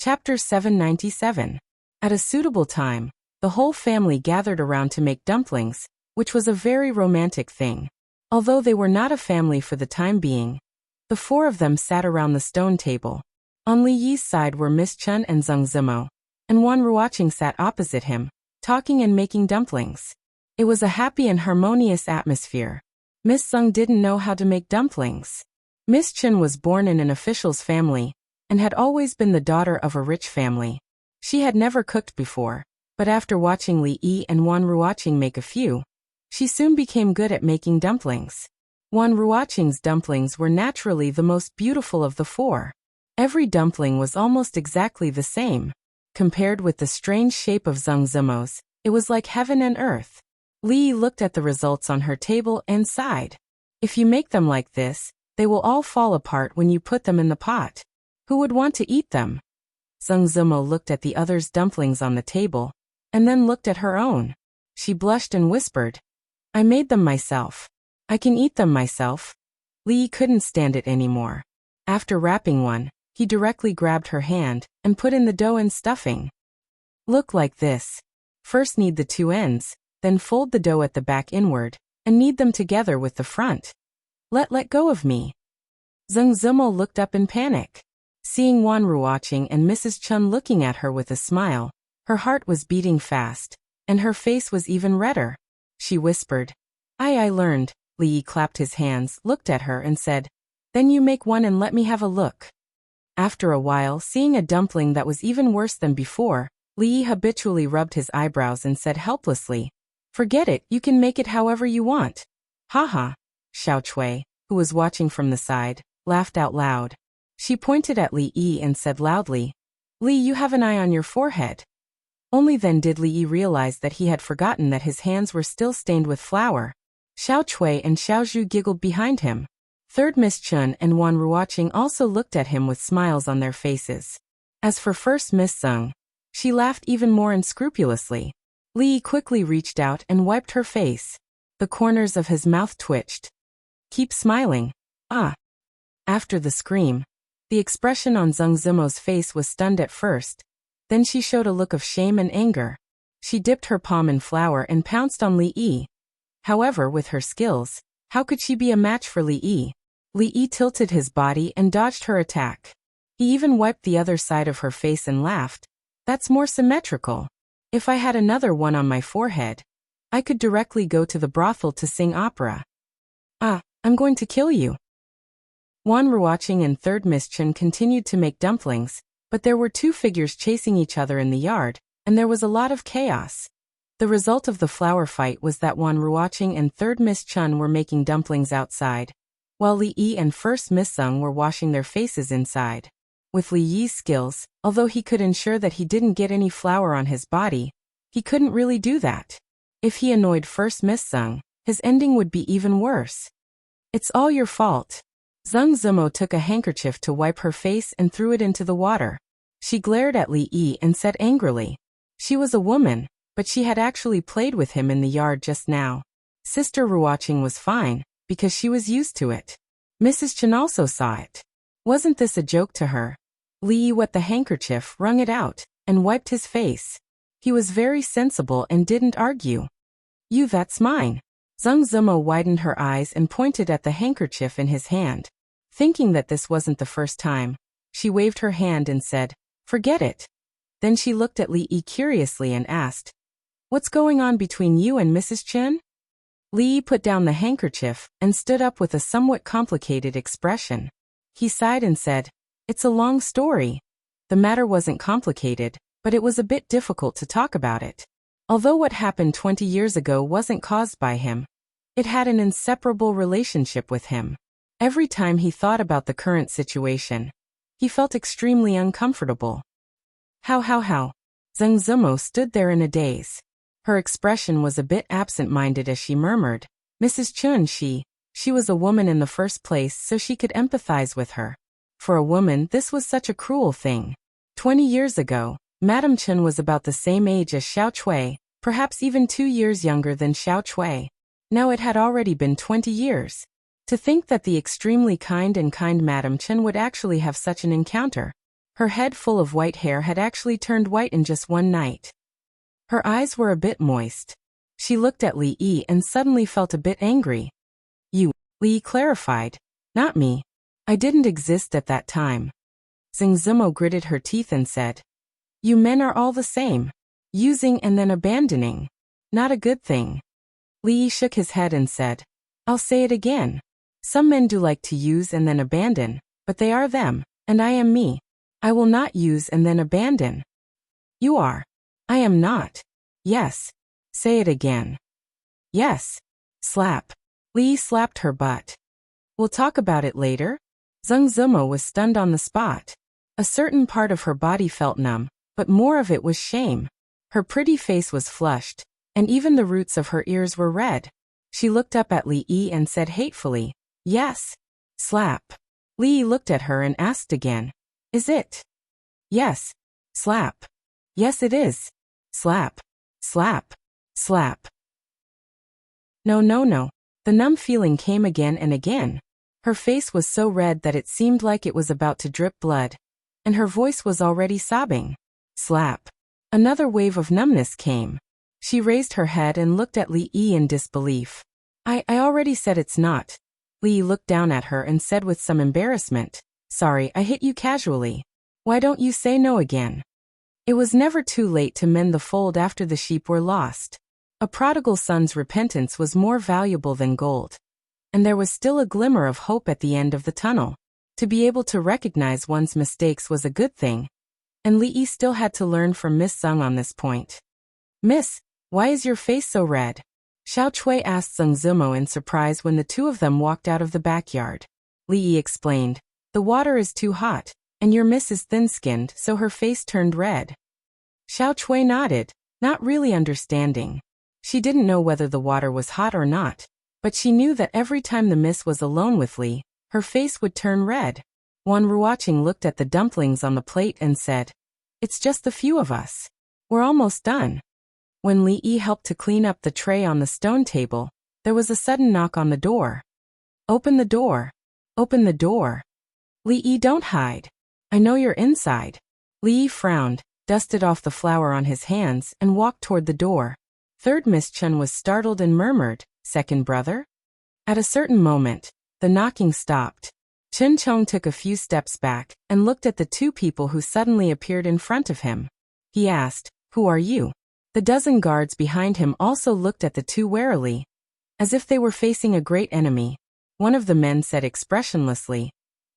Chapter 797. At a suitable time, the whole family gathered around to make dumplings, which was a very romantic thing. Although they were not a family for the time being, the four of them sat around the stone table. On Li Yi's side were Miss Chun and Zheng Zimo, and Wan Ruoqing sat opposite him, talking and making dumplings. It was a happy and harmonious atmosphere. Miss Zheng didn't know how to make dumplings. Miss Chun was born in an official's family, and had always been the daughter of a rich family. She had never cooked before, but after watching Li Yi and Wan Ruoqing make a few, she soon became good at making dumplings. Wan Ruoqing's dumplings were naturally the most beautiful of the four. Every dumpling was almost exactly the same. Compared with the strange shape of Zheng Zimo's, it was like heaven and earth. Li Yi looked at the results on her table and sighed. If you make them like this, they will all fall apart when you put them in the pot. Who would want to eat them? Zheng Zimo looked at the others' dumplings on the table, and then looked at her own. She blushed and whispered, "I made them myself. I can eat them myself." Li Yi couldn't stand it anymore. After wrapping one, he directly grabbed her hand and put in the dough and stuffing. Look like this. First knead the two ends, then fold the dough at the back inward, and knead them together with the front. Let go of me. Zheng Zimo looked up in panic. Seeing Wan Ruoqing and Mrs. Chun looking at her with a smile, her heart was beating fast, and her face was even redder. She whispered, I learned." Li Yi clapped his hands, looked at her and said, "Then you make one and let me have a look." After a while, seeing a dumpling that was even worse than before, Li Yi habitually rubbed his eyebrows and said helplessly, "Forget it, you can make it however you want." "Ha." Xiao Chui, who was watching from the side, laughed out loud. She pointed at Li Yi and said loudly, "Li, you have an eye on your forehead." Only then did Li Yi realize that he had forgotten that his hands were still stained with flour. Xiao Chui and Xiao Zhu giggled behind him. Third Miss Chun and Wan Ruoqing also looked at him with smiles on their faces. As for first Miss Zheng, she laughed even more unscrupulously. Li Yi quickly reached out and wiped her face. The corners of his mouth twitched. "Keep smiling. Ah." After the scream, the expression on Zheng Zimo's face was stunned at first. Then she showed a look of shame and anger. She dipped her palm in flour and pounced on Li Yi. However, with her skills, how could she be a match for Li Yi? Li Yi tilted his body and dodged her attack. He even wiped the other side of her face and laughed. "That's more symmetrical. If I had another one on my forehead, I could directly go to the brothel to sing opera." "Ah, I'm going to kill you." Wan Ruoqing and Third Miss Chun continued to make dumplings, but there were two figures chasing each other in the yard, and there was a lot of chaos. The result of the flour fight was that Wan Ruoqing and Third Miss Chun were making dumplings outside, while Li Yi and First Miss Zheng were washing their faces inside. With Li Yi's skills, although he could ensure that he didn't get any flour on his body, he couldn't really do that. If he annoyed First Miss Zheng, his ending would be even worse. "It's all your fault." Zheng Zimo took a handkerchief to wipe her face and threw it into the water. She glared at Li Yi and said angrily. She was a woman, but she had actually played with him in the yard just now. Sister Ruoqing was fine, because she was used to it. Mrs. Chen also saw it. Wasn't this a joke to her? Li Yi wet the handkerchief, wrung it out, and wiped his face. He was very sensible and didn't argue. That's mine." Zheng Zimo widened her eyes and pointed at the handkerchief in his hand. Thinking that this wasn't the first time, she waved her hand and said, "Forget it." Then she looked at Li Yi curiously and asked, "What's going on between you and Mrs. Chen?" Li Yi put down the handkerchief and stood up with a somewhat complicated expression. He sighed and said, "It's a long story. The matter wasn't complicated, but it was a bit difficult to talk about it. Although what happened 20 years ago wasn't caused by him, it had an inseparable relationship with him. Every time he thought about the current situation, he felt extremely uncomfortable." How? Zheng Zimo stood there in a daze. Her expression was a bit absent-minded as she murmured, "Mrs. Chun, she was a woman in the first place, so she could empathize with her. For a woman, this was such a cruel thing. 20 years ago, Madame Chen was about the same age as Xiao Chui, perhaps even 2 years younger than Xiao Chui. Now it had already been 20 years. To think that the extremely kind Madame Chen would actually have such an encounter. Her head full of white hair had actually turned white in just one night. Her eyes were a bit moist. She looked at Li Yi and suddenly felt a bit angry. You, Li Yi clarified. Not me. I didn't exist at that time. Zhengzimo gritted her teeth and said, You men are all the same. Using and then abandoning. Not a good thing. Li Yi shook his head and said, I'll say it again. Some men do like to use and then abandon, but they are them, and I am me. I will not use and then abandon. You are. I am not. Yes. Say it again. Yes. Slap. Li Yi slapped her butt. We'll talk about it later. Zhengzimo was stunned on the spot. A certain part of her body felt numb, but more of it was shame. Her pretty face was flushed, and even the roots of her ears were red. She looked up at Li Yi and said hatefully, Yes. Slap. Li Yi looked at her and asked again, Is it? Yes. Slap. Yes it is. Slap. Slap. Slap. No. The numb feeling came again and again. Her face was so red that it seemed like it was about to drip blood, and her voice was already sobbing. Slap. Another wave of numbness came. She raised her head and looked at Li Yi in disbelief. I already said it's not. Li Yi looked down at her and said with some embarrassment, Sorry, I hit you casually. Why don't you say no again? It was never too late to mend the fold after the sheep were lost. A prodigal son's repentance was more valuable than gold. And there was still a glimmer of hope at the end of the tunnel. To be able to recognize one's mistakes was a good thing. And Li Yi still had to learn from Miss Zheng on this point. Miss, why is your face so red? Xiao Chui asked Zhengzimo in surprise when the two of them walked out of the backyard. Li Yi explained, The water is too hot, and your miss is thin-skinned, so her face turned red. Xiao Chui nodded, not really understanding. She didn't know whether the water was hot or not, but she knew that every time the miss was alone with Li, her face would turn red. Wan Ruoqing looked at the dumplings on the plate and said, It's just the few of us. We're almost done. When Li Yi helped to clean up the tray on the stone table, there was a sudden knock on the door. Open the door. Open the door. Li Yi, don't hide. I know you're inside. Li Yi frowned, dusted off the flour on his hands, and walked toward the door. Third Miss Chen was startled and murmured, Second brother? At a certain moment, the knocking stopped. Chen Chong took a few steps back and looked at the two people who suddenly appeared in front of him. He asked, Who are you? The dozen guards behind him also looked at the two warily, as if they were facing a great enemy. One of the men said expressionlessly,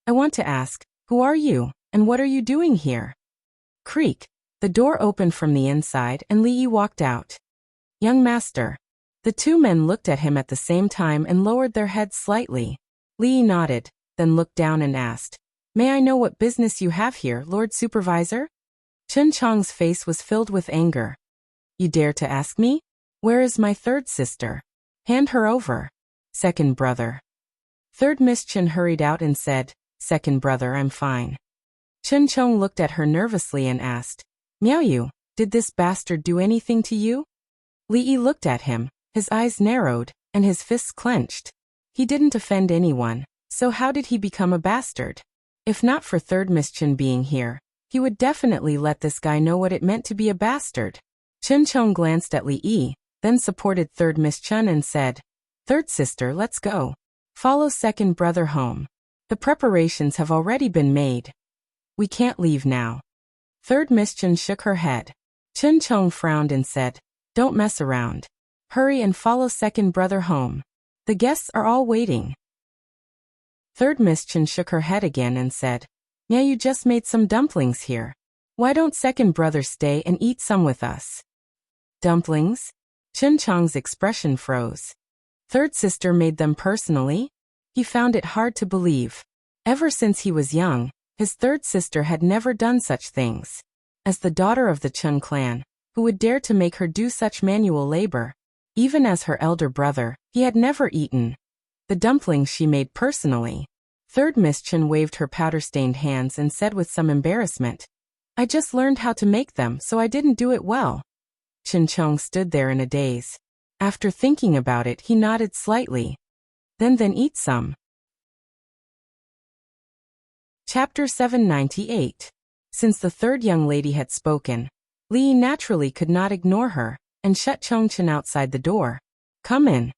I want to ask, who are you, and what are you doing here? Creak. The door opened from the inside and Li Yi walked out. Young master. The two men looked at him at the same time and lowered their heads slightly. Li Yi nodded, then looked down and asked, May I know what business you have here, Lord Supervisor? Chen Chong's face was filled with anger. You dare to ask me? Where is my third sister? Hand her over. Second brother. Third Miss Chen hurried out and said, Second brother, I'm fine. Chen Chong looked at her nervously and asked, Miao Yu, did this bastard do anything to you? Li Yi looked at him, his eyes narrowed, and his fists clenched. He didn't offend anyone, so how did he become a bastard? If not for Third Miss Chen being here, he would definitely let this guy know what it meant to be a bastard. Chen Chong glanced at Li Yi, then supported Third Miss Chen and said, Third sister, let's go. Follow second brother home. The preparations have already been made. We can't leave now. Third Miss Chen shook her head. Chen Chong frowned and said, Don't mess around. Hurry and follow second brother home. The guests are all waiting. Third Miss Chen shook her head again and said, Yeah, you just made some dumplings here. Why don't second brother stay and eat some with us? Dumplings? Chen Chong's expression froze. Third sister made them personally? He found it hard to believe. Ever since he was young, his third sister had never done such things. As the daughter of the Chen clan, who would dare to make her do such manual labor? Even as her elder brother, he had never eaten the dumplings she made personally. Third Miss Chen waved her powder-stained hands and said with some embarrassment, I just learned how to make them, so I didn't do it well. Chen Chong stood there in a daze. After thinking about it, he nodded slightly. Then eat some. Chapter 798. Since the third young lady had spoken, Li naturally could not ignore her, and shut Chongqing outside the door. "Come in."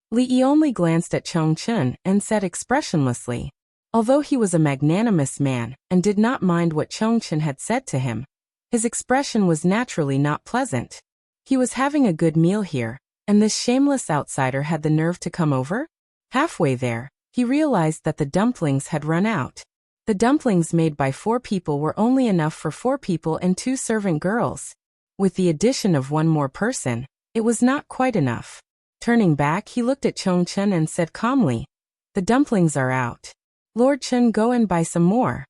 Li only glanced at Chongqing and said expressionlessly. Although he was a magnanimous man and did not mind what Chongqing had said to him, his expression was naturally not pleasant. He was having a good meal here, and this shameless outsider had the nerve to come over? Halfway there, he realized that the dumplings had run out. The dumplings made by 4 people were only enough for 4 people and 2 servant girls. With the addition of 1 more person, it was not quite enough. Turning back, he looked at Chongqing and said calmly, "The dumplings are out. Lord Chen, go and buy some more."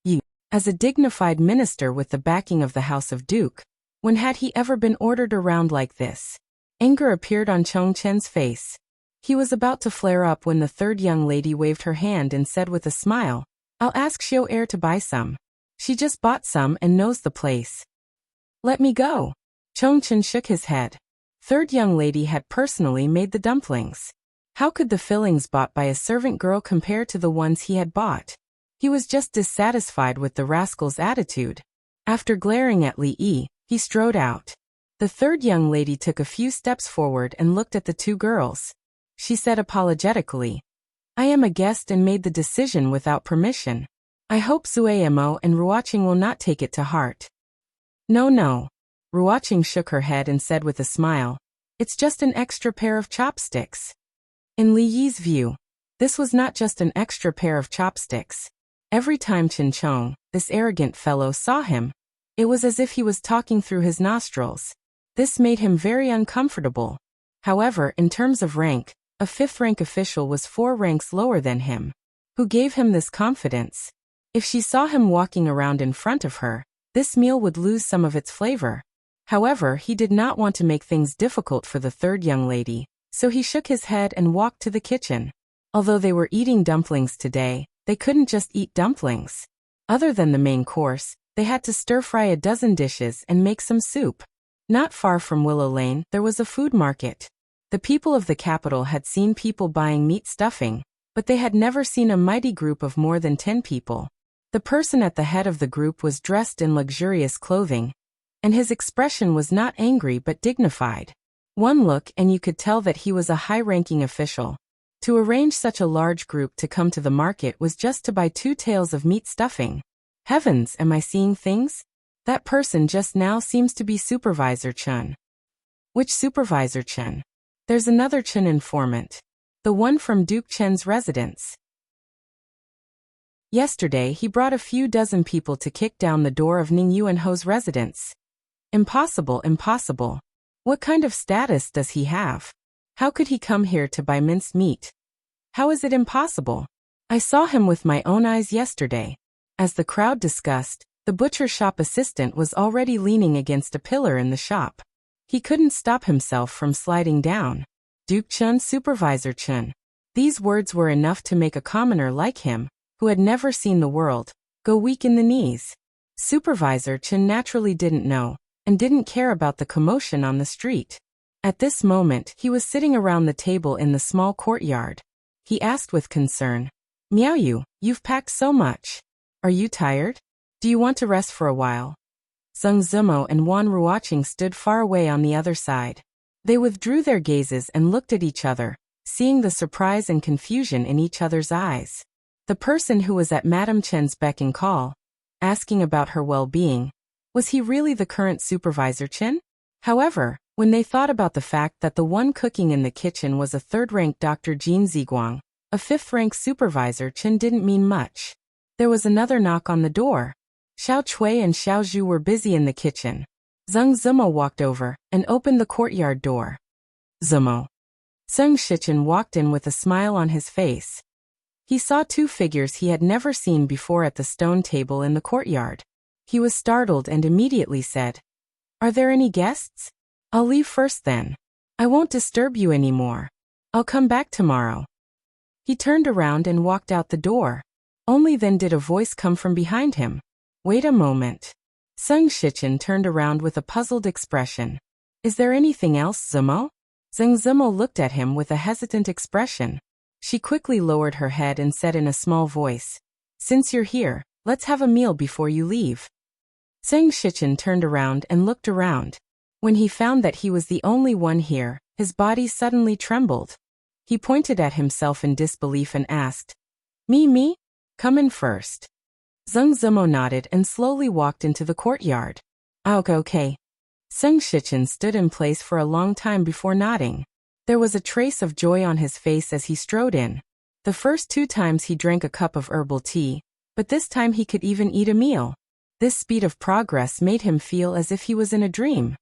You, as a dignified minister with the backing of the House of Duke, when had he ever been ordered around like this? Anger appeared on Chongqing's face. He was about to flare up when the third young lady waved her hand and said with a smile, "I'll ask Xiao Air to buy some. She just bought some and knows the place." "Let me go." Chongqing shook his head. Third young lady had personally made the dumplings. How could the fillings bought by a servant girl compare to the ones he had bought? He was just dissatisfied with the rascal's attitude. After glaring at Li Yi, he strode out. The third young lady took a few steps forward and looked at the 2 girls. She said apologetically, "I am a guest and made the decision without permission. I hope Zuemo and Ruoqing will not take it to heart." No. Ruoqing shook her head and said with a smile, "It's just an extra pair of chopsticks." In Li Yi's view, this was not just an extra pair of chopsticks. Every time Qin Chong, this arrogant fellow, saw him, it was as if he was talking through his nostrils. This made him very uncomfortable. However, in terms of rank, a 5th-rank official was 4 ranks lower than him. Who gave him this confidence? If she saw him walking around in front of her, this meal would lose some of its flavor. However, he did not want to make things difficult for the third young lady, so he shook his head and walked to the kitchen. Although they were eating dumplings today, they couldn't just eat dumplings. Other than the main course, they had to stir-fry a dozen dishes and make some soup. Not far from Willow Lane, there was a food market. The people of the capital had seen people buying meat stuffing, but they had never seen a mighty group of more than 10 people. The person at the head of the group was dressed in luxurious clothing, and his expression was not angry but dignified. One look and you could tell that he was a high-ranking official. To arrange such a large group to come to the market was just to buy 2 tails of meat stuffing. Heavens, am I seeing things? That person just now seems to be Supervisor Chen. Which Supervisor Chen? There's another Chen informant. The one from Duke Chen's residence. Yesterday he brought a few dozen people to kick down the door of Ning Yuanho's residence. Impossible. What kind of status does he have? How could he come here to buy minced meat? How is it impossible? I saw him with my own eyes yesterday. As the crowd discussed, the butcher shop assistant was already leaning against a pillar in the shop. He couldn't stop himself from sliding down. Duke Chen, Supervisor Chen. These words were enough to make a commoner like him, who had never seen the world, go weak in the knees. Supervisor Chen naturally didn't know, and didn't care about the commotion on the street. At this moment, he was sitting around the table in the small courtyard. He asked with concern, "Miao Yu, you've packed so much. Are you tired? Do you want to rest for a while?" Zheng Zimo and Wan Ruoqing stood far away on the other side. They withdrew their gazes and looked at each other, seeing the surprise and confusion in each other's eyes. The person who was at Madame Chen's beck and call, asking about her well-being, was he really the current Supervisor Chen? However, when they thought about the fact that the one cooking in the kitchen was a 3rd-rank Dr. Jin Ziguang, a 5th-rank Supervisor Chen didn't mean much. There was another knock on the door. Xiao Chui and Xiao Zhu were busy in the kitchen. Zheng Zimo walked over and opened the courtyard door. "Zimo." Zheng Shichen walked in with a smile on his face. He saw 2 figures he had never seen before at the stone table in the courtyard. He was startled and immediately said, "Are there any guests? I'll leave first then. I won't disturb you anymore. I'll come back tomorrow." He turned around and walked out the door. Only then did a voice come from behind him. "Wait a moment." Zheng Shichen turned around with a puzzled expression. "Is there anything else, Zimo?" Zheng Zimo looked at him with a hesitant expression. She quickly lowered her head and said in a small voice, "Since you're here, let's have a meal before you leave. Zheng Shichen turned around and looked around. When he found that he was the only one here, his body suddenly trembled. He pointed at himself in disbelief and asked, Me? Come in first. Zheng Zimo nodded and slowly walked into the courtyard. Okay. Zheng Shichen stood in place for a long time before nodding. There was a trace of joy on his face as he strode in. The first 2 times he drank a cup of herbal tea, but this time he could even eat a meal. This speed of progress made him feel as if he was in a dream.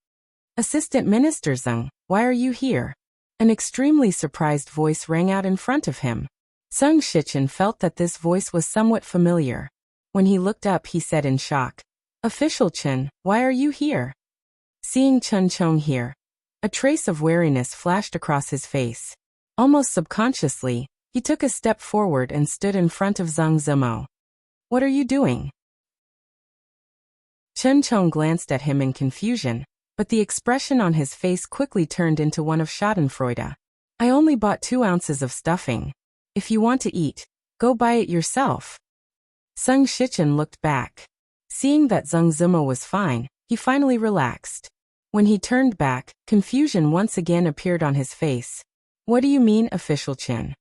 Assistant Minister Zheng, why are you here? An extremely surprised voice rang out in front of him. Zheng Shichen felt that this voice was somewhat familiar. When he looked up, he said in shock, Official Chen, why are you here? Seeing Chen Chong here, a trace of wariness flashed across his face. Almost subconsciously, he took a step forward and stood in front of Zheng Zimo. What are you doing? Chen Chong glanced at him in confusion, but the expression on his face quickly turned into one of schadenfreude. I only bought 2 ounces of stuffing. If you want to eat, go buy it yourself. Zheng Shichen looked back. Seeing that Zheng Zimo was fine, he finally relaxed. When he turned back, confusion once again appeared on his face. What do you mean, Official Chen?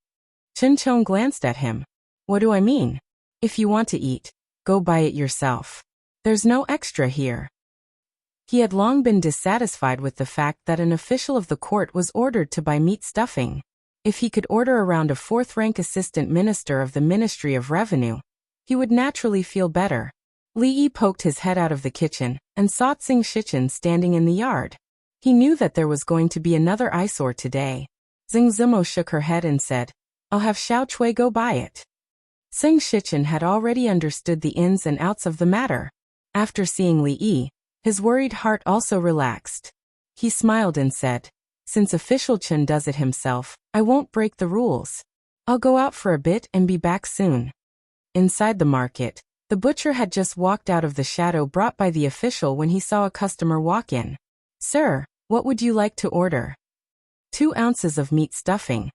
Chen Chong glanced at him. What do I mean? If you want to eat, go buy it yourself. There's no extra here. He had long been dissatisfied with the fact that an official of the court was ordered to buy meat stuffing. If he could order around a 4th-rank assistant minister of the Ministry of Revenue, he would naturally feel better. Li Yi poked his head out of the kitchen and saw Zheng Shichen standing in the yard. He knew that there was going to be another eyesore today. Zheng Zimo shook her head and said, I'll have Xiao Cui go buy it. Zheng Shichen had already understood the ins and outs of the matter. After seeing Li Yi, his worried heart also relaxed. He smiled and said, Since Official Chen does it himself, I won't break the rules. I'll go out for a bit and be back soon. Inside the market, the butcher had just walked out of the shadow brought by the official when he saw a customer walk in. Sir, what would you like to order? 2 ounces of meat stuffing.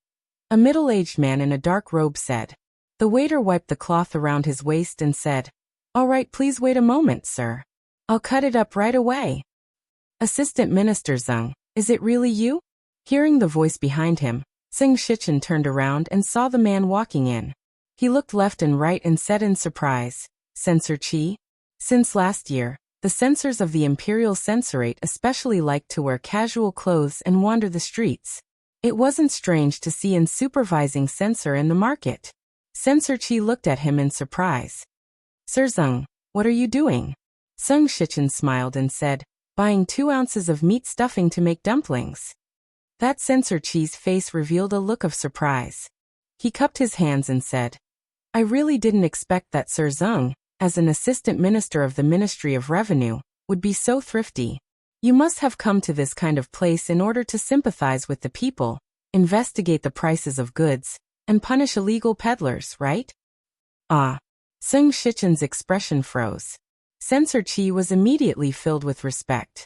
A middle-aged man in a dark robe said. The waiter wiped the cloth around his waist and said, All right, please wait a moment, sir. I'll cut it up right away. Assistant Minister Zheng, is it really you? Hearing the voice behind him, Zheng Shichen turned around and saw the man walking in. He looked left and right and said in surprise, Censor Qi? Since last year, the censors of the Imperial Censorate especially liked to wear casual clothes and wander the streets. It wasn't strange to see an supervising censor in the market. Censor Qi looked at him in surprise. Sir Zheng, what are you doing? Zheng Shichen smiled and said, Buying 2 ounces of meat stuffing to make dumplings. That Censor Qi's face revealed a look of surprise. He cupped his hands and said, I really didn't expect that Sir Zheng, as an assistant minister of the Ministry of Revenue, would be so thrifty. You must have come to this kind of place in order to sympathize with the people, investigate the prices of goods, and punish illegal peddlers, right? Ah. Zheng Shichen's expression froze. Censor Qi was immediately filled with respect.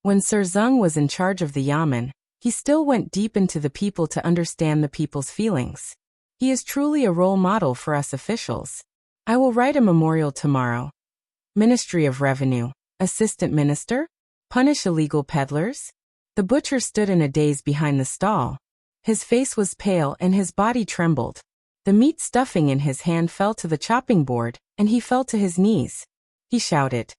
When Sir Zheng was in charge of the Yamen, he still went deep into the people to understand the people's feelings. He is truly a role model for us officials. I will write a memorial tomorrow. Ministry of Revenue, Assistant Minister? Punish illegal peddlers? The butcher stood in a daze behind the stall. His face was pale and his body trembled. The meat stuffing in his hand fell to the chopping board, and he fell to his knees. He shouted,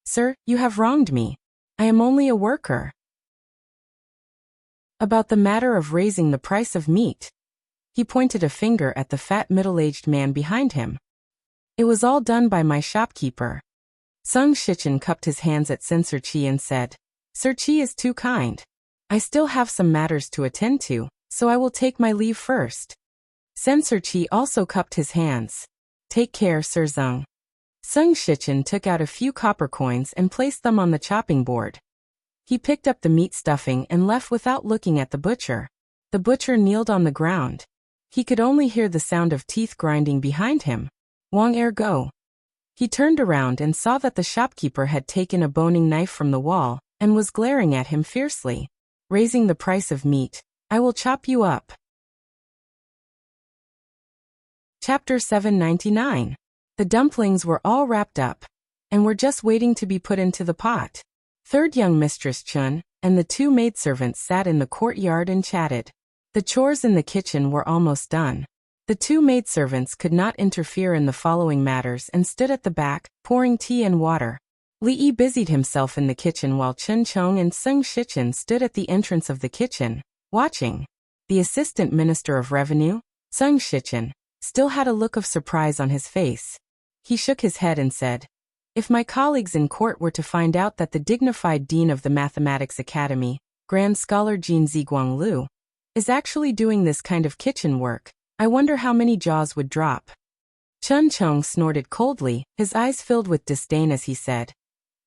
Sir, you have wronged me. I am only a worker. About the matter of raising the price of meat. He pointed a finger at the fat middle-aged man behind him. It was all done by my shopkeeper. Zheng Shichen cupped his hands at Censor Qi and said, Sir Qi is too kind. I still have some matters to attend to, so I will take my leave first. Censor Qi also cupped his hands. Take care, Sir Zheng. Zheng Shichen took out a few copper coins and placed them on the chopping board. He picked up the meat stuffing and left without looking at the butcher. The butcher kneeled on the ground. He could only hear the sound of teeth grinding behind him. Wang ergo. He turned around and saw that the shopkeeper had taken a boning knife from the wall and was glaring at him fiercely. Raising the price of meat, I will chop you up. Chapter 799. The dumplings were all wrapped up, and were just waiting to be put into the pot. Third young Mistress Chun and the two maidservants sat in the courtyard and chatted. The chores in the kitchen were almost done. The two maidservants could not interfere in the following matters and stood at the back, pouring tea and water. Li Yi busied himself in the kitchen while Chen Chong and Sung Shichen stood at the entrance of the kitchen, watching. The Assistant Minister of Revenue, Sung Shichen, still had a look of surprise on his face. He shook his head and said, "If my colleagues in court were to find out that the dignified dean of the Mathematics Academy, Grand Scholar Jin Ziguang Lu, is actually doing this kind of kitchen work, I wonder how many jaws would drop." Chun Chong snorted coldly, his eyes filled with disdain as he said,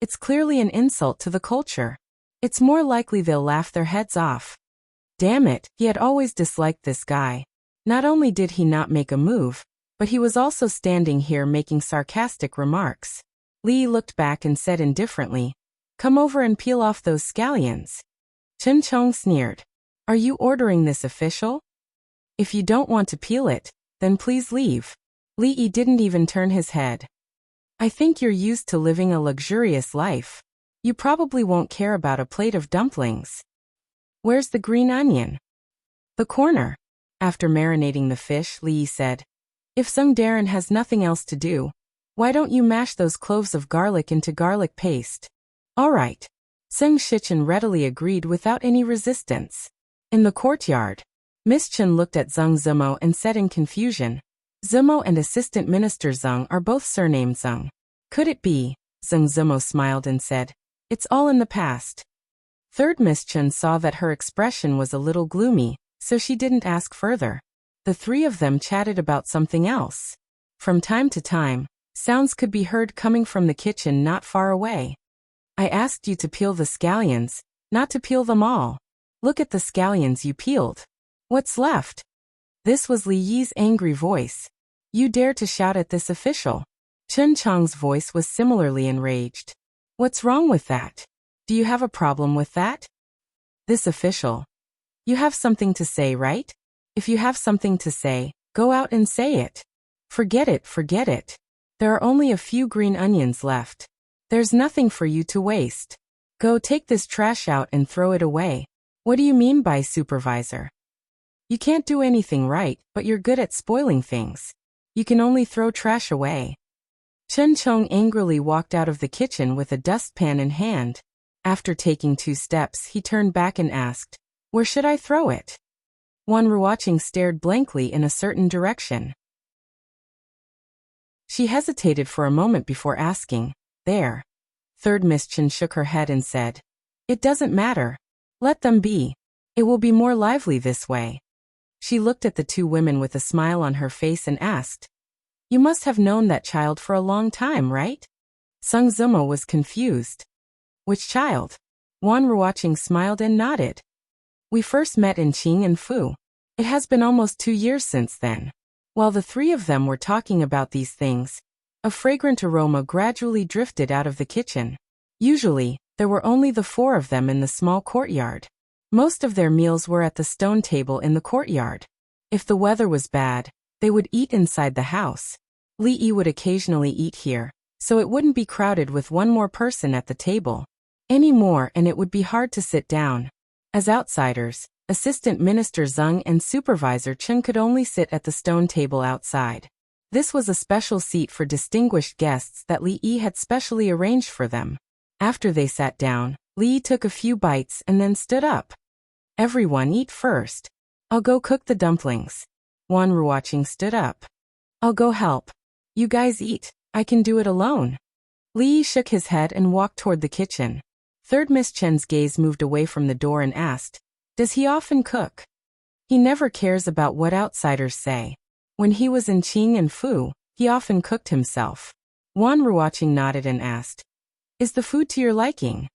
"It's clearly an insult to the culture. It's more likely they'll laugh their heads off." Damn it, he had always disliked this guy. Not only did he not make a move, but he was also standing here making sarcastic remarks. Li looked back and said indifferently, "Come over and peel off those scallions." Chun Chong sneered, "Are you ordering this official? If you don't want to peel it, then please leave." Li Yi didn't even turn his head. "I think you're used to living a luxurious life. You probably won't care about a plate of dumplings." "Where's the green onion?" "The corner." After marinating the fish, Li Yi said, "If Sung Darren has nothing else to do, why don't you mash those cloves of garlic into garlic paste?" "All right." Sung Shichen readily agreed without any resistance. In the courtyard, Miss Chen looked at Zheng Zimo and said in confusion, "Zimo and Assistant Minister Zheng are both surnamed Zheng. Could it be?" Zheng Zimo smiled and said, "It's all in the past." Third Miss Chen saw that her expression was a little gloomy, so she didn't ask further. The three of them chatted about something else. From time to time, sounds could be heard coming from the kitchen not far away. "I asked you to peel the scallions, not to peel them all. Look at the scallions you peeled. What's left?" This was Li Yi's angry voice. "You dare to shout at this official?" Chun Chong's voice was similarly enraged. "What's wrong with that? Do you have a problem with that? This official. You have something to say, right? If you have something to say, go out and say it. Forget it, forget it. There are only a few green onions left. There's nothing for you to waste. Go take this trash out and throw it away." "What do you mean by supervisor? You can't do anything right, but you're good at spoiling things. You can only throw trash away." Chen Chong angrily walked out of the kitchen with a dustpan in hand. After taking 2 steps, he turned back and asked, "Where should I throw it?" Wan Ruoqing stared blankly in a certain direction. She hesitated for a moment before asking, "There." Third Miss Chen shook her head and said, "It doesn't matter. Let them be. It will be more lively this way." She looked at the 2 women with a smile on her face and asked, "You must have known that child for a long time, right?" Sung Zimo was confused. "Which child?" Wan Ruoqing smiled and nodded. "We first met in Qing and Fu. It has been almost 2 years since then." While the 3 of them were talking about these things, a fragrant aroma gradually drifted out of the kitchen. Usually, there were only the 4 of them in the small courtyard. Most of their meals were at the stone table in the courtyard. If the weather was bad, they would eat inside the house. Li Yi would occasionally eat here, so it wouldn't be crowded with one more person at the table. Any more and it would be hard to sit down. As outsiders, Assistant Minister Zheng and Supervisor Chen could only sit at the stone table outside. This was a special seat for distinguished guests that Li Yi had specially arranged for them. After they sat down, Li Yi took a few bites and then stood up. "Everyone eat first. I'll go cook the dumplings." Wan Ruoqing stood up. "I'll go help. You guys eat. I can do it alone." Li Yi shook his head and walked toward the kitchen. Third Miss Chen's gaze moved away from the door and asked, "Does he often cook?" "He never cares about what outsiders say. When he was in Qing and Fu, he often cooked himself." Wan Ruoqing nodded and asked, "Is the food to your liking?"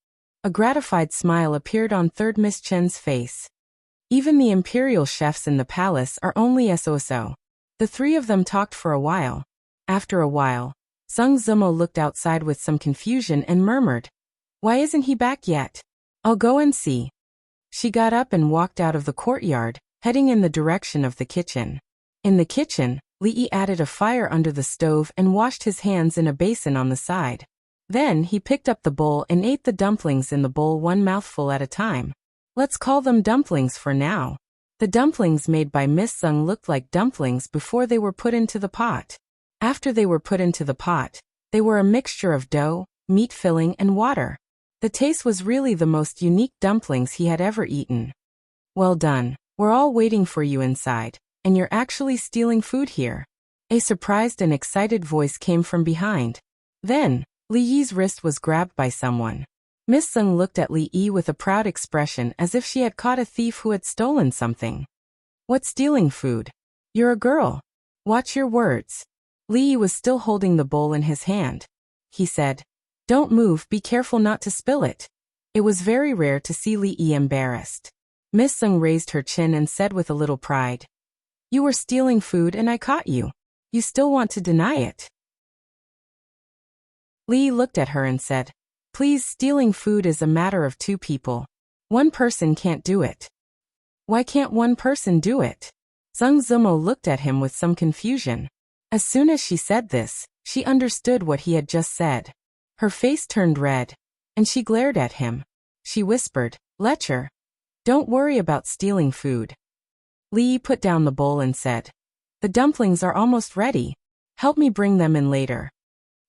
A gratified smile appeared on Third Miss Chen's face. Even the imperial chefs in the palace are only so-so. The 3 of them talked for a while. After a while, Zheng Zimo looked outside with some confusion and murmured, "Why isn't he back yet? I'll go and see." She got up and walked out of the courtyard, heading in the direction of the kitchen. In the kitchen, Li added a fire under the stove and washed his hands in a basin on the side. Then he picked up the bowl and ate the dumplings in the bowl one mouthful at a time. Let's call them dumplings for now. The dumplings made by Miss Zeng looked like dumplings before they were put into the pot. After they were put into the pot, they were a mixture of dough, meat filling, and water. The taste was really the most unique dumplings he had ever eaten. Well done. We're all waiting for you inside, and you're actually stealing food here. A surprised and excited voice came from behind. Then, Li Yi's wrist was grabbed by someone. Miss Zeng looked at Li Yi with a proud expression as if she had caught a thief who had stolen something. What's stealing food? You're a girl. Watch your words. Li Yi was still holding the bowl in his hand. He said, Don't move, be careful not to spill it. It was very rare to see Li Yi embarrassed. Miss Zeng raised her chin and said with a little pride, You were stealing food and I caught you. You still want to deny it? Li Yi looked at her and said, Please, stealing food is a matter of two people. One person can't do it. Why can't one person do it? Zeng Zimo looked at him with some confusion. As soon as she said this, she understood what he had just said. Her face turned red, and she glared at him. She whispered, Lecher, don't worry about stealing food. Li Yi put down the bowl and said, The dumplings are almost ready. Help me bring them in later.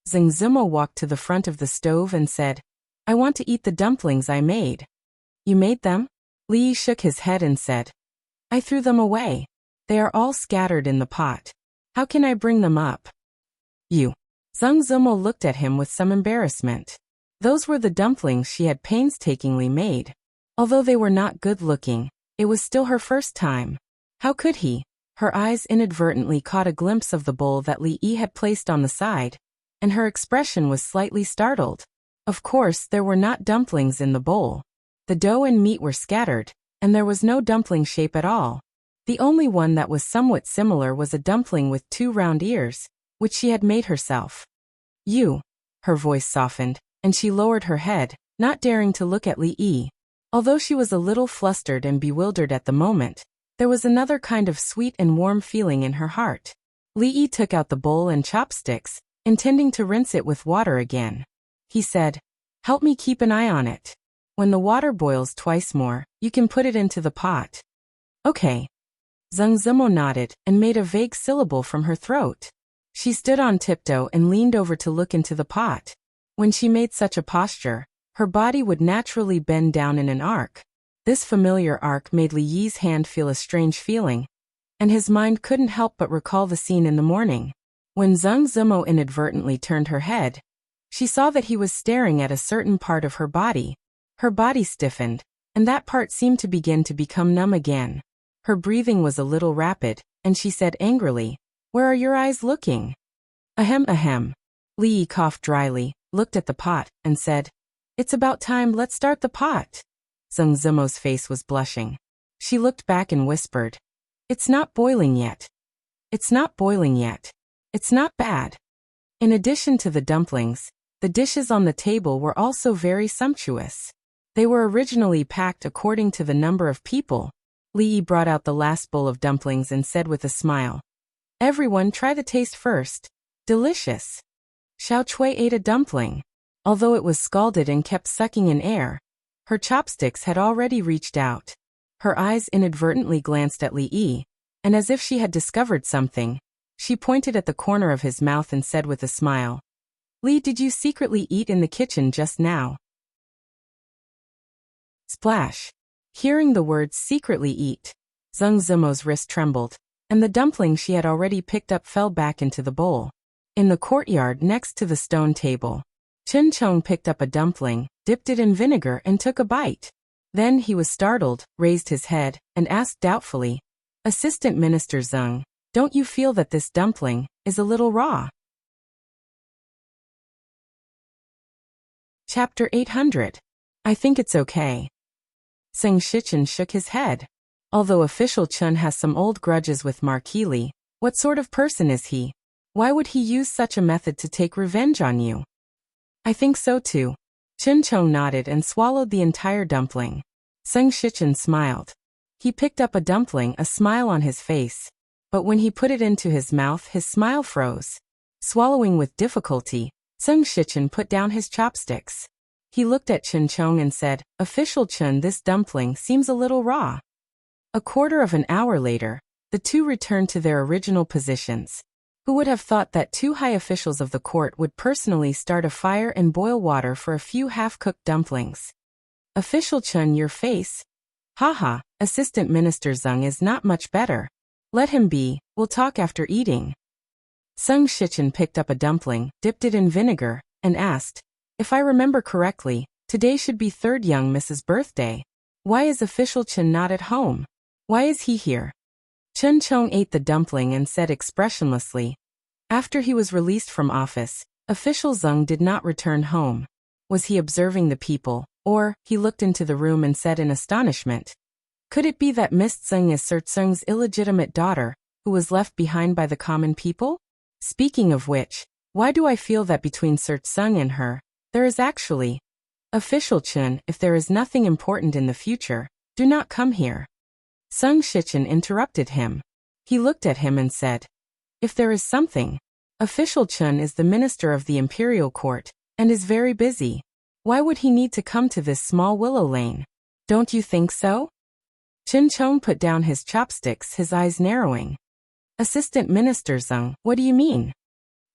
Zeng Zimo walked to the front of the stove and said, I want to eat the dumplings I made. You made them? Li Yi shook his head and said, I threw them away. They are all scattered in the pot. How can I bring them up? You. Zeng Zimo looked at him with some embarrassment. Those were the dumplings she had painstakingly made. Although they were not good-looking, it was still her first time. How could he? Her eyes inadvertently caught a glimpse of the bowl that Li Yi had placed on the side, and her expression was slightly startled. Of course, there were not dumplings in the bowl. The dough and meat were scattered, and there was no dumpling shape at all. The only one that was somewhat similar was a dumpling with 2 round ears, which she had made herself. You. Her voice softened, and she lowered her head, not daring to look at Li Yi. Although she was a little flustered and bewildered at the moment, there was another kind of sweet and warm feeling in her heart. Li Yi took out the bowl and chopsticks, intending to rinse it with water again. He said, Help me keep an eye on it. When the water boils twice more, you can put it into the pot. Okay. Zeng Zimo nodded and made a vague syllable from her throat. She stood on tiptoe and leaned over to look into the pot. When she made such a posture, her body would naturally bend down in an arc. This familiar arc made Li Yi's hand feel a strange feeling, and his mind couldn't help but recall the scene in the morning. When Zeng Zimo inadvertently turned her head, she saw that he was staring at a certain part of her body. Her body stiffened, and that part seemed to begin to become numb again. Her breathing was a little rapid, and she said angrily, Where are your eyes looking? Ahem ahem. Li Yi coughed dryly, looked at the pot, and said, It's about time, let's start the pot. Zeng Zimo's face was blushing. She looked back and whispered, It's not boiling yet. It's not boiling yet. It's not bad. In addition to the dumplings, the dishes on the table were also very sumptuous. They were originally packed according to the number of people. Li Yi brought out the last bowl of dumplings and said with a smile, Everyone try the taste first. Delicious. Xiao Chui ate a dumpling. Although it was scalded and kept sucking in air, her chopsticks had already reached out. Her eyes inadvertently glanced at Li Yi, and as if she had discovered something, she pointed at the corner of his mouth and said with a smile, Li, did you secretly eat in the kitchen just now? Splash. Hearing the words secretly eat, Zeng Zimo's wrist trembled, and the dumpling she had already picked up fell back into the bowl. In the courtyard next to the stone table, Chen Chong picked up a dumpling, dipped it in vinegar and took a bite. Then he was startled, raised his head, and asked doubtfully, Assistant Minister Zeng, don't you feel that this dumpling is a little raw? Chapter 800. I think it's okay. Seng Shichen shook his head. Although official Chun has some old grudges with Marquis Li, what sort of person is he? Why would he use such a method to take revenge on you? I think so too. Chen Chong nodded and swallowed the entire dumpling. Seng Shichen smiled. He picked up a dumpling, a smile on his face. but when he put it into his mouth his smile froze. Swallowing with difficulty, Sung Shichen put down his chopsticks. He looked at Chen Chong and said, "Official Chen, this dumpling seems a little raw." A quarter of an hour later, the two returned to their original positions. Who would have thought that two high officials of the court would personally start a fire and boil water for a few half-cooked dumplings? "Official Chen, your face?" "Haha, Assistant Minister Zeng is not much better. Let him be, we'll talk after eating." Sung Shichen picked up a dumpling, dipped it in vinegar, and asked, "If I remember correctly, today should be third young Mrs. birthday. Why is Official Chen not at home? Why is he here?" Chen Chong ate the dumpling and said expressionlessly, "After he was released from office, Official Zeng did not return home. Was he observing the people, or," he looked into the room and said in astonishment, "could it be that Miss Zeng is Sir Tsung's illegitimate daughter, who was left behind by the common people? Speaking of which, why do I feel that between Sir Tsung and her, there is actually... Official Chen, if there is nothing important in the future, do not come here." Sung Shichen interrupted him. He looked at him and said, "If there is something, Official Chen is the minister of the imperial court, and is very busy. Why would he need to come to this small willow lane? Don't you think so?" Chen Chong put down his chopsticks, his eyes narrowing. "Assistant Minister Zeng, what do you mean?"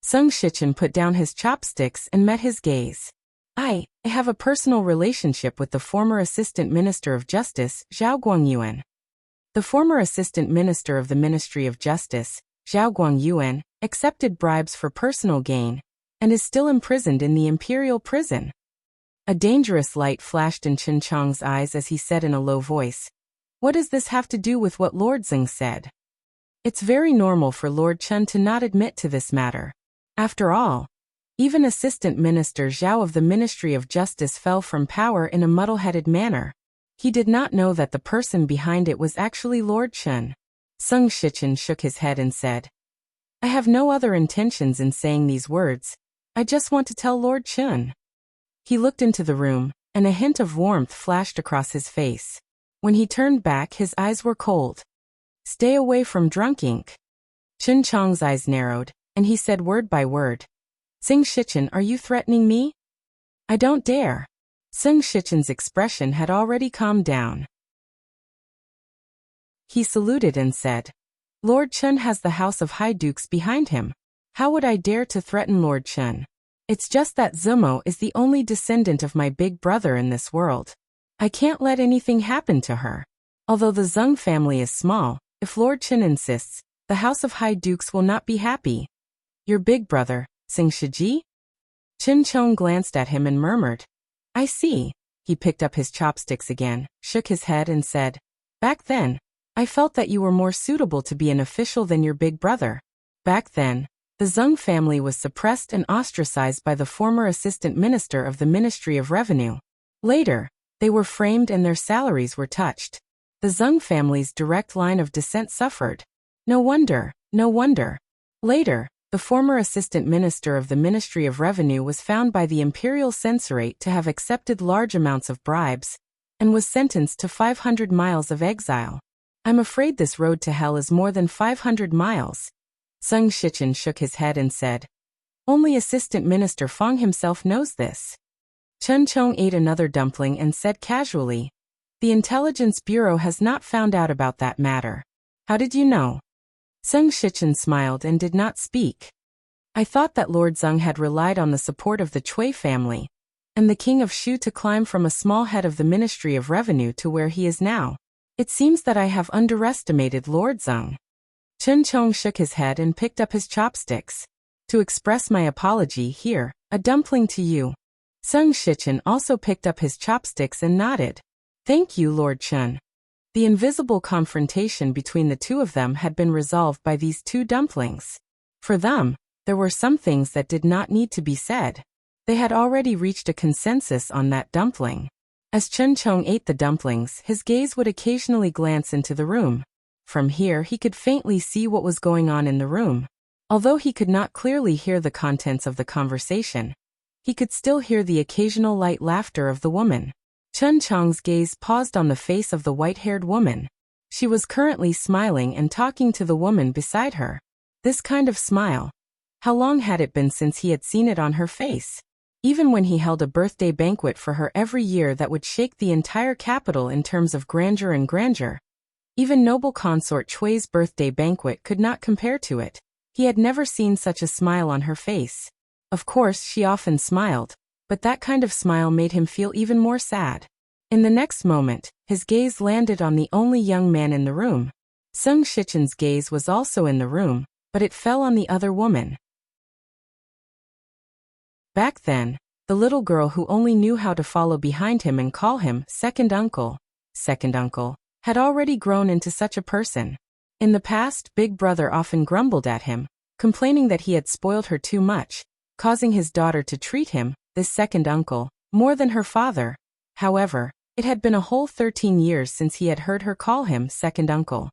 Sung Shichen put down his chopsticks and met his gaze. I have a personal relationship with the former Assistant Minister of Justice, Zhao Guangyuan." The former Assistant Minister of the Ministry of Justice, Zhao Guangyuan, accepted bribes for personal gain, and is still imprisoned in the imperial prison. A dangerous light flashed in Chen Chong's eyes as he said in a low voice, "What does this have to do with what Lord Zeng said?" It's very normal for Lord Chen to not admit to this matter. After all, even Assistant Minister Zhao of the Ministry of Justice fell from power in a muddle-headed manner. He did not know that the person behind it was actually Lord Chen. Sung Shichen shook his head and said, "I have no other intentions in saying these words. I just want to tell Lord Chen." He looked into the room, and a hint of warmth flashed across his face. When he turned back, his eyes were cold. "Stay away from drunk ink." Chen Chong's eyes narrowed, and he said word by word, "Sung Shichen, are you threatening me?" "I don't dare." Sung Shichen's expression had already calmed down. He saluted and said, "Lord Chen has the House of High Dukes behind him. How would I dare to threaten Lord Chen? It's just that Zumo is the only descendant of my big brother in this world. I can't let anything happen to her. Although the Zeng family is small, if Lord Chen insists, the House of High Dukes will not be happy." "Your big brother, Sing Shiji?" Chen Chong glanced at him and murmured, "I see." He picked up his chopsticks again, shook his head and said, "Back then, I felt that you were more suitable to be an official than your big brother. Back then, the Zeng family was suppressed and ostracized by the former assistant minister of the Ministry of Revenue. Later, they were framed and their salaries were touched. The Zeng family's direct line of descent suffered. No wonder, no wonder. Later, the former assistant minister of the Ministry of Revenue was found by the imperial censorate to have accepted large amounts of bribes, and was sentenced to 500 miles of exile. I'm afraid this road to hell is more than 500 miles. Sung Shichen shook his head and said, "Only Assistant Minister Fong himself knows this." Chen Chong ate another dumpling and said casually, "The Intelligence Bureau has not found out about that matter. How did you know?" Sung Shichen smiled and did not speak. "I thought that Lord Zeng had relied on the support of the Cui family, and the King of Shu to climb from a small head of the Ministry of Revenue to where he is now. It seems that I have underestimated Lord Zeng." Chen Chong shook his head and picked up his chopsticks. "To express my apology, here, a dumpling to you." Sung Shichen also picked up his chopsticks and nodded. "Thank you, Lord Chen." The invisible confrontation between the two of them had been resolved by these two dumplings. For them, there were some things that did not need to be said. They had already reached a consensus on that dumpling. As Chen Chong ate the dumplings, his gaze would occasionally glance into the room. From here he could faintly see what was going on in the room. Although he could not clearly hear the contents of the conversation, he could still hear the occasional light laughter of the woman. Chen Chong's gaze paused on the face of the white-haired woman. She was currently smiling and talking to the woman beside her. This kind of smile. How long had it been since he had seen it on her face? Even when he held a birthday banquet for her every year that would shake the entire capital in terms of grandeur and grandeur. Even noble consort Chui's birthday banquet could not compare to it. He had never seen such a smile on her face. Of course, she often smiled, but that kind of smile made him feel even more sad. In the next moment, his gaze landed on the only young man in the room. Sung Shichen's gaze was also in the room, but it fell on the other woman. Back then, the little girl who only knew how to follow behind him and call him second uncle, had already grown into such a person. In the past, Big Brother often grumbled at him, complaining that he had spoiled her too much, causing his daughter to treat him, this second uncle, more than her father. However, it had been a whole 13 years since he had heard her call him second uncle.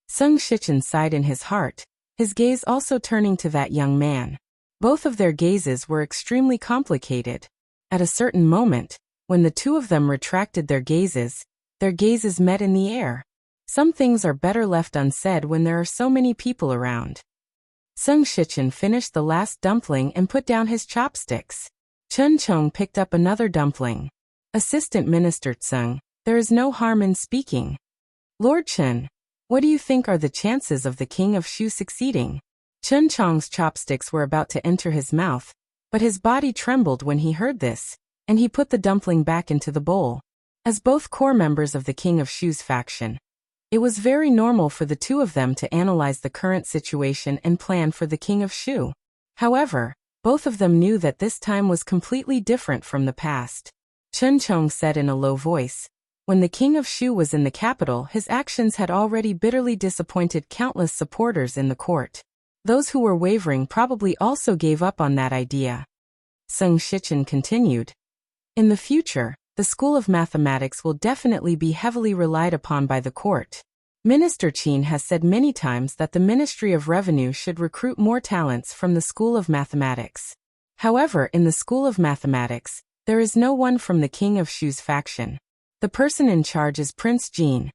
Sung Shichen sighed in his heart, his gaze also turning to that young man. Both of their gazes were extremely complicated. At a certain moment, when the two of them retracted their gazes met in the air. Some things are better left unsaid when there are so many people around. Sung Shichen finished the last dumpling and put down his chopsticks. Chun Chong picked up another dumpling. Assistant Minister Tsung, there is no harm in speaking. Lord Chun, what do you think are the chances of the King of Shu succeeding? Chun Chong's chopsticks were about to enter his mouth, but his body trembled when he heard this, and he put the dumpling back into the bowl. As both core members of the King of Shu's faction, it was very normal for the two of them to analyze the current situation and plan for the King of Shu. However, both of them knew that this time was completely different from the past. Chun Chong said in a low voice, when the King of Shu was in the capital, his actions had already bitterly disappointed countless supporters in the court. Those who were wavering probably also gave up on that idea. Sung Shichen continued. In the future, the School of Mathematics will definitely be heavily relied upon by the court. Minister Qin has said many times that the Ministry of Revenue should recruit more talents from the School of Mathematics. However, in the School of Mathematics, there is no one from the King of Shu's faction. The person in charge is Prince Jin.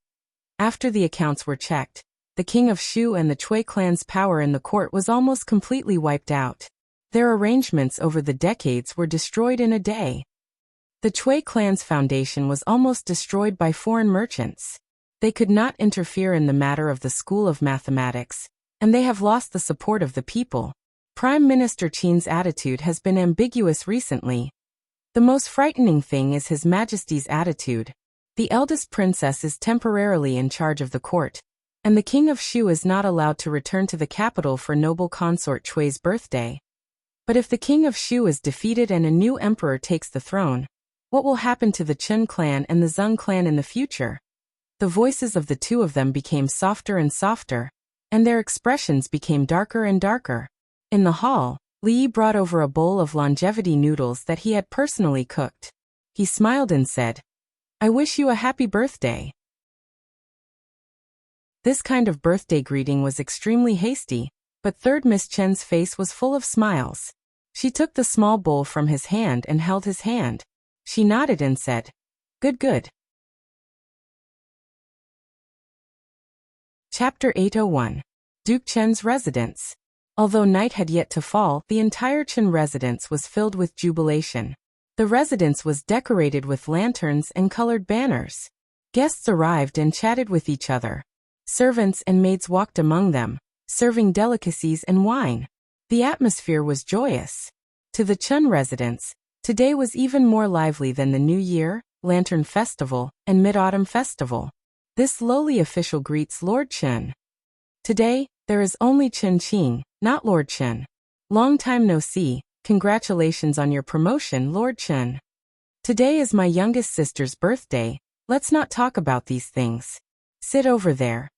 After the accounts were checked, the King of Shu and the Chui clan's power in the court was almost completely wiped out. Their arrangements over the decades were destroyed in a day. The Chui clan's foundation was almost destroyed by foreign merchants. They could not interfere in the matter of the School of Mathematics, and they have lost the support of the people. Prime Minister Qin's attitude has been ambiguous recently. The most frightening thing is His Majesty's attitude. The eldest princess is temporarily in charge of the court, and the King of Shu is not allowed to return to the capital for noble consort Chui's birthday. But if the King of Shu is defeated and a new emperor takes the throne, what will happen to the Chun clan and the Zheng clan in the future? The voices of the two of them became softer and softer, and their expressions became darker and darker. In the hall, Li brought over a bowl of longevity noodles that he had personally cooked. He smiled and said, "I wish you a happy birthday." This kind of birthday greeting was extremely hasty, but third Miss Chen's face was full of smiles. She took the small bowl from his hand and held his hand. She nodded and said, "Good, good." Chapter 801. Duke Chen's Residence. Although night had yet to fall, the entire Chen residence was filled with jubilation. The residence was decorated with lanterns and colored banners. Guests arrived and chatted with each other. Servants and maids walked among them, serving delicacies and wine. The atmosphere was joyous. To the Chen residence, today was even more lively than the New Year, Lantern Festival, and Mid-Autumn Festival. This lowly official greets Lord Chen. Today, there is only Chen Qing, not Lord Chen. Long time no see, congratulations on your promotion, Lord Chen. Today is my youngest sister's birthday, let's not talk about these things. Sit over there.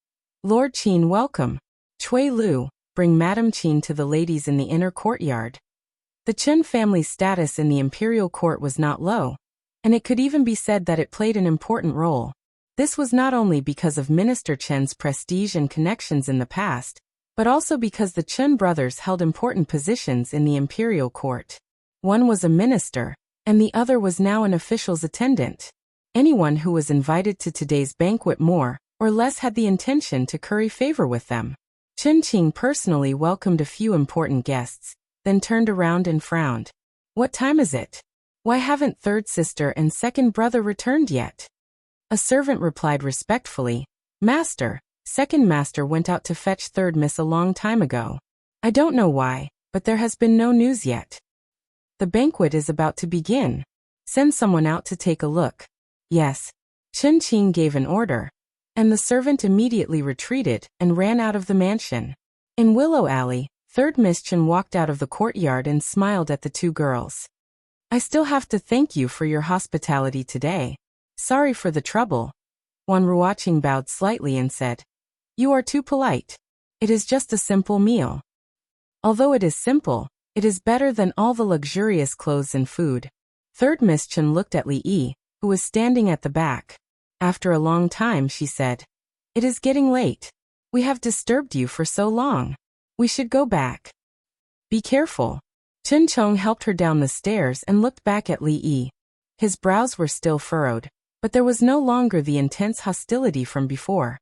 Lord Qin, welcome. Cui Lu, bring Madame Qin to the ladies in the inner courtyard. The Chen family's status in the imperial court was not low, and it could even be said that it played an important role. This was not only because of Minister Chen's prestige and connections in the past, but also because the Chen brothers held important positions in the imperial court. One was a minister, and the other was now an official's attendant. Anyone who was invited to today's banquet more or less had the intention to curry favor with them. Chen Qing personally welcomed a few important guests, then turned around and frowned. What time is it? Why haven't third sister and second brother returned yet? A servant replied respectfully, Master, second master went out to fetch third miss a long time ago. I don't know why, but there has been no news yet. The banquet is about to begin. Send someone out to take a look. Yes. Chen Qing gave an order, and the servant immediately retreated and ran out of the mansion. In Willow Alley, third Miss Chen walked out of the courtyard and smiled at the two girls. I still have to thank you for your hospitality today. Sorry for the trouble. Wan Ruoqing bowed slightly and said, You are too polite. It is just a simple meal. Although it is simple, it is better than all the luxurious clothes and food. Third Miss Chen looked at Li Yi, who was standing at the back. After a long time she said, It is getting late. We have disturbed you for so long. We should go back. Be careful. Chen Chong helped her down the stairs and looked back at Li Yi. His brows were still furrowed, but there was no longer the intense hostility from before.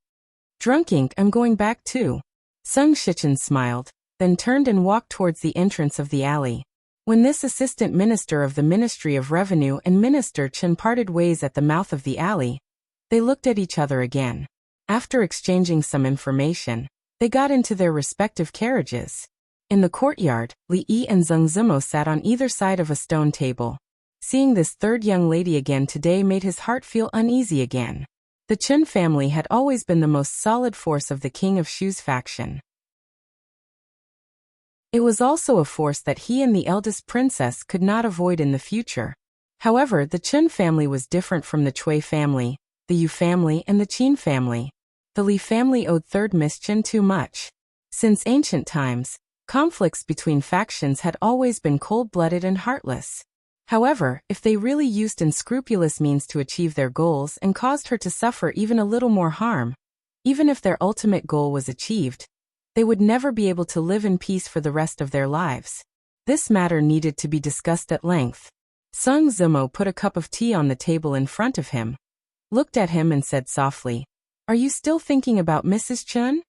Drunk ink, I'm going back too. Sung Shichen smiled, then turned and walked towards the entrance of the alley. When this assistant minister of the Ministry of Revenue and Minister Chen parted ways at the mouth of the alley, they looked at each other again. After exchanging some information, they got into their respective carriages. In the courtyard, Li Yi and Zheng Zimo sat on either side of a stone table. Seeing this third young lady again today made his heart feel uneasy again. The Chen family had always been the most solid force of the King of Shu's faction. It was also a force that he and the eldest princess could not avoid in the future. However, the Chen family was different from the Cui family, the Yu family and the Qin family. The Li family owed third Miss Chen too much. Since ancient times, conflicts between factions had always been cold-blooded and heartless. However, if they really used unscrupulous means to achieve their goals and caused her to suffer even a little more harm, even if their ultimate goal was achieved, they would never be able to live in peace for the rest of their lives. This matter needed to be discussed at length. Sung Zimo put a cup of tea on the table in front of him, looked at him and said softly, Are you still thinking about Mrs. Chen?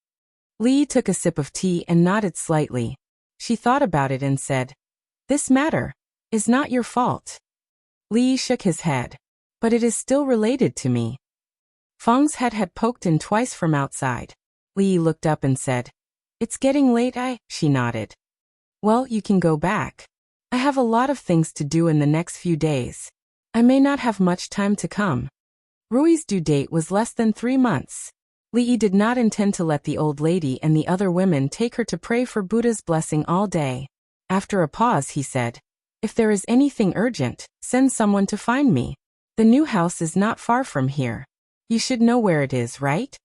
Li took a sip of tea and nodded slightly. She thought about it and said, This matter is not your fault. Li shook his head. But it is still related to me. Fang's head had poked in twice from outside. Li looked up and said, It's getting late, she nodded. Well, you can go back. I have a lot of things to do in the next few days. I may not have much time to come. Rui's due date was less than 3 months. Li did not intend to let the old lady and the other women take her to pray for Buddha's blessing all day. After a pause he said, If there is anything urgent, send someone to find me. The new house is not far from here. You should know where it is, right?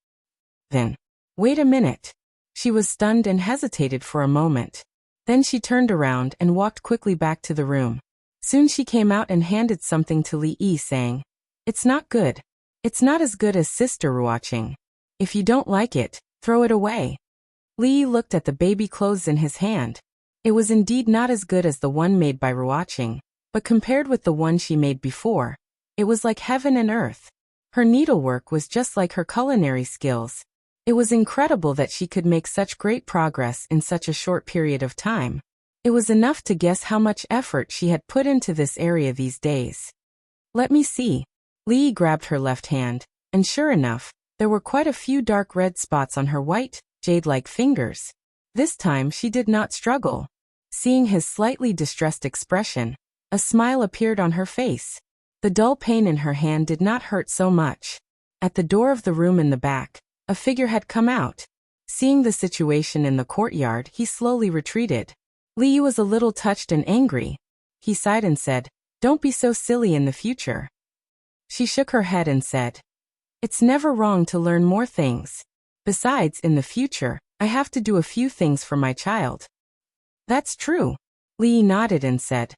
Then, wait a minute. She was stunned and hesitated for a moment. Then she turned around and walked quickly back to the room. Soon she came out and handed something to Li Yi saying, It's not good. It's not as good as Sister Ruoqing. If you don't like it, throw it away. Li looked at the baby clothes in his hand. It was indeed not as good as the one made by Ruoqing, but compared with the one she made before, it was like heaven and earth. Her needlework was just like her culinary skills. It was incredible that she could make such great progress in such a short period of time. It was enough to guess how much effort she had put into this area these days. Let me see. Li grabbed her left hand, and sure enough, there were quite a few dark red spots on her white, jade-like fingers. This time she did not struggle. Seeing his slightly distressed expression, a smile appeared on her face. The dull pain in her hand did not hurt so much. At the door of the room in the back, a figure had come out. Seeing the situation in the courtyard, he slowly retreated. Li was a little touched and angry. He sighed and said, Don't be so silly in the future. She shook her head and said, It's never wrong to learn more things. Besides, in the future, I have to do a few things for my child. That's true. Li nodded and said,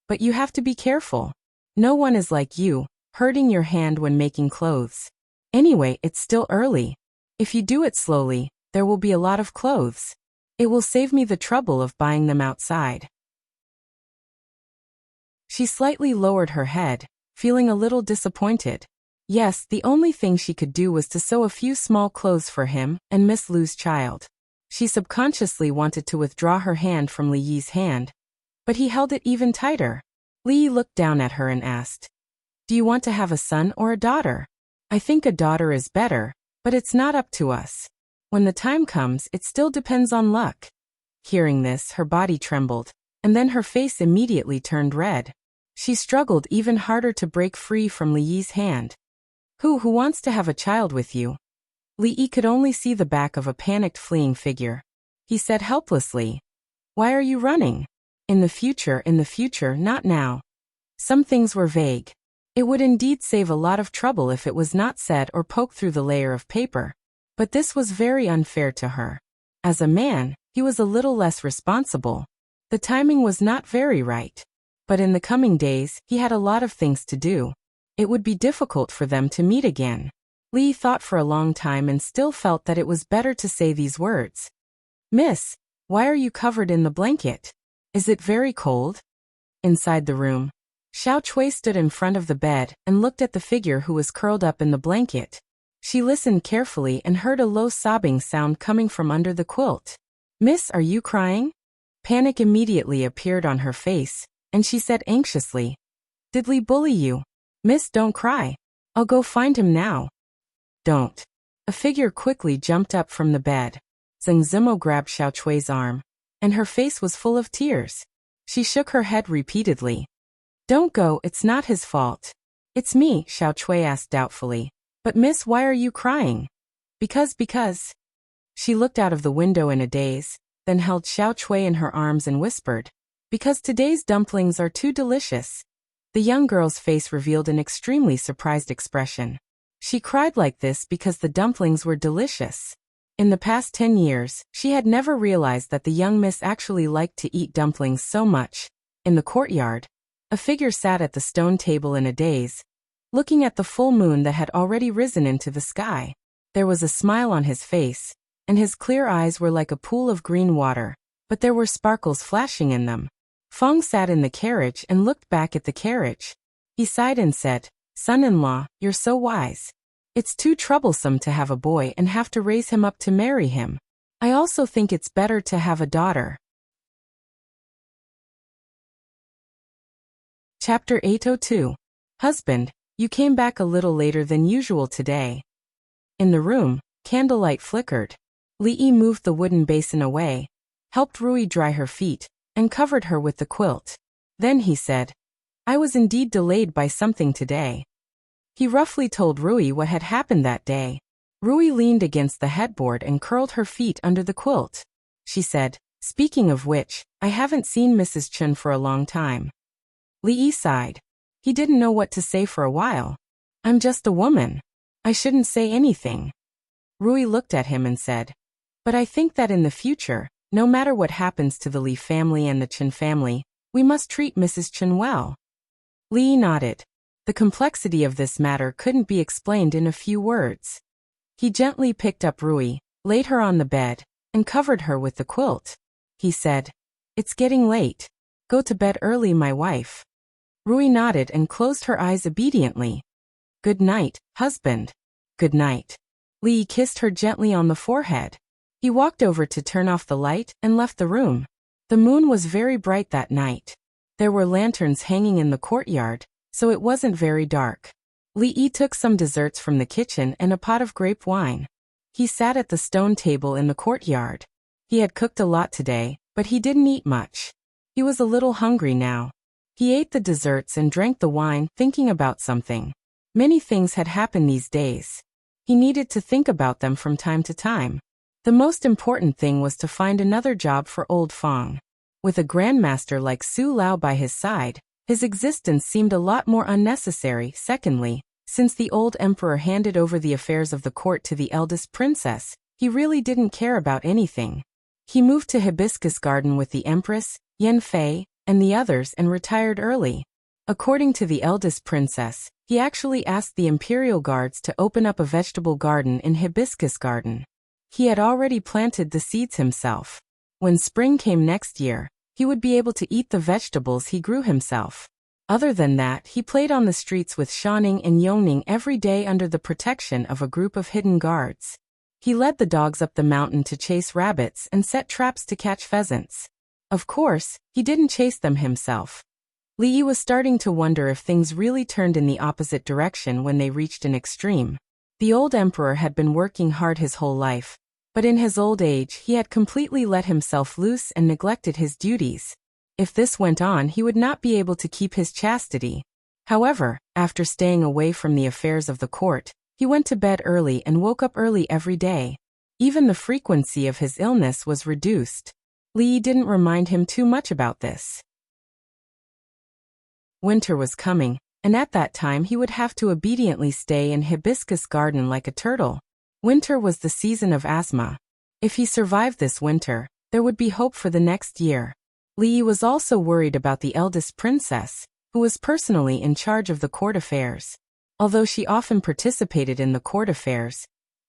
But you have to be careful. No one is like you, hurting your hand when making clothes. Anyway, it's still early. If you do it slowly, there will be a lot of clothes. It will save me the trouble of buying them outside. She slightly lowered her head, feeling a little disappointed. Yes, the only thing she could do was to sew a few small clothes for him and Miss Lu's child. She subconsciously wanted to withdraw her hand from Li Yi's hand, but he held it even tighter. Li Yi looked down at her and asked, "Do you want to have a son or a daughter?" "I think a daughter is better, but it's not up to us. When the time comes, it still depends on luck." Hearing this, her body trembled, and then her face immediately turned red. She struggled even harder to break free from Li Yi's hand. Who wants to have a child with you?" Li Yi could only see the back of a panicked fleeing figure. He said helplessly, "Why are you running?" In the future, not now." Some things were vague. It would indeed save a lot of trouble if it was not said or poked through the layer of paper. But this was very unfair to her. As a man, he was a little less responsible. The timing was not very right. But in the coming days, he had a lot of things to do. It would be difficult for them to meet again. Li thought for a long time and still felt that it was better to say these words. "Miss, why are you covered in the blanket? Is it very cold?" Inside the room, Xiao Chui stood in front of the bed and looked at the figure who was curled up in the blanket. She listened carefully and heard a low sobbing sound coming from under the quilt. "Miss, are you crying?" Panic immediately appeared on her face, and she said anxiously, "Did Li bully you?" "Miss, don't cry. I'll go find him now." "Don't." A figure quickly jumped up from the bed. Zheng Zimo grabbed Xiao Chui's arm, and her face was full of tears. She shook her head repeatedly. "Don't go, it's not his fault." "It's me," Xiao Chui asked doubtfully. "But miss, why are you crying?" Because. She looked out of the window in a daze, then held Xiao Chui in her arms and whispered, "Because today's dumplings are too delicious." The young girl's face revealed an extremely surprised expression. She cried like this because the dumplings were delicious. In the past 10 years, she had never realized that the young miss actually liked to eat dumplings so much. In the courtyard, a figure sat at the stone table in a daze, looking at the full moon that had already risen into the sky. There was a smile on his face, and his clear eyes were like a pool of green water, but there were sparkles flashing in them. Feng sat in the carriage and looked back at the carriage. He sighed and said, "Son-in-law, you're so wise. It's too troublesome to have a boy and have to raise him up to marry him. I also think it's better to have a daughter." Chapter 802. Husband, you came back a little later than usual today. In the room, candlelight flickered. Li Yi moved the wooden basin away, helped Rui dry her feet, and covered her with the quilt. Then he said, "I was indeed delayed by something today." He roughly told Rui what had happened that day. Rui leaned against the headboard and curled her feet under the quilt. She said, "Speaking of which, I haven't seen Mrs. Chun for a long time." Li Yi sighed. He didn't know what to say for a while. "I'm just a woman. I shouldn't say anything." Rui looked at him and said, "But I think that in the future, no matter what happens to the Li family and the Chun family, we must treat Mrs. Chun well." Li nodded. The complexity of this matter couldn't be explained in a few words. He gently picked up Rui, laid her on the bed, and covered her with the quilt. He said, "It's getting late. Go to bed early, my wife." Rui nodded and closed her eyes obediently. "Good night, husband." "Good night." Li kissed her gently on the forehead. He walked over to turn off the light and left the room. The moon was very bright that night. There were lanterns hanging in the courtyard, so it wasn't very dark. Li Yi took some desserts from the kitchen and a pot of grape wine. He sat at the stone table in the courtyard. He had cooked a lot today, but he didn't eat much. He was a little hungry now. He ate the desserts and drank the wine, thinking about something. Many things had happened these days. He needed to think about them from time to time. The most important thing was to find another job for old Feng. With a grandmaster like Su Lao by his side, his existence seemed a lot more unnecessary. Secondly, since the old emperor handed over the affairs of the court to the eldest princess, he really didn't care about anything. He moved to Hibiscus Garden with the empress, Yan Fei, and the others and retired early. According to the eldest princess, he actually asked the imperial guards to open up a vegetable garden in Hibiscus Garden. He had already planted the seeds himself. When spring came next year, he would be able to eat the vegetables he grew himself. Other than that, he played on the streets with Xiaoning and Yongning every day under the protection of a group of hidden guards. He led the dogs up the mountain to chase rabbits and set traps to catch pheasants. Of course, he didn't chase them himself. Li Yi was starting to wonder if things really turned in the opposite direction when they reached an extreme. The old emperor had been working hard his whole life, but in his old age he had completely let himself loose and neglected his duties. If this went on, he would not be able to keep his chastity. However, after staying away from the affairs of the court, he went to bed early and woke up early every day. Even the frequency of his illness was reduced. Li Yi didn't remind him too much about this. Winter was coming, and at that time he would have to obediently stay in hibiscus garden like a turtle. Winter was the season of asthma. If he survived this winter, there would be hope for the next year. Li Yi was also worried about the eldest princess, who was personally in charge of the court affairs. Although she often participated in the court affairs,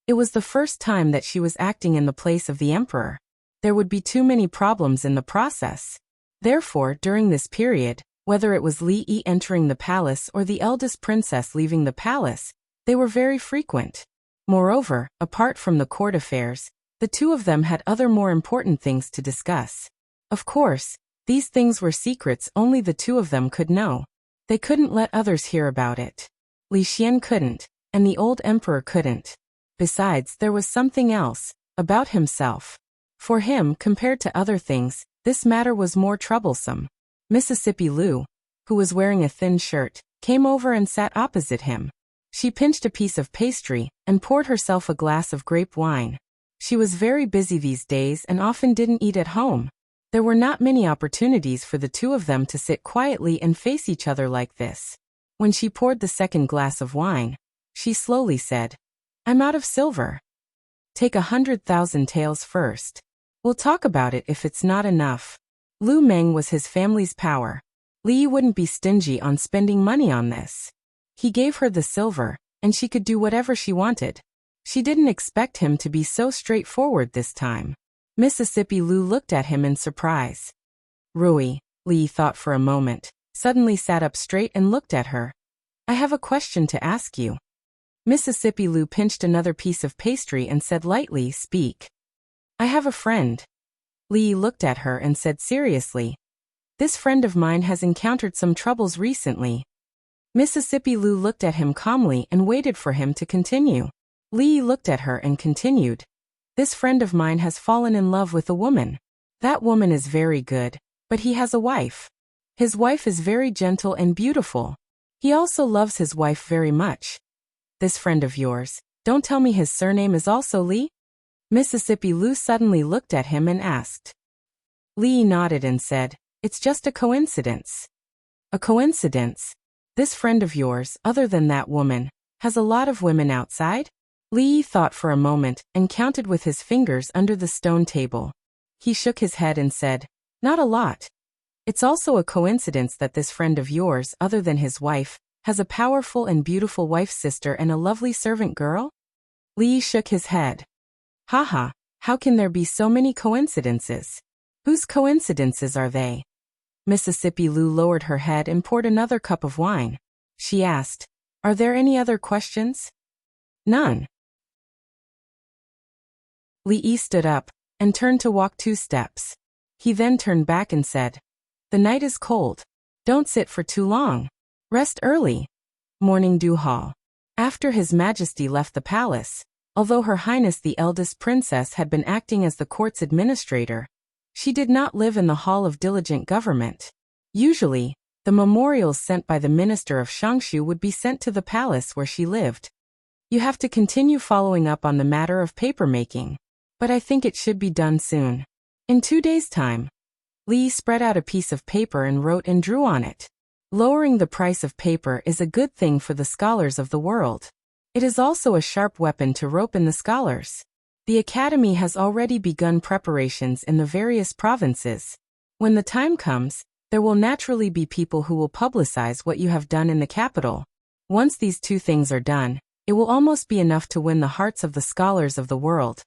it was the first time that she was acting in the place of the emperor. There would be too many problems in the process. Therefore, during this period, whether it was Li Yi entering the palace or the eldest princess leaving the palace, they were very frequent. Moreover, apart from the court affairs, the two of them had other more important things to discuss. Of course, these things were secrets only the two of them could know. They couldn't let others hear about it. Li Xian couldn't, and the old emperor couldn't. Besides, there was something else, about himself. For him, compared to other things, this matter was more troublesome. Mississippi Lu, who was wearing a thin shirt, came over and sat opposite him. She pinched a piece of pastry and poured herself a glass of grape wine. She was very busy these days and often didn't eat at home. There were not many opportunities for the two of them to sit quietly and face each other like this. When she poured the second glass of wine, she slowly said, "I'm out of silver. Take 100,000 taels first. We'll talk about it if it's not enough." Lu Meng was his family's power. Li Yi wouldn't be stingy on spending money on this. He gave her the silver, and she could do whatever she wanted. She didn't expect him to be so straightforward this time. Mississippi Lu looked at him in surprise. Rui, Li Yi thought for a moment, suddenly sat up straight and looked at her. "I have a question to ask you." Mississippi Lu pinched another piece of pastry and said lightly, "Speak." "I have a friend." Li Yi looked at her and said seriously, "This friend of mine has encountered some troubles recently." Mississippi Lu looked at him calmly and waited for him to continue. Li Yi looked at her and continued, "This friend of mine has fallen in love with a woman. That woman is very good, but he has a wife. His wife is very gentle and beautiful. He also loves his wife very much. This friend of yours, don't tell me his surname is also Li?" Mississippi Lu suddenly looked at him and asked. Li Yi nodded and said, "It's just a coincidence." "A coincidence? This friend of yours, other than that woman, has a lot of women outside?" Li Yi thought for a moment and counted with his fingers under the stone table. He shook his head and said, "Not a lot. It's also a coincidence that this friend of yours, other than his wife, has a powerful and beautiful wife's sister and a lovely servant girl?" Li Yi shook his head. "Haha, how can there be so many coincidences? Whose coincidences are they?" Mississippi Lu lowered her head and poured another cup of wine. She asked, "Are there any other questions?" "None." Li Yi stood up and turned to walk 2 steps. He then turned back and said, "The night is cold. Don't sit for too long. Rest early." Morning Dew Hall. After His Majesty left the palace, although Her Highness the eldest princess had been acting as the court's administrator, she did not live in the Hall of Diligent Government. Usually, the memorials sent by the minister of Shangshu would be sent to the palace where she lived. "You have to continue following up on the matter of papermaking, but I think it should be done soon. In 2 days' time." Li spread out a piece of paper and wrote and drew on it. Lowering the price of paper is a good thing for the scholars of the world. It is also a sharp weapon to rope in the scholars. The academy has already begun preparations in the various provinces. When the time comes, there will naturally be people who will publicize what you have done in the capital. Once these 2 things are done, it will almost be enough to win the hearts of the scholars of the world.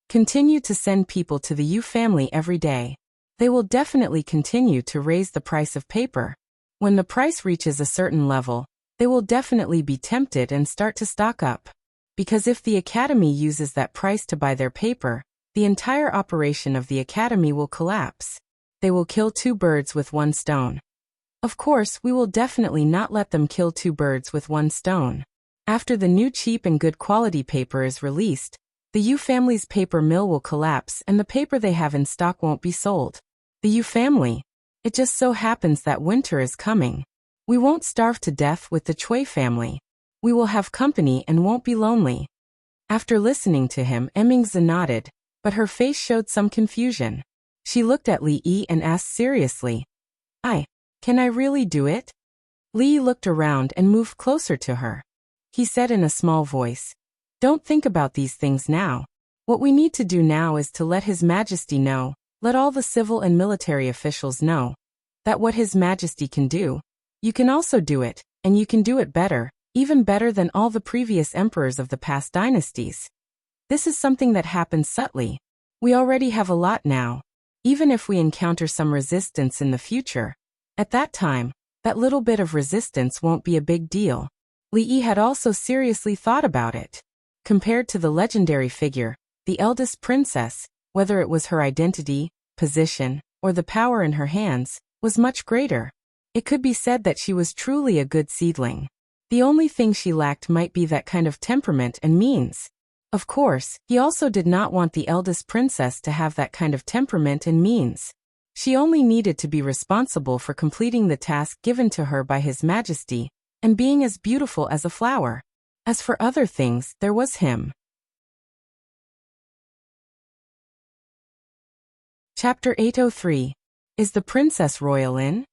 Continue to send people to the Yu family every day. They will definitely continue to raise the price of paper. When the price reaches a certain level, they will definitely be tempted and start to stock up. Because if the academy uses that price to buy their paper, the entire operation of the academy will collapse. They will kill two birds with one stone. Of course, we will definitely not let them kill two birds with one stone. After the new cheap and good quality paper is released, the Yu family's paper mill will collapse and the paper they have in stock won't be sold. The Yu family. It just so happens that winter is coming. We won't starve to death with the Chui family. We will have company and won't be lonely. After listening to him, Emingzi nodded, but her face showed some confusion. She looked at Li Yi and asked seriously, Can I really do it? Li Yi looked around and moved closer to her. He said in a small voice, Don't think about these things now. What we need to do now is to let His Majesty know, let all the civil and military officials know, that what His Majesty can do, you can also do it, and you can do it better, even better than all the previous emperors of the past dynasties. This is something that happens subtly. We already have a lot now. Even if we encounter some resistance in the future, at that time, that little bit of resistance won't be a big deal. Li Yi had also seriously thought about it. Compared to the legendary figure, the eldest princess, whether it was her identity, position, or the power in her hands, was much greater. It could be said that she was truly a good seedling. The only thing she lacked might be that kind of temperament and means. Of course, he also did not want the eldest princess to have that kind of temperament and means. She only needed to be responsible for completing the task given to her by His Majesty, and being as beautiful as a flower. As for other things, there was him. Chapter 803. Is the Princess Royal in?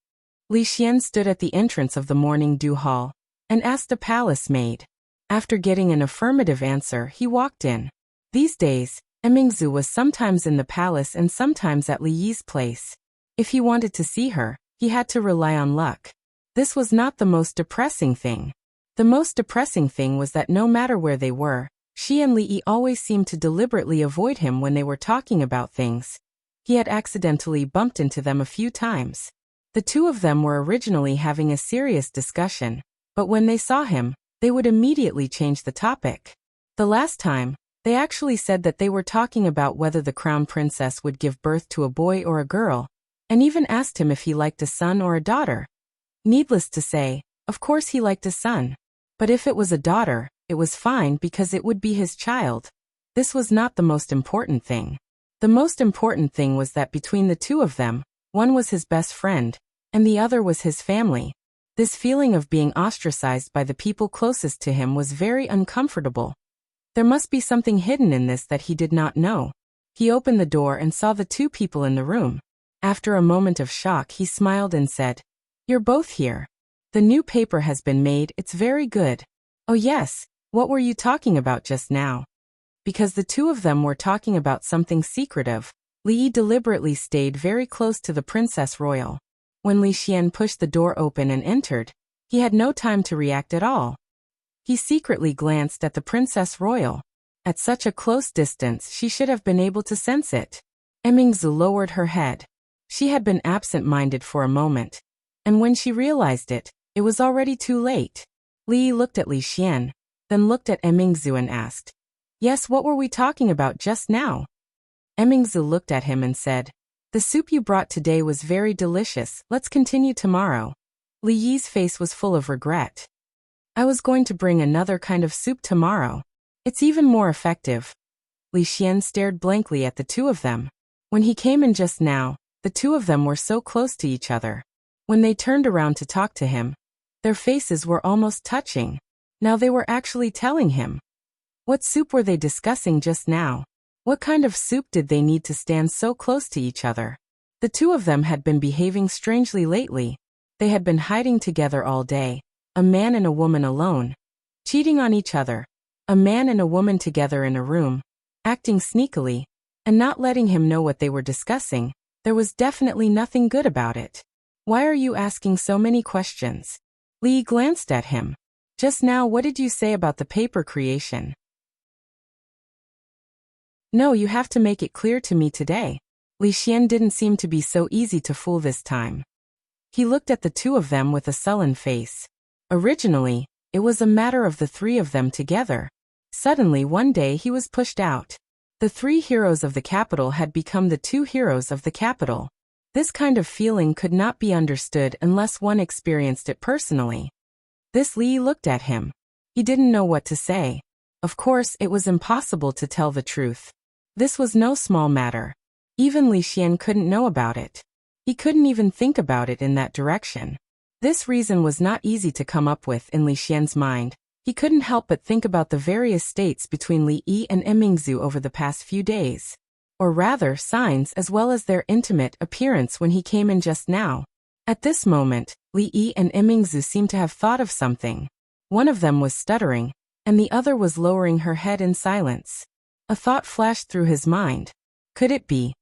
Li Xian stood at the entrance of the morning dew hall, and asked a palace maid. After getting an affirmative answer, he walked in. These days, Emingzi was sometimes in the palace and sometimes at Li Yi's place. If he wanted to see her, he had to rely on luck. This was not the most depressing thing. The most depressing thing was that no matter where they were, she and Li Yi always seemed to deliberately avoid him when they were talking about things. He had accidentally bumped into them a few times. The two of them were originally having a serious discussion, but when they saw him, they would immediately change the topic. The last time, they actually said that they were talking about whether the crown princess would give birth to a boy or a girl, and even asked him if he liked a son or a daughter. Needless to say, of course he liked a son. But if it was a daughter, it was fine because it would be his child. This was not the most important thing. The most important thing was that between the two of them, one was his best friend, and the other was his family. This feeling of being ostracized by the people closest to him was very uncomfortable. There must be something hidden in this that he did not know. He opened the door and saw the two people in the room. After a moment of shock, he smiled and said, "You're both here. The new paper has been made, it's very good." "Oh yes, what were you talking about just now?" Because the two of them were talking about something secretive, Li Yi deliberately stayed very close to the Princess Royal. When Li Xian pushed the door open and entered, he had no time to react at all. He secretly glanced at the Princess Royal. At such a close distance, she should have been able to sense it. Emingzi lowered her head. She had been absent-minded for a moment, and when she realized it, it was already too late. Li Yi looked at Li Xian, then looked at Emingzi and asked, "Yes, what were we talking about just now?" Emingzi looked at him and said, "The soup you brought today was very delicious, let's continue tomorrow." Li Yi's face was full of regret. "I was going to bring another kind of soup tomorrow. It's even more effective." Li Xian stared blankly at the two of them. When he came in just now, the two of them were so close to each other. When they turned around to talk to him, their faces were almost touching. Now they were actually telling him. What soup were they discussing just now? What kind of soup did they need to stand so close to each other? The two of them had been behaving strangely lately. They had been hiding together all day, a man and a woman alone, cheating on each other, a man and a woman together in a room, acting sneakily, and not letting him know what they were discussing. There was definitely nothing good about it. "Why are you asking so many questions?" Li glanced at him. "Just now, what did you say about the paper creation?" "No, you have to make it clear to me today." Li Xian didn't seem to be so easy to fool this time. He looked at the two of them with a sullen face. Originally, it was a matter of the three of them together. Suddenly one day he was pushed out. The three heroes of the capital had become the two heroes of the capital. This kind of feeling could not be understood unless one experienced it personally. This Li looked at him. He didn't know what to say. Of course, it was impossible to tell the truth. This was no small matter. Even Li Xian couldn't know about it. He couldn't even think about it in that direction. This reason was not easy to come up with in Li Xian's mind. He couldn't help but think about the various states between Li Yi and Emingzu over the past few days. Or rather, signs as well as their intimate appearance when he came in just now. At this moment, Li Yi and Emingzu seemed to have thought of something. One of them was stuttering, and the other was lowering her head in silence. A thought flashed through his mind. Could it be?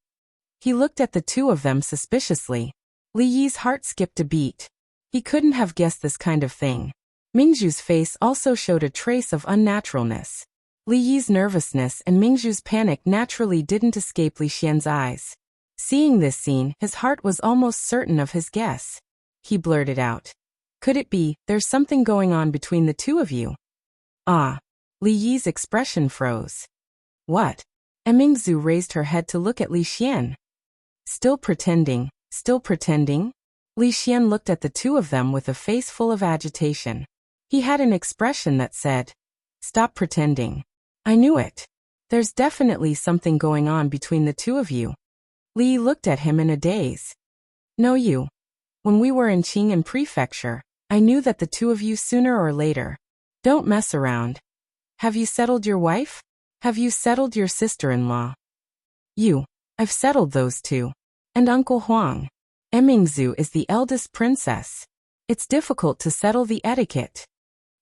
He looked at the two of them suspiciously. Li Yi's heart skipped a beat. He couldn't have guessed this kind of thing. Mingzhu's face also showed a trace of unnaturalness. Li Yi's nervousness and Mingzhu's panic naturally didn't escape Li Xian's eyes. Seeing this scene, his heart was almost certain of his guess. He blurted out. Could it be, there's something going on between the two of you? Ah. Li Yi's expression froze. What? Mingzhu raised her head to look at Li Xian. Still pretending, still pretending? Li Xian looked at the two of them with a face full of agitation. He had an expression that said, "Stop pretending. I knew it. There's definitely something going on between the two of you." Li looked at him in a daze. "No, you. When we were in Qing'an Prefecture, I knew that the two of you sooner or later. Don't mess around. Have you settled your wife? Have you settled your sister-in-law?" I've settled those two. And Uncle Huang. Emingzu is the eldest princess. It's difficult to settle the etiquette."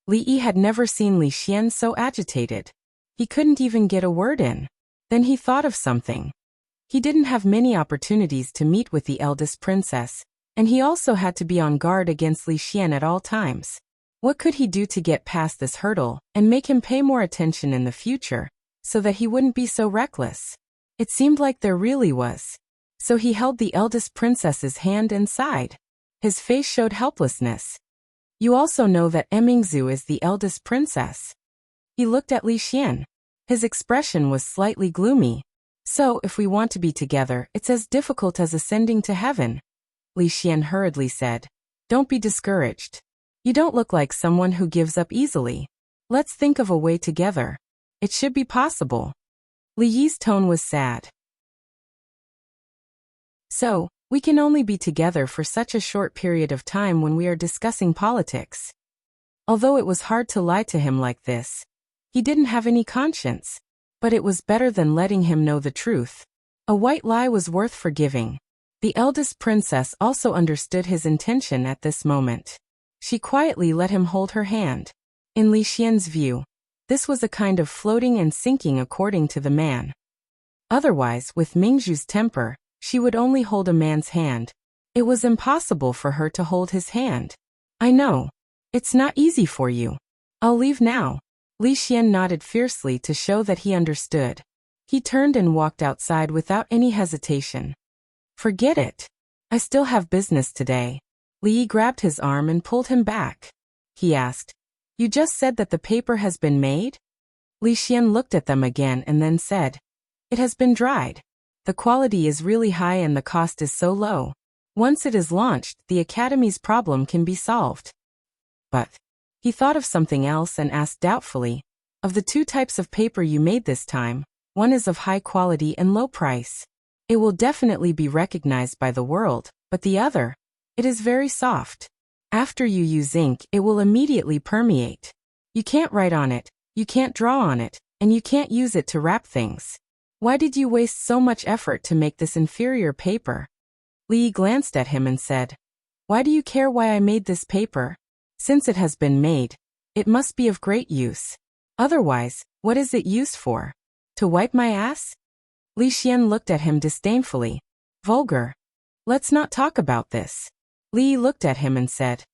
Li Yi had never seen Li Xian so agitated. He couldn't even get a word in. Then he thought of something. He didn't have many opportunities to meet with the eldest princess, and he also had to be on guard against Li Xian at all times. What could he do to get past this hurdle and make him pay more attention in the future, so that he wouldn't be so reckless? It seemed like there really was. So he held the eldest princess's hand and sighed. His face showed helplessness. "You also know that Emingzu is the eldest princess." He looked at Li Xian. His expression was slightly gloomy. "So, if we want to be together, it's as difficult as ascending to heaven," Li Xian hurriedly said. "Don't be discouraged. You don't look like someone who gives up easily. Let's think of a way together. It should be possible." Li Yi's tone was sad. "So, we can only be together for such a short period of time when we are discussing politics." Although it was hard to lie to him like this, he didn't have any conscience. But it was better than letting him know the truth. A white lie was worth forgiving. The eldest princess also understood his intention at this moment. She quietly let him hold her hand. In Li Xian's view, this was a kind of floating and sinking according to the man. Otherwise, with Mingzhu's temper, she would only hold a man's hand. It was impossible for her to hold his hand. "I know. It's not easy for you. I'll leave now." Li Xian nodded fiercely to show that he understood. He turned and walked outside without any hesitation. "Forget it. I still have business today." Li Yi grabbed his arm and pulled him back. He asked, "You just said that the paper has been made?" Li Xian looked at them again and then said, "It has been dried. The quality is really high and the cost is so low. Once it is launched, the Academy's problem can be solved." But he thought of something else and asked doubtfully, "Of the two types of paper you made this time, one is of high quality and low price. It will definitely be recognized by the world, but the other, it is very soft. After you use ink, it will immediately permeate. You can't write on it, you can't draw on it, and you can't use it to wrap things. Why did you waste so much effort to make this inferior paper?" Li Yi glanced at him and said, "Why do you care why I made this paper? Since it has been made, it must be of great use. Otherwise, what is it used for? To wipe my ass?" Li Xian looked at him disdainfully. "Vulgar. Let's not talk about this." Li Yi looked at him and said,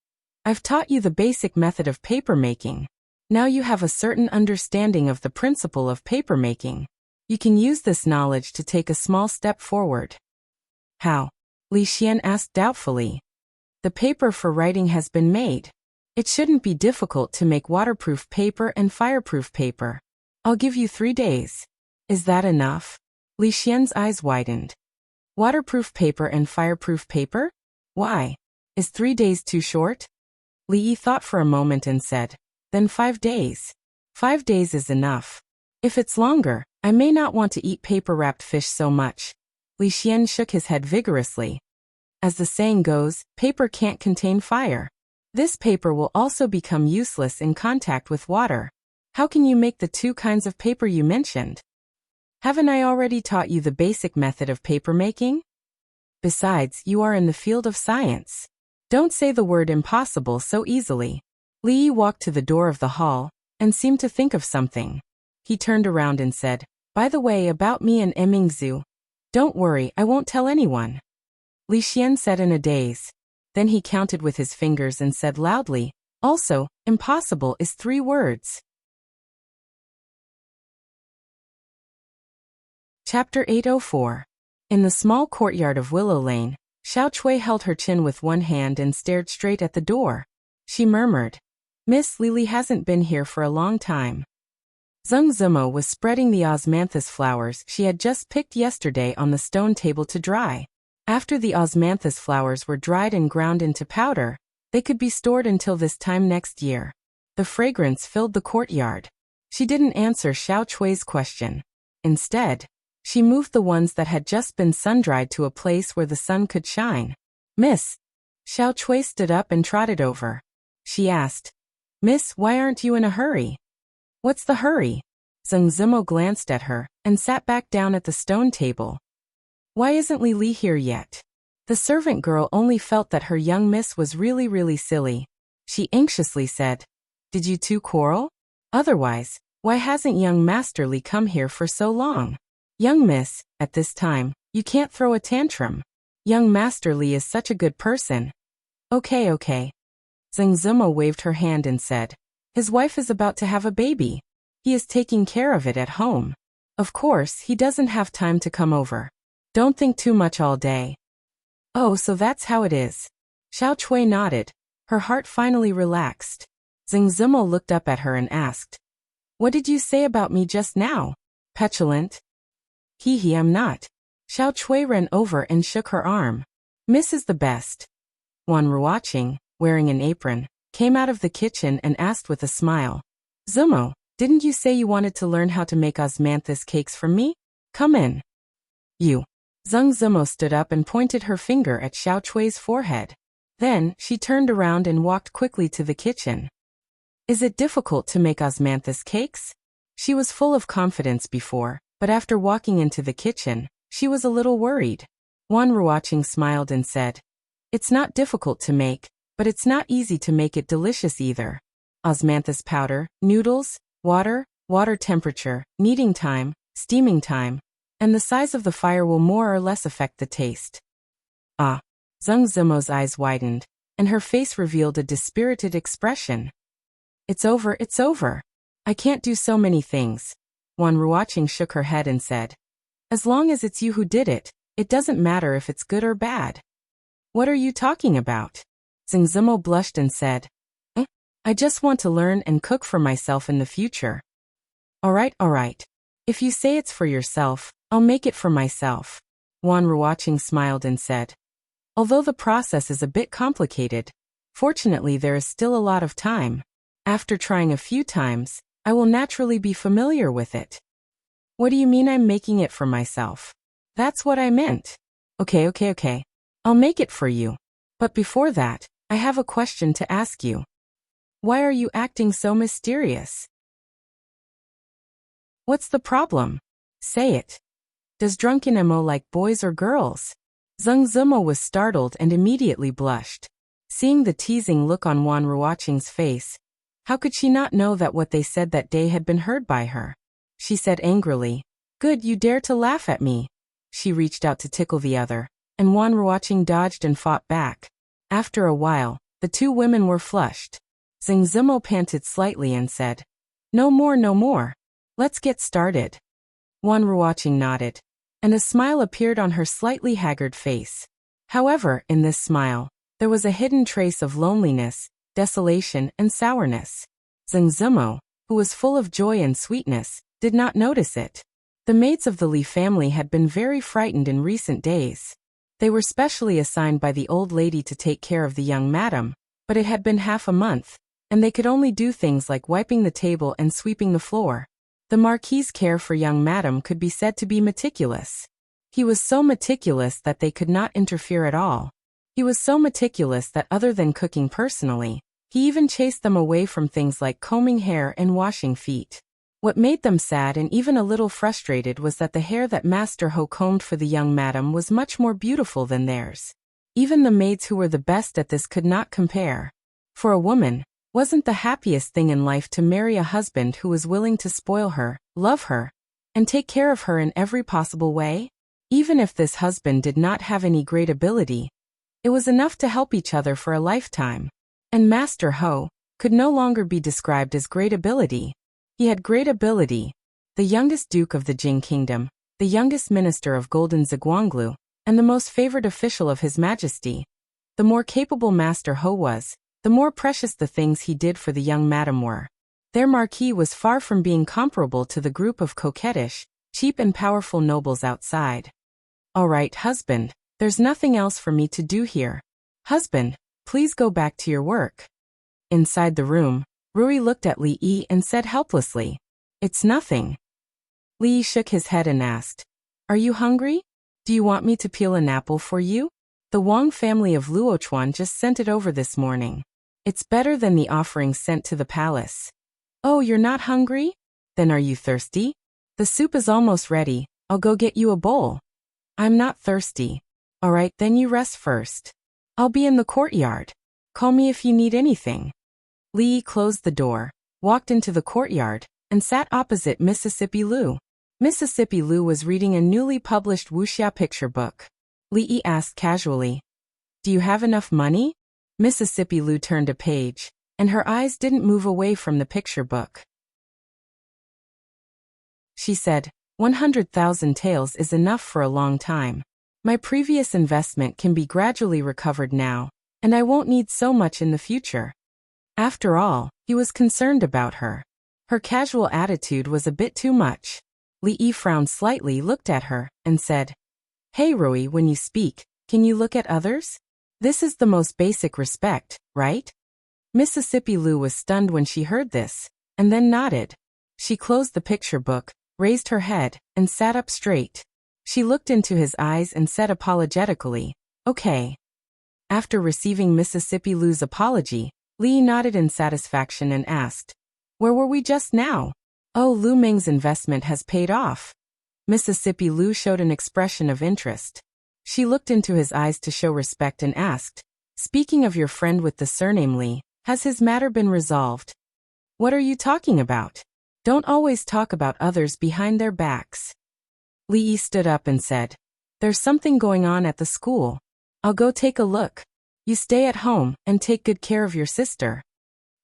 "I've taught you the basic method of paper making. Now you have a certain understanding of the principle of paper making. You can use this knowledge to take a small step forward." "How?" Li Xian asked doubtfully. The paper for writing has been made. It shouldn't be difficult to make waterproof paper and fireproof paper. I'll give you 3 days. Is that enough? Li Xian's eyes widened. Waterproof paper and fireproof paper? Why? Is 3 days too short? Li Yi thought for a moment and said, then 5 days. 5 days is enough. If it's longer, I may not want to eat paper-wrapped fish so much. Li Xian shook his head vigorously. As the saying goes, paper can't contain fire. This paper will also become useless in contact with water. How can you make the 2 kinds of paper you mentioned? Haven't I already taught you the basic method of paper making? Besides, you are in the field of science. Don't say the word impossible so easily. Li Yi walked to the door of the hall and seemed to think of something. He turned around and said, by the way, about me and Emingzu. Don't worry, I won't tell anyone. Li Xian said in a daze. Then he counted with his fingers and said loudly, also, impossible is 3 words. Chapter 804. In the small courtyard of Willow Lane, Xiao Chui held her chin with one hand and stared straight at the door. She murmured, Miss Lily hasn't been here for a long time. Zheng Zimo was spreading the osmanthus flowers she had just picked yesterday on the stone table to dry. After the osmanthus flowers were dried and ground into powder, they could be stored until this time next year. The fragrance filled the courtyard. She didn't answer Xiao Chui's question. Instead, she moved the ones that had just been sun-dried to a place where the sun could shine. Miss. Xiao Chui stood up and trotted over. She asked, Miss, why aren't you in a hurry? What's the hurry? Zheng Zimo glanced at her and sat back down at the stone table. Why isn't Li Li here yet? The servant girl only felt that her young miss was really silly. She anxiously said, Did you 2 quarrel? Otherwise, why hasn't young Master Li come here for so long? Young miss, at this time, you can't throw a tantrum. Young Master Li is such a good person. Okay. Zheng Zimo waved her hand and said, his wife is about to have a baby. He is taking care of it at home. Of course, he doesn't have time to come over. Don't think too much all day. Oh, so that's how it is. Xiao Chui nodded. Her heart finally relaxed. Zheng Zimo looked up at her and asked, What did you say about me just now? Petulant? I'm not. Xiao Chui ran over and shook her arm. Miss is the best. Wan Ruoqing, wearing an apron, came out of the kitchen and asked with a smile, Zimo, didn't you say you wanted to learn how to make osmanthus cakes from me? Come in. You. Zheng Zimo stood up and pointed her finger at Xiao Chui's forehead. Then, she turned around and walked quickly to the kitchen. Is it difficult to make osmanthus cakes? She was full of confidence before, but after walking into the kitchen, she was a little worried. Wan Ruoqing smiled and said, It's not difficult to make, but it's not easy to make it delicious either. Osmanthus powder, noodles, water temperature, kneading time, steaming time, and the size of the fire will more or less affect the taste. Ah. Zheng Zimo's eyes widened, and her face revealed a dispirited expression. It's over. I can't do so many things. Wan Ruoqing shook her head and said, As long as it's you who did it, it doesn't matter if it's good or bad. What are you talking about? Zheng Zimo blushed and said, I just want to learn and cook for myself in the future. All right. If you say it's for yourself, I'll make it for myself. Wan Ruoqing smiled and said, Although the process is a bit complicated, fortunately there is still a lot of time. After trying a few times, I will naturally be familiar with it. What do you mean I'm making it for myself? That's what I meant. Okay. I'll make it for you. But before that, I have a question to ask you. Why are you acting so mysterious? What's the problem? Say it. Does drunken Emo like boys or girls? Zheng Zimo was startled and immediately blushed. Seeing the teasing look on Wan Ruoqing's face, how could she not know that what they said that day had been heard by her? She said angrily, Good, you dare to laugh at me. She reached out to tickle the other, and Wan Ruoqing dodged and fought back. After a while, the 2 women were flushed. Zheng Zimo panted slightly and said, No more. Let's get started. Wan Ruoqing nodded, and a smile appeared on her slightly haggard face. However, in this smile, There was a hidden trace of loneliness, desolation, and sourness. Zheng Zimo, who was full of joy and sweetness, did not notice it. The maids of the Li family had been very frightened in recent days. They were specially assigned by the old lady to take care of the young madam, but it had been half a month, and they could only do things like wiping the table and sweeping the floor. The Marquis's care for young madam could be said to be meticulous. He was so meticulous that they could not interfere at all. He was so meticulous that other than cooking personally, he even chased them away from things like combing hair and washing feet. What made them sad and even a little frustrated was that the hair that Master Ho combed for the young madam was much more beautiful than theirs. Even the maids who were the best at this could not compare. For a woman, wasn't the happiest thing in life to marry a husband who was willing to spoil her, love her, and take care of her in every possible way? Even if this husband did not have any great ability, it was enough to help each other for a lifetime. And Master Ho could no longer be described as great ability. He had great ability. The youngest duke of the Jing kingdom, the youngest minister of Golden Ziguanglu, and the most favored official of His Majesty. The more capable Master Ho was, the more precious the things he did for the young madam were. Their marquis was far from being comparable to the group of coquettish, cheap and powerful nobles outside. All right, husband, there's nothing else for me to do here. Husband, please go back to your work. Inside the room, Rui looked at Li Yi and said helplessly, "It's nothing." Li Yi shook his head and asked, "Are you hungry? Do you want me to peel an apple for you? The Wang family of Luochuan just sent it over this morning. It's better than the offerings sent to the palace." "Oh, you're not hungry? Then are you thirsty? The soup is almost ready, I'll go get you a bowl." "I'm not thirsty." "All right, then you rest first. I'll be in the courtyard. Call me if you need anything." Li Yi closed the door, walked into the courtyard, and sat opposite Mississippi Lu. Mississippi Lu was reading a newly published Wuxia picture book. Li Yi asked casually, "Do you have enough money?" Mississippi Lu turned a page, and her eyes didn't move away from the picture book. She said, 100,000 taels is enough for a long time. My previous investment can be gradually recovered now, and I won't need so much in the future. After all, he was concerned about her. Her casual attitude was a bit too much. Li Yi frowned slightly, looked at her, and said, "Hey Rui, when you speak, can you look at others? This is the most basic respect, right?" Mississippi Lu was stunned when she heard this, and then nodded. She closed the picture book, raised her head, and sat up straight. She looked into his eyes and said apologetically, "Okay." After receiving Mississippi Lu's apology, Li nodded in satisfaction and asked, "Where were we just now?" "Oh, Lu Ming's investment has paid off." Mississippi Lu showed an expression of interest. She looked into his eyes to show respect and asked, "Speaking of your friend with the surname Li, has his matter been resolved?" "What are you talking about? Don't always talk about others behind their backs." Li Yi stood up and said, "There's something going on at the school. I'll go take a look. You stay at home and take good care of your sister."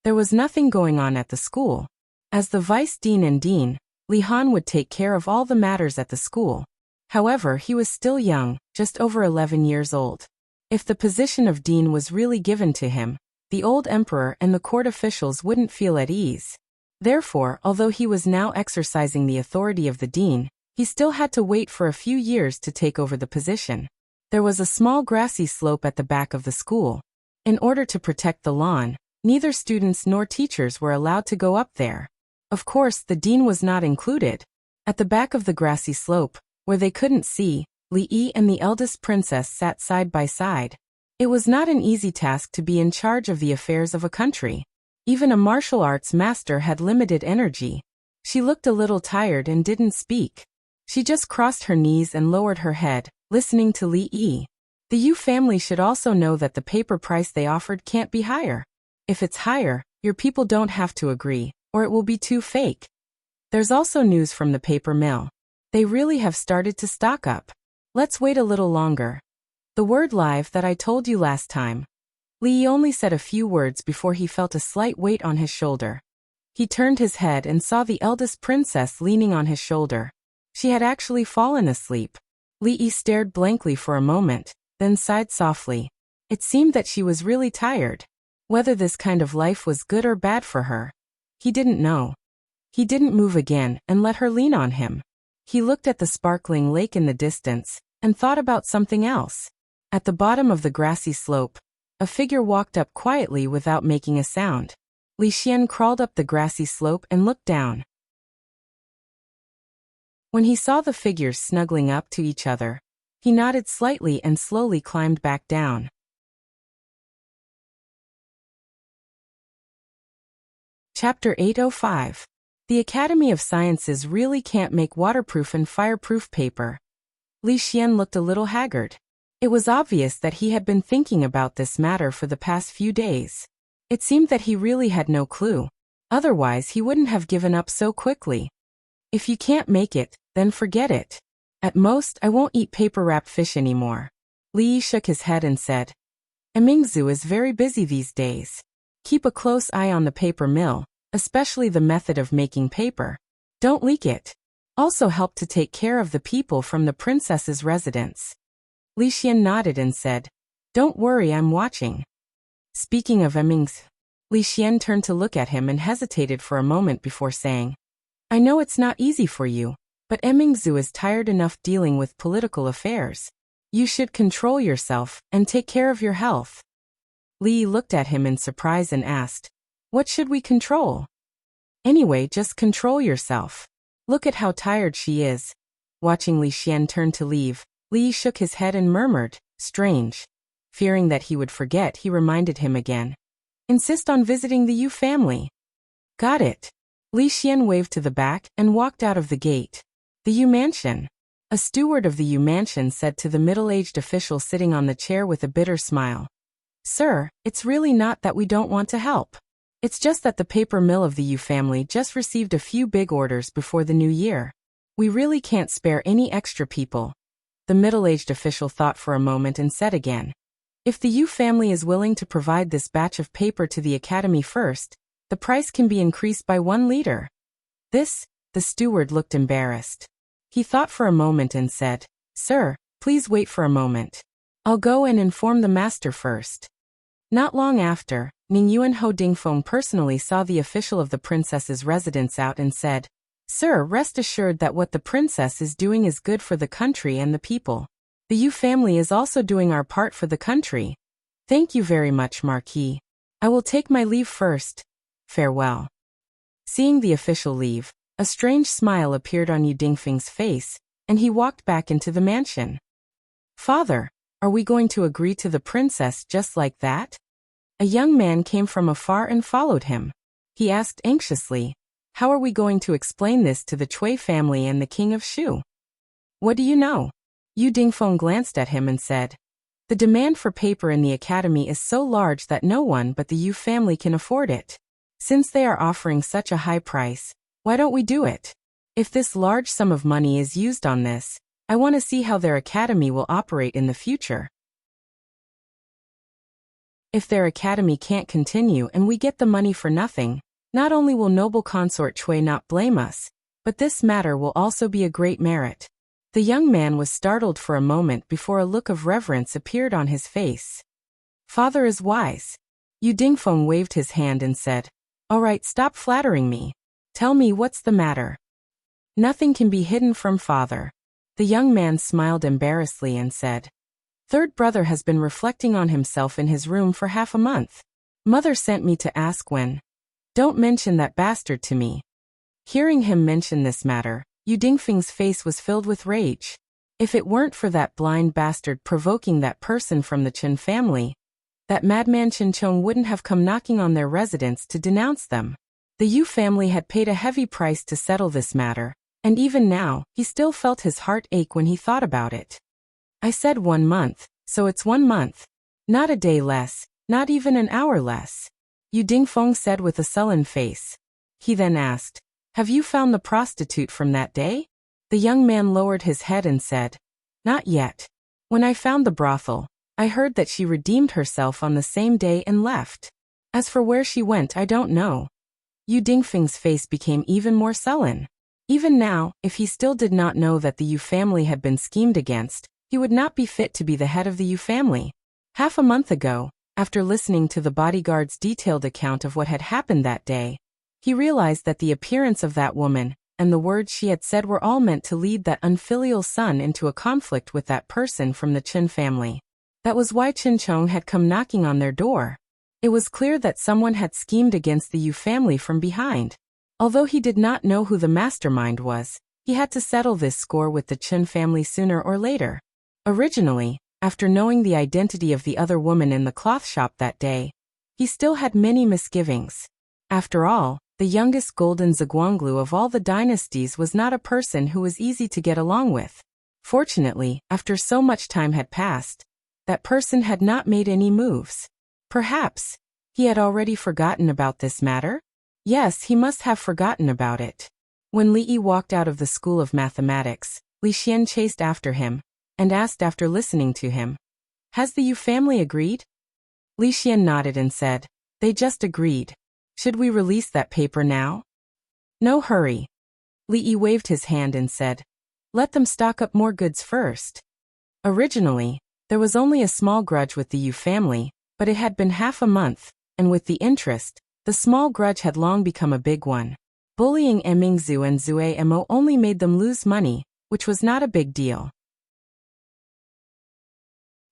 There was nothing going on at the school. As the vice dean and dean, Li Han would take care of all the matters at the school. However, he was still young, just over 11 years old. If the position of dean was really given to him, the old emperor and the court officials wouldn't feel at ease. Therefore, although he was now exercising the authority of the dean, he still had to wait for a few years to take over the position. There was a small grassy slope at the back of the school. In order to protect the lawn, neither students nor teachers were allowed to go up there. Of course, the dean was not included. At the back of the grassy slope, where they couldn't see, Li Yi and the eldest princess sat side by side. It was not an easy task to be in charge of the affairs of a country. Even a martial arts master had limited energy. She looked a little tired and didn't speak. She just crossed her knees and lowered her head, listening to Li Yi. The Yu family should also know that the paper price they offered can't be higher. If it's higher, your people don't have to agree, or it will be too fake. There's also news from the paper mill. They really have started to stock up. Let's wait a little longer. The word live that I told you last time. Li Yi only said a few words before he felt a slight weight on his shoulder. He turned his head and saw the eldest princess leaning on his shoulder. She had actually fallen asleep. Li Yi stared blankly for a moment, then sighed softly. It seemed that she was really tired. Whether this kind of life was good or bad for her, he didn't know. He didn't move again and let her lean on him. He looked at the sparkling lake in the distance and thought about something else. At the bottom of the grassy slope, a figure walked up quietly without making a sound. Li Xian crawled up the grassy slope and looked down. When he saw the figures snuggling up to each other, he nodded slightly and slowly climbed back down. Chapter 805. The Academy of Sciences really can't make waterproof and fireproof paper. Li Xian looked a little haggard. It was obvious that he had been thinking about this matter for the past few days. It seemed that he really had no clue. Otherwise, he wouldn't have given up so quickly. If you can't make it, then forget it. At most, I won't eat paper-wrapped fish anymore. Li Yi shook his head and said, Emingzu is very busy these days. Keep a close eye on the paper mill, especially the method of making paper. Don't leak it. Also help to take care of the people from the princess's residence. Li Xian nodded and said, Don't worry, I'm watching. Speaking of Emingzu, Li Xian turned to look at him and hesitated for a moment before saying, I know it's not easy for you, but Emingzu is tired enough dealing with political affairs. You should control yourself and take care of your health. Li looked at him in surprise and asked, What should we control? Anyway, just control yourself. Look at how tired she is. Watching Li Xian turn to leave, Li shook his head and murmured, Strange. Fearing that he would forget, he reminded him again. Insist on visiting the Yu family. Got it. Li Xian waved to the back and walked out of the gate. The Yu mansion. A steward of the Yu mansion said to the middle-aged official sitting on the chair with a bitter smile. Sir, it's really not that we don't want to help. It's just that the paper mill of the Yu family just received a few big orders before the new year. We really can't spare any extra people. The middle-aged official thought for a moment and said again. If the Yu family is willing to provide this batch of paper to the academy first, the price can be increased by 1 liter. The steward looked embarrassed. He thought for a moment and said, Sir, please wait for a moment. I'll go and inform the master first. Not long after, Ningyu and Ho Dingfeng personally saw the official of the princess's residence out and said, Sir, rest assured that what the princess is doing is good for the country and the people. The Yu family is also doing our part for the country. Thank you very much, Marquis. I will take my leave first. Farewell. Seeing the official leave, a strange smile appeared on Yu Dingfeng's face, and he walked back into the mansion. Father, are we going to agree to the princess just like that? A young man came from afar and followed him. He asked anxiously, How are we going to explain this to the Cui family and the king of Shu? What do you know? Yu Dingfeng glanced at him and said, The demand for paper in the academy is so large that no one but the Yu family can afford it. Since they are offering such a high price, why don't we do it? If this large sum of money is used on this, I want to see how their academy will operate in the future. If their academy can't continue and we get the money for nothing, not only will noble consort Cui not blame us, but this matter will also be a great merit. The young man was startled for a moment before a look of reverence appeared on his face. Father is wise. Yu Dingfeng waved his hand and said, All right, stop flattering me. Tell me what's the matter. Nothing can be hidden from father. The young man smiled embarrassedly and said, Third brother has been reflecting on himself in his room for half a month. Mother sent me to ask when. Don't mention that bastard to me. Hearing him mention this matter, Yu Dingfeng's face was filled with rage. If it weren't for that blind bastard provoking that person from the Chen family, that madman Chen Chong wouldn't have come knocking on their residence to denounce them. The Yu family had paid a heavy price to settle this matter, and even now, he still felt his heart ache when he thought about it. I said 1 month, so it's 1 month. Not a day less, not even an hour less. Yu Dingfeng said with a sullen face. He then asked, Have you found the prostitute from that day? The young man lowered his head and said, Not yet. When I found the brothel, I heard that she redeemed herself on the same day and left. As for where she went, I don't know. Yu Dingfeng's face became even more sullen. Even now, if he still did not know that the Yu family had been schemed against, he would not be fit to be the head of the Yu family. Half a month ago, after listening to the bodyguard's detailed account of what had happened that day, he realized that the appearance of that woman and the words she had said were all meant to lead that unfilial son into a conflict with that person from the Chen family. That was why Chen Chong had come knocking on their door. It was clear that someone had schemed against the Yu family from behind. Although he did not know who the mastermind was, he had to settle this score with the Chen family sooner or later. Originally, after knowing the identity of the other woman in the cloth shop that day, he still had many misgivings. After all, the youngest golden Ziguanglu of all the dynasties was not a person who was easy to get along with. Fortunately, after so much time had passed, that person had not made any moves. Perhaps he had already forgotten about this matter? Yes, he must have forgotten about it. When Li Yi walked out of the school of mathematics, Li Xian chased after him and asked after listening to him, "Has the Yu family agreed?" Li Xian nodded and said, "They just agreed. Should we release that paper now?" "No hurry." Li Yi waved his hand and said, "Let them stock up more goods first." Originally, there was only a small grudge with the Yu family, but it had been half a month, and with the interest, the small grudge had long become a big one. Bullying Mingzhu and Zue Mo only made them lose money, which was not a big deal.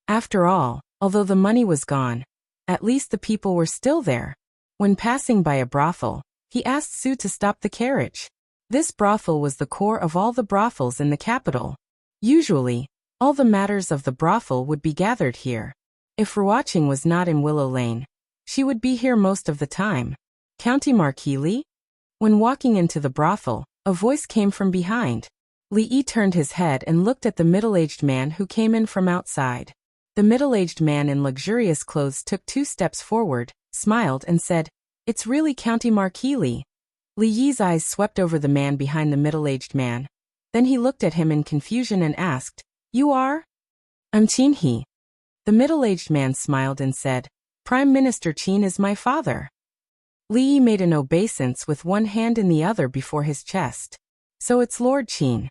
After all, although the money was gone, at least the people were still there. When passing by a brothel, he asked Su to stop the carriage. This brothel was the core of all the brothels in the capital. Usually, all the matters of the brothel would be gathered here. If Ruoqing was not in Willow Lane, she would be here most of the time. "County Marquis Li?" When walking into the brothel, a voice came from behind. Li Yi turned his head and looked at the middle-aged man who came in from outside. The middle-aged man in luxurious clothes took 2 steps forward, smiled and said, "It's really County Marquis Li." Li Yi's eyes swept over the man behind the middle-aged man. Then he looked at him in confusion and asked, "You are?" "I'm Qin He." The middle-aged man smiled and said, "Prime Minister Qin is my father." Li Yi made an obeisance with one hand in the other before his chest. "So it's Lord Qin."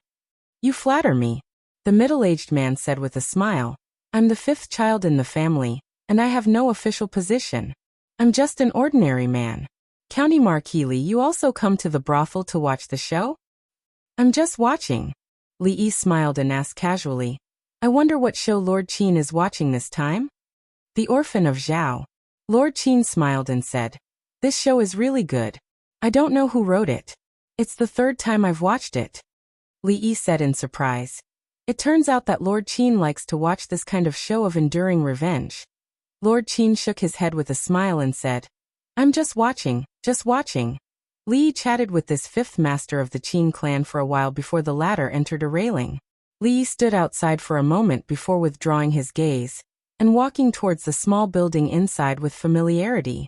"You flatter me," the middle-aged man said with a smile. "I'm the 5th child in the family, and I have no official position. I'm just an ordinary man." "County Marquis Li, you also come to the brothel to watch the show?" "I'm just watching." Li Yi smiled and asked casually, "I wonder what show Lord Qin is watching this time?" "The Orphan of Zhao." Lord Qin smiled and said, "This show is really good. I don't know who wrote it. It's the 3rd time I've watched it." Li Yi said in surprise. It turns out that Lord Qin likes to watch this kind of show of enduring revenge. Lord Qin shook his head with a smile and said, "I'm just watching, just watching." Li Yi chatted with this 5th master of the Qin clan for a while before the latter entered a railing. Li Yi stood outside for a moment before withdrawing his gaze and walking towards the small building inside with familiarity.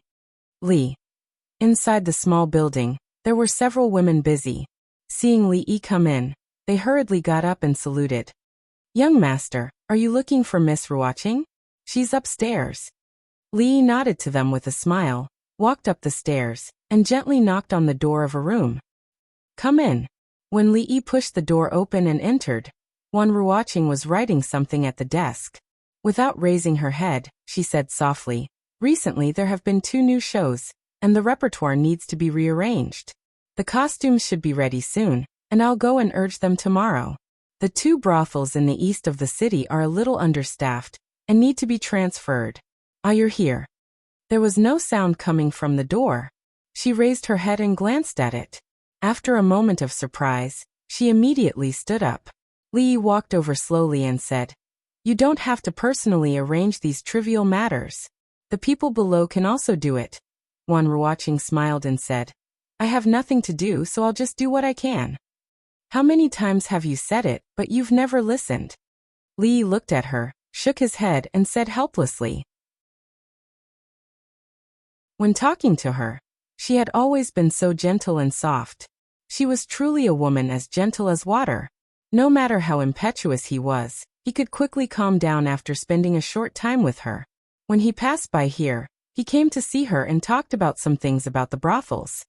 Inside the small building, there were several women busy. Seeing Li Yi come in, they hurriedly got up and saluted. "Young master, are you looking for Miss Ruoqing? She's upstairs." Li Yi nodded to them with a smile, walked up the stairs, and gently knocked on the door of a room. "Come in." When Li Yi pushed the door open and entered, Wan Ruoqing was writing something at the desk. Without raising her head, she said softly, "Recently there have been 2 new shows, and the repertoire needs to be rearranged. The costumes should be ready soon, and I'll go and urge them tomorrow. The 2 brothels in the east of the city are a little understaffed and need to be transferred. You're here." There was no sound coming from the door. She raised her head and glanced at it. After a moment of surprise, she immediately stood up. Li Yi walked over slowly and said, "You don't have to personally arrange these trivial matters. The people below can also do it." Wan Ruoqing smiled and said, "I have nothing to do, so I'll just do what I can." "How many times have you said it, but you've never listened?" Li Yi looked at her, shook his head and said helplessly. When talking to her, she had always been so gentle and soft. She was truly a woman as gentle as water. No matter how impetuous he was, he could quickly calm down after spending a short time with her. When he passed by here, he came to see her and talked about some things about the brothels.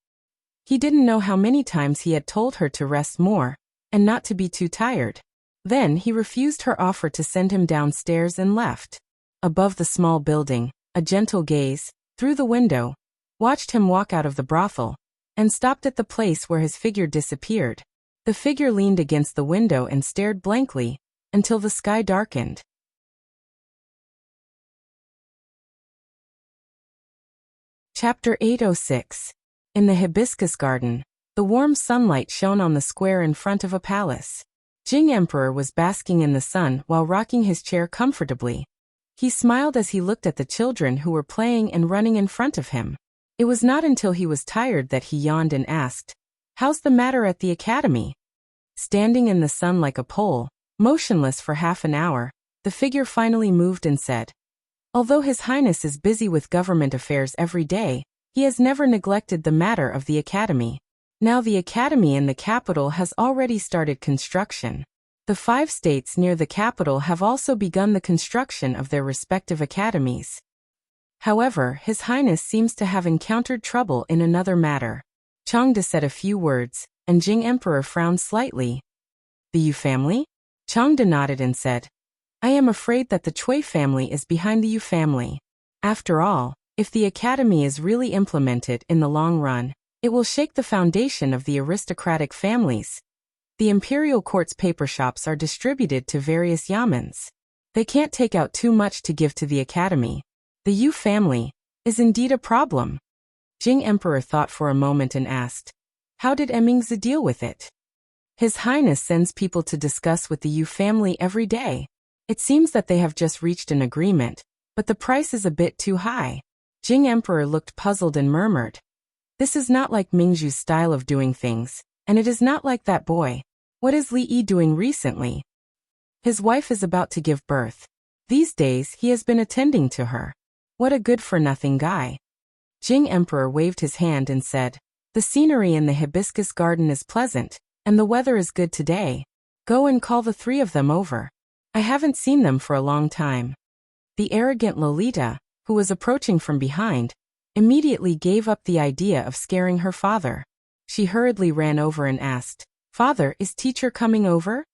He didn't know how many times he had told her to rest more and not to be too tired. Then he refused her offer to send him downstairs and left. Above the small building, a gentle gaze, through the window, watched him walk out of the brothel, and stopped at the place where his figure disappeared. The figure leaned against the window and stared blankly, until the sky darkened. Chapter 806. In the hibiscus garden, the warm sunlight shone on the square in front of a palace. Jing Emperor was basking in the sun while rocking his chair comfortably. He smiled as he looked at the children who were playing and running in front of him. It was not until he was tired that he yawned and asked, "How's the matter at the academy?" Standing in the sun like a pole, motionless for half an hour, the figure finally moved and said, "Although His Highness is busy with government affairs every day, he has never neglected the matter of the academy. Now the academy in the capital has already started construction. The 5 states near the capital have also begun the construction of their respective academies. However, His Highness seems to have encountered trouble in another matter." Changde said a few words, and Jing Emperor frowned slightly. "The Yu family?" Changde nodded and said, "I am afraid that the Cui family is behind the Yu family. After all, if the academy is really implemented in the long run, it will shake the foundation of the aristocratic families. The imperial court's paper shops are distributed to various yamens. They can't take out too much to give to the academy. The Yu family is indeed a problem." Jing Emperor thought for a moment and asked, "How did Emingzi deal with it?" "His Highness sends people to discuss with the Yu family every day. It seems that they have just reached an agreement, but the price is a bit too high." Jing Emperor looked puzzled and murmured, "This is not like Mingzhu's style of doing things, and it is not like that boy. What is Li Yi doing recently?" "His wife is about to give birth. These days he has been attending to her. What a good-for-nothing guy." Jing Emperor waved his hand and said, "The scenery in the hibiscus garden is pleasant, and the weather is good today. Go and call the 3 of them over. I haven't seen them for a long time." The arrogant Lolita, who was approaching from behind, immediately gave up the idea of scaring her father. She hurriedly ran over and asked, "Father, is teacher coming over?"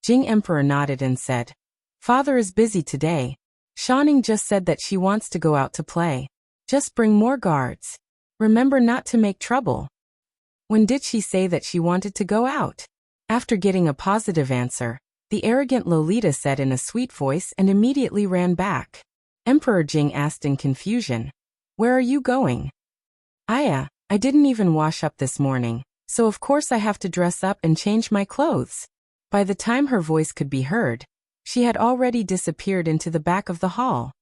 Jing Emperor nodded and said, "Father is busy today. Shaning just said that she wants to go out to play. Just bring more guards. Remember not to make trouble." "When did she say that she wanted to go out?" After getting a positive answer, the arrogant Lolita said in a sweet voice and immediately ran back. Emperor Jing asked in confusion, "Where are you going?" "I didn't even wash up this morning, so of course I have to dress up and change my clothes." By the time her voice could be heard, she had already disappeared into the back of the hall.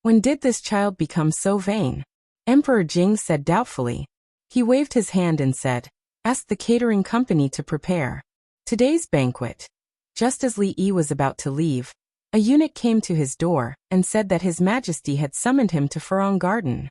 "When did this child become so vain?" Emperor Jing said doubtfully. He waved his hand and said, "Ask the catering company to prepare today's banquet." Just as Li Yi was about to leave, a eunuch came to his door and said that His Majesty had summoned him to Furong Garden.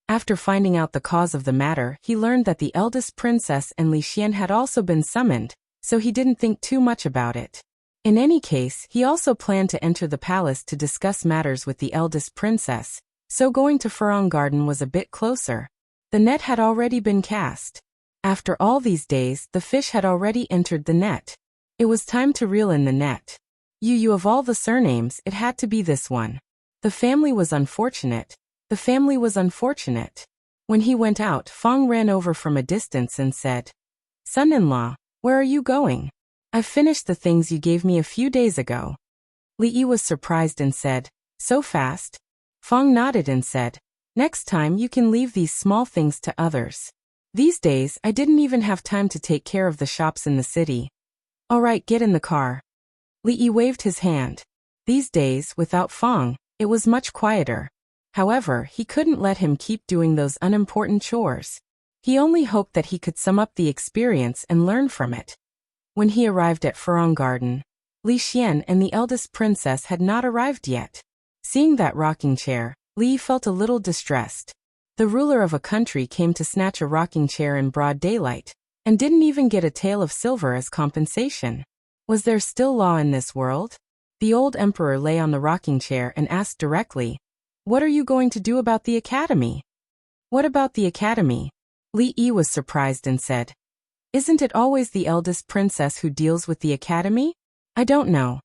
After finding out the cause of the matter, he learned that the eldest princess and Li Xian had also been summoned, so he didn't think too much about it. In any case, he also planned to enter the palace to discuss matters with the eldest princess, so going to Furong Garden was a bit closer. The net had already been cast. After all these days, the fish had already entered the net. It was time to reel in the net. You of all the surnames, it had to be this one. The family was unfortunate. The family was unfortunate. When he went out, Fong ran over from a distance and said, "Son-in-law, where are you going?" "I've finished the things you gave me a few days ago." Li Yi was surprised and said, "So fast?" Fong nodded and said, "Next time you can leave these small things to others. These days I didn't even have time to take care of the shops in the city." "All right, get in the car." Li Yi waved his hand. These days, without Fong, it was much quieter. However, he couldn't let him keep doing those unimportant chores. He only hoped that he could sum up the experience and learn from it. When he arrived at Furong Garden, Li Xian and the eldest princess had not arrived yet. Seeing that rocking chair, Li felt a little distressed. The ruler of a country came to snatch a rocking chair in broad daylight, and didn't even get a tael of silver as compensation. Was there still law in this world? The old emperor lay on the rocking chair and asked directly, "What are you going to do about the academy?" "What about the academy?" Li Yi was surprised and said, "Isn't it always the eldest princess who deals with the academy?" "I don't know."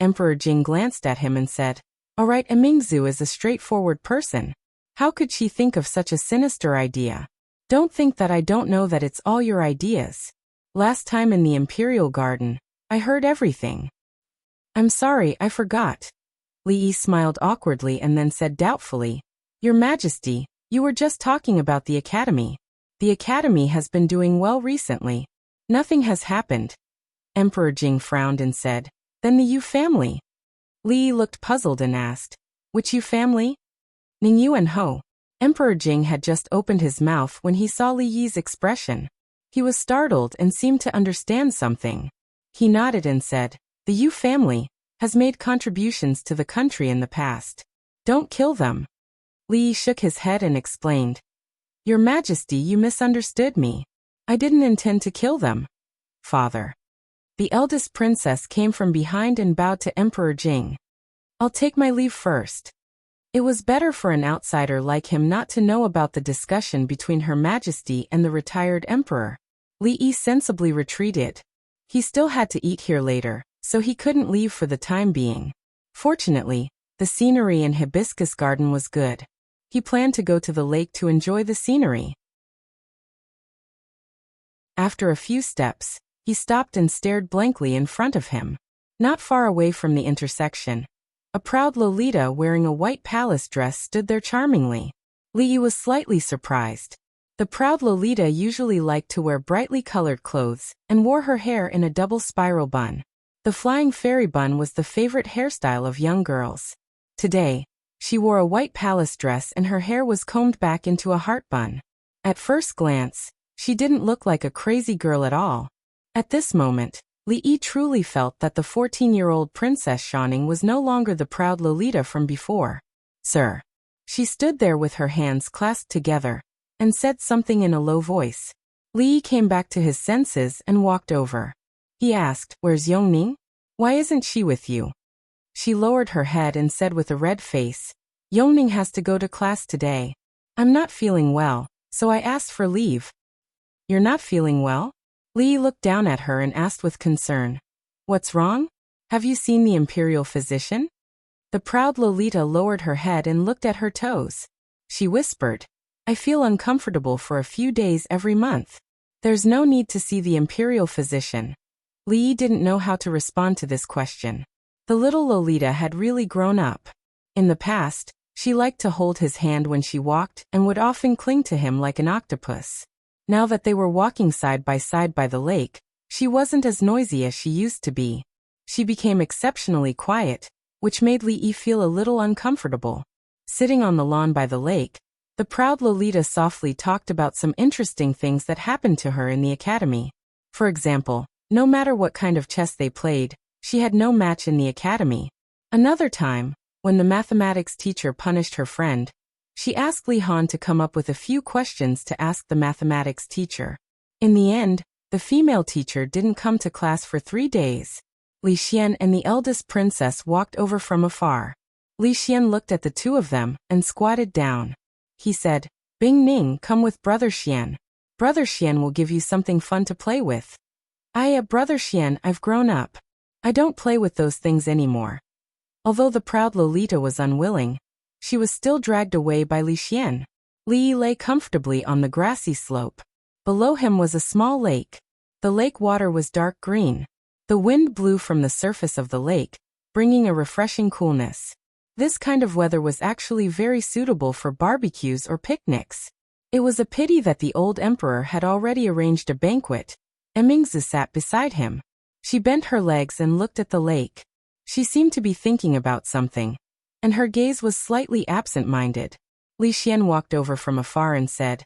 Emperor Jing glanced at him and said, "All right, Mingzu is a straightforward person. How could she think of such a sinister idea? Don't think that I don't know that it's all your ideas. Last time in the Imperial Garden, I heard everything." "I'm sorry, I forgot." Li Yi smiled awkwardly and then said doubtfully, "Your Majesty, you were just talking about the Academy. The Academy has been doing well recently. Nothing has happened." Emperor Jing frowned and said, "Then the Yu family?" Li Yi looked puzzled and asked, "Which Yu family?" "Ning Yu and Ho." Emperor Jing had just opened his mouth when he saw Li Yi's expression. He was startled and seemed to understand something. He nodded and said, "The Yu family has made contributions to the country in the past. Don't kill them." Li Yi shook his head and explained, "Your Majesty, you misunderstood me. I didn't intend to kill them, Father." The eldest princess came from behind and bowed to Emperor Jing. "I'll take my leave first." It was better for an outsider like him not to know about the discussion between Her Majesty and the retired emperor. Li Yi sensibly retreated. He still had to eat here later, so he couldn't leave for the time being. Fortunately, the scenery in Hibiscus Garden was good. He planned to go to the lake to enjoy the scenery. After a few steps, he stopped and stared blankly in front of him. Not far away from the intersection, a proud Lolita wearing a white palace dress stood there charmingly. Li Yi was slightly surprised. The proud Lolita usually liked to wear brightly colored clothes and wore her hair in a double spiral bun. The flying fairy bun was the favorite hairstyle of young girls. Today, she wore a white palace dress and her hair was combed back into a heart bun. At first glance, she didn't look like a crazy girl at all. At this moment, Li Yi truly felt that the 14-year-old Princess Xiaoning was no longer the proud Lolita from before. "Sir." She stood there with her hands clasped together and said something in a low voice. Li Yi came back to his senses and walked over. He asked, "Where's Yongning? Why isn't she with you?" She lowered her head and said with a red face, "Yongning has to go to class today. I'm not feeling well, so I asked for leave." "You're not feeling well?" Li Yi looked down at her and asked with concern, "What's wrong? Have you seen the imperial physician?" The proud Lolita lowered her head and looked at her toes. She whispered, "I feel uncomfortable for a few days every month. There's no need to see the imperial physician." Li Yi didn't know how to respond to this question. The little Lolita had really grown up. In the past, she liked to hold his hand when she walked and would often cling to him like an octopus. Now that they were walking side by the lake, she wasn't as noisy as she used to be. She became exceptionally quiet, which made Li Yi feel a little uncomfortable. Sitting on the lawn by the lake, the proud Lolita softly talked about some interesting things that happened to her in the academy. For example, no matter what kind of chess they played, she had no match in the academy. Another time, when the mathematics teacher punished her friend, she asked Li Han to come up with a few questions to ask the mathematics teacher. In the end, the female teacher didn't come to class for 3 days. Li Xian and the eldest princess walked over from afar. Li Xian looked at the two of them and squatted down. He said, "Bing Ning, come with Brother Xian. Brother Xian will give you something fun to play with." Brother Xian, I've grown up. I don't play with those things anymore." Although the proud Lolita was unwilling, she was still dragged away by Li Xian. Li Yi lay comfortably on the grassy slope. Below him was a small lake. The lake water was dark green. The wind blew from the surface of the lake, bringing a refreshing coolness. This kind of weather was actually very suitable for barbecues or picnics. It was a pity that the old emperor had already arranged a banquet. Mingzi sat beside him. She bent her legs and looked at the lake. She seemed to be thinking about something, and her gaze was slightly absent-minded. Li Xian walked over from afar and said,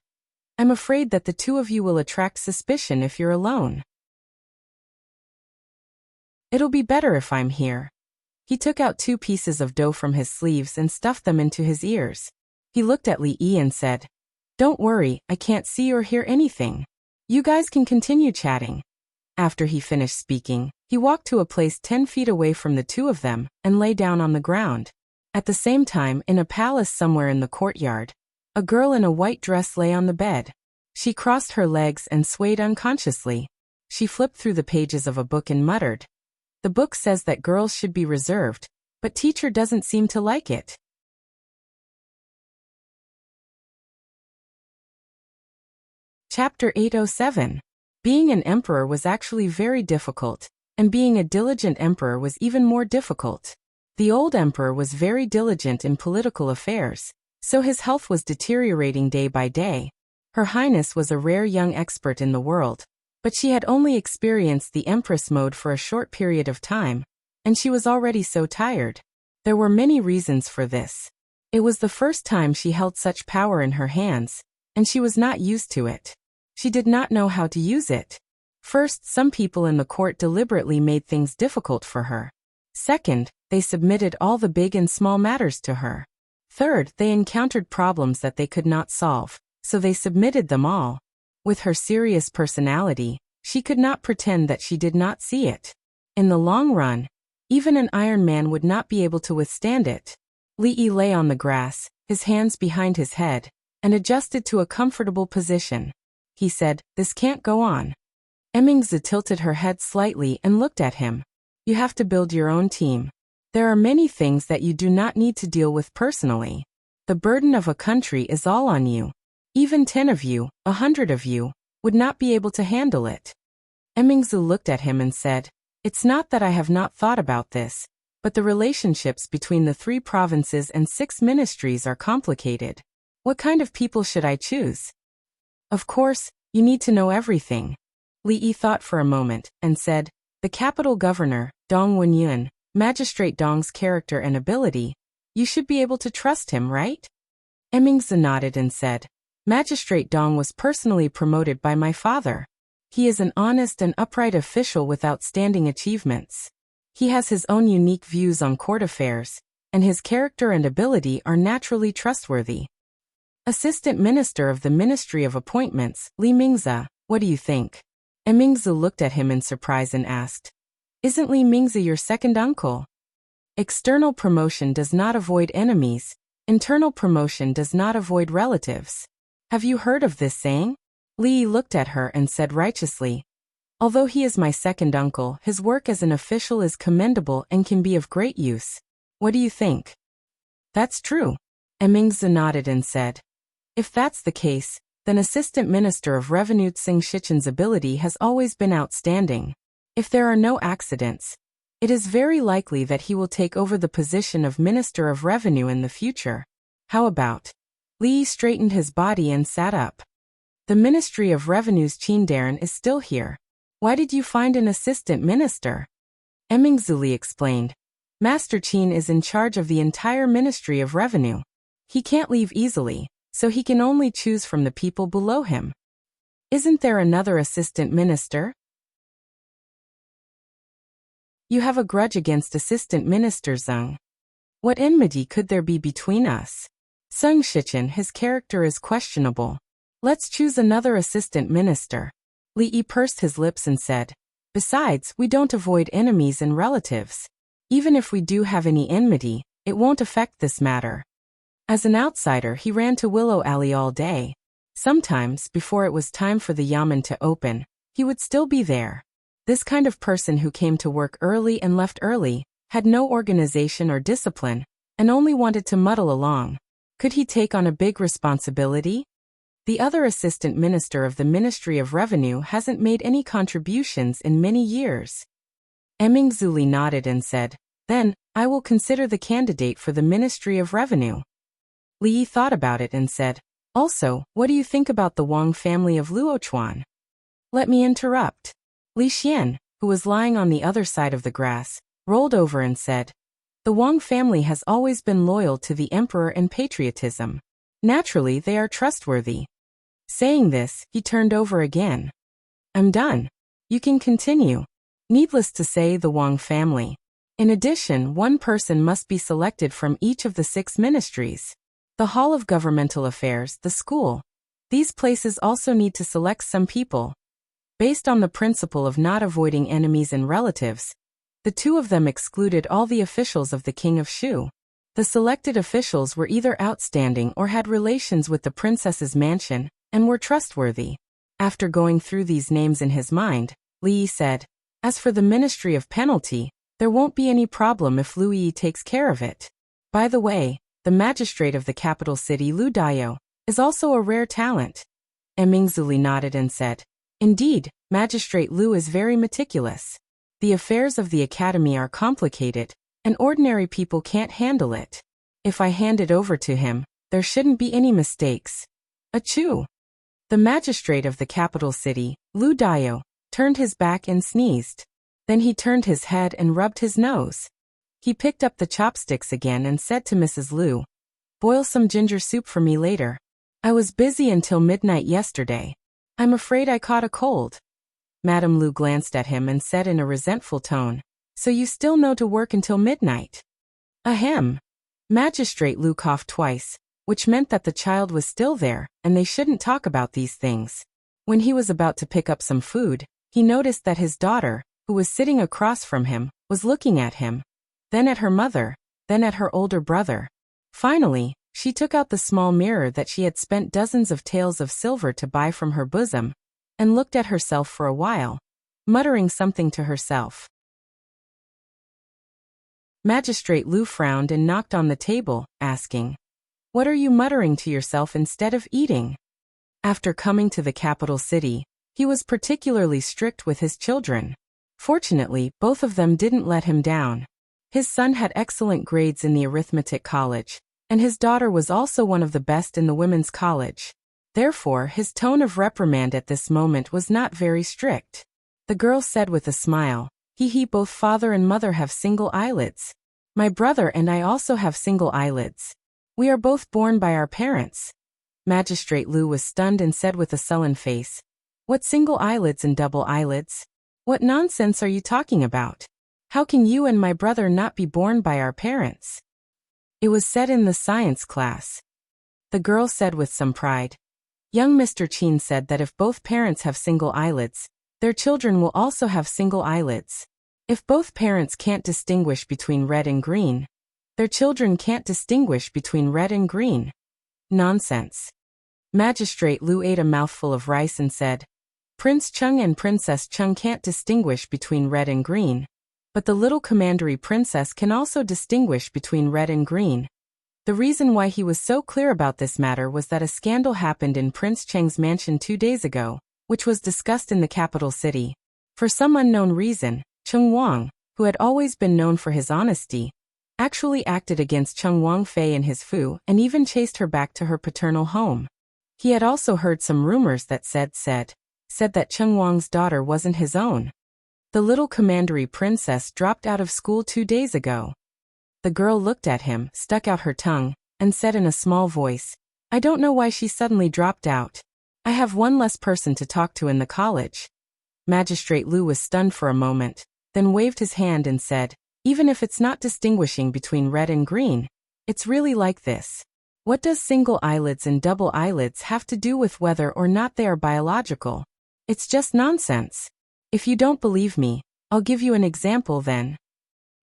"I'm afraid that the two of you will attract suspicion if you're alone. It'll be better if I'm here." He took out 2 pieces of dough from his sleeves and stuffed them into his ears. He looked at Li Yi and said, "Don't worry, I can't see or hear anything. You guys can continue chatting." After he finished speaking, he walked to a place 10 feet away from the two of them and lay down on the ground. At the same time, in a palace somewhere in the courtyard, a girl in a white dress lay on the bed. She crossed her legs and swayed unconsciously. She flipped through the pages of a book and muttered, The book says that girls should be reserved, but teacher doesn't seem to like it. Chapter 807. Being an emperor was actually very difficult, and being a diligent emperor was even more difficult. The old emperor was very diligent in political affairs, so his health was deteriorating day by day. Her Highness was a rare young expert in the world, but she had only experienced the Empress mode for a short period of time, and she was already so tired. There were many reasons for this. It was the first time she held such power in her hands, and she was not used to it. She did not know how to use it. First, some people in the court deliberately made things difficult for her. Second, they submitted all the big and small matters to her. Third, they encountered problems that they could not solve, so they submitted them all. With her serious personality, she could not pretend that she did not see it. In the long run, even an Iron Man would not be able to withstand it. Li Yi lay on the grass, his hands behind his head, and adjusted to a comfortable position. He said, "This can't go on." Emingzi tilted her head slightly and looked at him. "You have to build your own team. There are many things that you do not need to deal with personally. The burden of a country is all on you. Even 10 of you, 100 of you, would not be able to handle it." Emingzi looked at him and said, "It's not that I have not thought about this, but the relationships between the 3 provinces and 6 ministries are complicated. What kind of people should I choose? Of course, you need to know everything." Li Yi thought for a moment, and said, "The capital governor, Dong Wenyuan, Magistrate Dong's character and ability, you should be able to trust him, right?" Emingzi nodded and said, "Magistrate Dong was personally promoted by my father. He is an honest and upright official with outstanding achievements. He has his own unique views on court affairs, and his character and ability are naturally trustworthy." Assistant Minister of the Ministry of Appointments, Li Mingzi, what do you think? Emingzi looked at him in surprise and asked, "Isn't Li Mingzi your second uncle?" External promotion does not avoid enemies, internal promotion does not avoid relatives. Have you heard of this saying? Li Yi looked at her and said righteously, "Although he is my second uncle, his work as an official is commendable and can be of great use. What do you think?" "That's true." Emingzi nodded and said, "If that's the case, then Assistant Minister of Revenue Tsing Shichen's ability has always been outstanding. If there are no accidents, it is very likely that he will take over the position of Minister of Revenue in the future. How about?" Li Yi straightened his body and sat up. "The Ministry of Revenue's Qin Darren is still here. Why did you find an assistant minister?" Emingzi explained, "Master Qin is in charge of the entire Ministry of Revenue. He can't leave easily, so he can only choose from the people below him. Isn't there another assistant minister?" "You have a grudge against Assistant Minister Zeng. What enmity could there be between us? Tsing Shichen, his character is questionable. Let's choose another assistant minister." Li Yi pursed his lips and said, "Besides, we don't avoid enemies and relatives. Even if we do have any enmity, it won't affect this matter." As an outsider, he ran to Willow Alley all day. Sometimes, before it was time for the yamen to open, he would still be there. This kind of person who came to work early and left early, had no organization or discipline, and only wanted to muddle along. Could he take on a big responsibility? The other assistant minister of the Ministry of Revenue hasn't made any contributions in many years. Emingzi nodded and said, "Then, I will consider the candidate for the Ministry of Revenue." Li Yi thought about it and said, "Also, what do you think about the Wang family of Luochuan?" Let me interrupt. Li Xian, who was lying on the other side of the grass, rolled over and said, "The Wang family has always been loyal to the emperor and patriotism. Naturally, they are trustworthy." Saying this, he turned over again. "I'm done. You can continue." Needless to say, the Wang family. In addition, one person must be selected from each of the 6 ministries. The Hall of Governmental Affairs, the school. These places also need to select some people. Based on the principle of not avoiding enemies and relatives, the 2 of them excluded all the officials of the King of Shu. The selected officials were either outstanding or had relations with the princess's mansion, and were trustworthy. After going through these names in his mind, Li Yi said, "As for the Ministry of Penalty, There won't be any problem if Lu Yi takes care of it. By the way, the magistrate of the capital city, Lu Dayo, is also a rare talent. Mingzuli nodded and said, Indeed, Magistrate Lu is very meticulous. The affairs of the academy are complicated, and ordinary people can't handle it. If I hand it over to him, there shouldn't be any mistakes. Achoo! The magistrate of the capital city, Lu Dayo, turned his back and sneezed. Then he turned his head and rubbed his nose. He picked up the chopsticks again and said to Mrs. Lu, Boil some ginger soup for me later. I was busy until midnight yesterday. I'm afraid I caught a cold. Madame Lu glanced at him and said in a resentful tone, So you still know to work until midnight? Ahem. Magistrate Lu coughed twice, which meant that the child was still there, and they shouldn't talk about these things. When he was about to pick up some food, he noticed that his daughter, who was sitting across from him, was looking at him, then at her mother, then at her older brother. Finally, she took out the small mirror that she had spent dozens of taels of silver to buy from her bosom, and looked at herself for a while, muttering something to herself. Magistrate Lu frowned and knocked on the table, asking, What are you muttering to yourself instead of eating? After coming to the capital city, he was particularly strict with his children. Fortunately, both of them didn't let him down. His son had excellent grades in the arithmetic college, and his daughter was also one of the best in the women's college. Therefore, his tone of reprimand at this moment was not very strict. The girl said with a smile, Both father and mother have single eyelids. My brother and I also have single eyelids. We are both born by our parents. Magistrate Lu was stunned and said with a sullen face, What single eyelids and double eyelids? What nonsense are you talking about? How can you and my brother not be born by our parents? It was said in the science class. The girl said with some pride. Young Mr. Qin said that if both parents have single eyelids, their children will also have single eyelids. If both parents can't distinguish between red and green, their children can't distinguish between red and green. Nonsense. Magistrate Lu ate a mouthful of rice and said, Prince Chung and Princess Chung can't distinguish between red and green, but the little commandery princess can also distinguish between red and green. The reason why he was so clear about this matter was that a scandal happened in Prince Cheng's mansion 2 days ago, which was discussed in the capital city. For some unknown reason, Cheng Wang, who had always been known for his honesty, actually acted against Cheng Wangfei and his fu and even chased her back to her paternal home. He had also heard some rumors that said that Cheng Wang's daughter wasn't his own. The little commandery princess dropped out of school 2 days ago. The girl looked at him, stuck out her tongue, and said in a small voice, I don't know why she suddenly dropped out. I have one less person to talk to in the college. Magistrate Lu was stunned for a moment, then waved his hand and said, Even if it's not distinguishing between red and green, it's really like this. What does single eyelids and double eyelids have to do with whether or not they are biological? It's just nonsense. If you don't believe me, I'll give you an example then.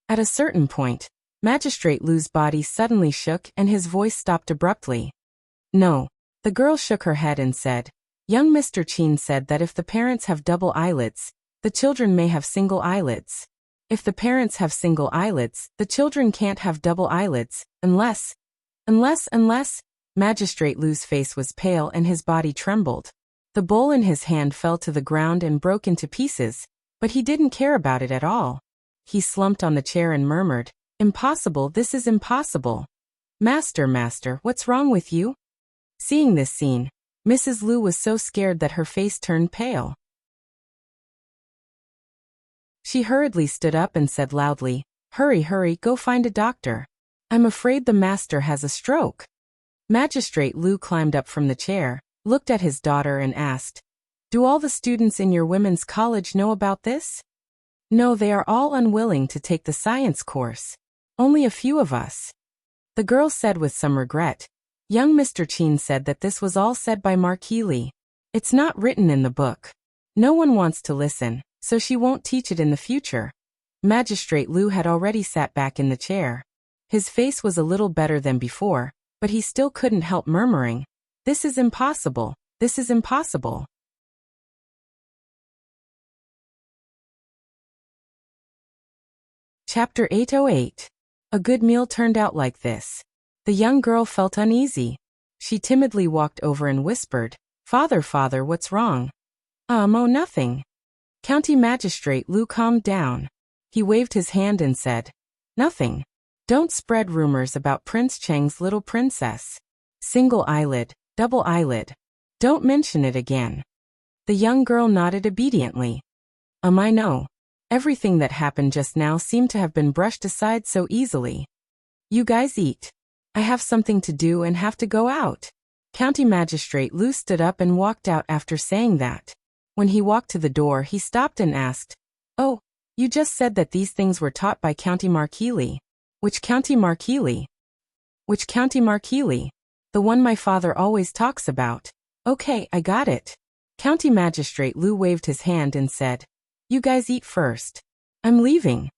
At a certain point, Magistrate Lu's body suddenly shook and his voice stopped abruptly. No. The girl shook her head and said, Young Mr. Qin said that if the parents have double eyelids, the children may have single eyelids. If the parents have single eyelids, the children can't have double eyelids, unless, Magistrate Lu's face was pale and his body trembled. The bowl in his hand fell to the ground and broke into pieces, but he didn't care about it at all. He slumped on the chair and murmured, Impossible, this is impossible. Master, what's wrong with you? Seeing this scene, Mrs. Lu was so scared that her face turned pale. She hurriedly stood up and said loudly, Hurry, go find a doctor. I'm afraid the master has a stroke. Magistrate Lu climbed up from the chair, looked at his daughter and asked, Do all the students in your women's college know about this? No, they are all unwilling to take the science course. Only a few of us. The girl said with some regret. Young Mr. Qin said that this was all said by Marquis Li. It's not written in the book. No one wants to listen, so she won't teach it in the future. Magistrate Lu had already sat back in the chair. His face was a little better than before, but he still couldn't help murmuring, This is impossible, this is impossible. Chapter 808. A good meal turned out like this. The young girl felt uneasy. She timidly walked over and whispered, "Father, father, what's wrong?" Oh, nothing." County Magistrate Lu calmed down. He waved his hand and said, "Nothing. Don't spread rumors about Prince Cheng's little princess. Single eyelid, double eyelid. Don't mention it again." The young girl nodded obediently. I know. Everything that happened just now seemed to have been brushed aside so easily. You guys eat. I have something to do and have to go out." County Magistrate Lu stood up and walked out after saying that. When he walked to the door, he stopped and asked, "Oh, you just said that these things were taught by County Markeely. Which County Markeely?" "Which County Markeely? The one my father always talks about." "Okay, I got it." County Magistrate Lu waved his hand and said, "You guys eat first. I'm leaving."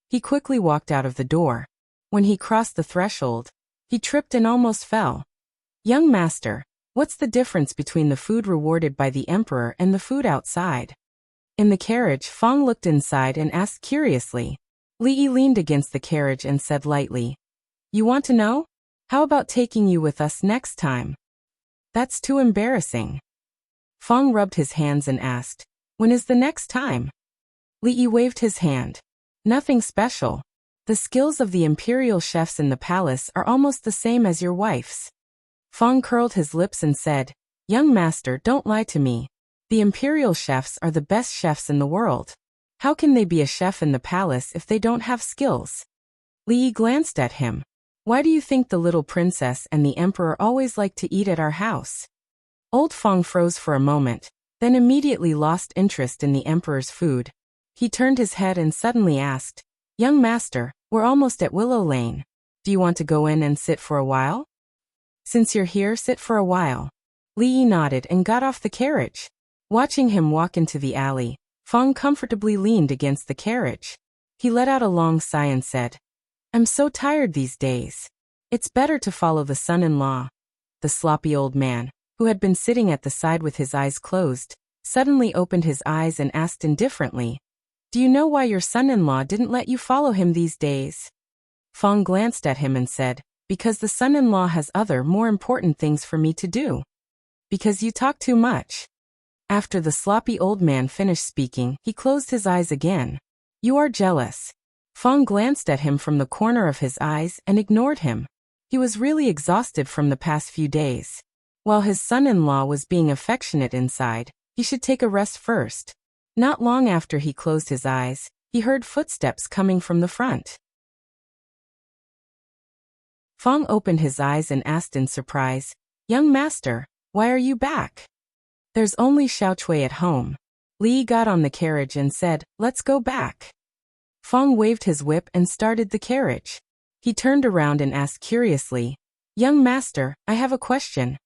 He quickly walked out of the door. When he crossed the threshold, he tripped and almost fell. "Young master, what's the difference between the food rewarded by the emperor and the food outside?" In the carriage, Fong looked inside and asked curiously. Li leaned against the carriage and said lightly, "You want to know? How about taking you with us next time?" "That's too embarrassing." Fong rubbed his hands and asked, "When is the next time?" Li waved his hand. "Nothing special. The skills of the imperial chefs in the palace are almost the same as your wife's." Fong curled his lips and said, "Young master, don't lie to me. The imperial chefs are the best chefs in the world. How can they be a chef in the palace if they don't have skills?" Li glanced at him. "Why do you think the little princess and the emperor always like to eat at our house?" Old Fong froze for a moment, then immediately lost interest in the emperor's food. He turned his head and suddenly asked, "Young master, we're almost at Willow Lane. Do you want to go in and sit for a while?" "Since you're here, sit for a while." Li nodded and got off the carriage. Watching him walk into the alley, Fong comfortably leaned against the carriage. He let out a long sigh and said, "I'm so tired these days. It's better to follow the son-in-law." The sloppy old man, who had been sitting at the side with his eyes closed, suddenly opened his eyes and asked indifferently, "Do you know why your son-in-law didn't let you follow him these days?" Fong glanced at him and said, "Because the son-in-law has other, more important things for me to do." "Because you talk too much." After the sloppy old man finished speaking, he closed his eyes again. "You are jealous." Fong glanced at him from the corner of his eyes and ignored him. He was really exhausted from the past few days. While his son-in-law was being affectionate inside, he should take a rest first. Not long after he closed his eyes, he heard footsteps coming from the front. Fong opened his eyes and asked in surprise, "Young master, why are you back?" "There's only Xiaochui at home." Li got on the carriage and said, "Let's go back." Fong waved his whip and started the carriage. He turned around and asked curiously, "Young master, I have a question."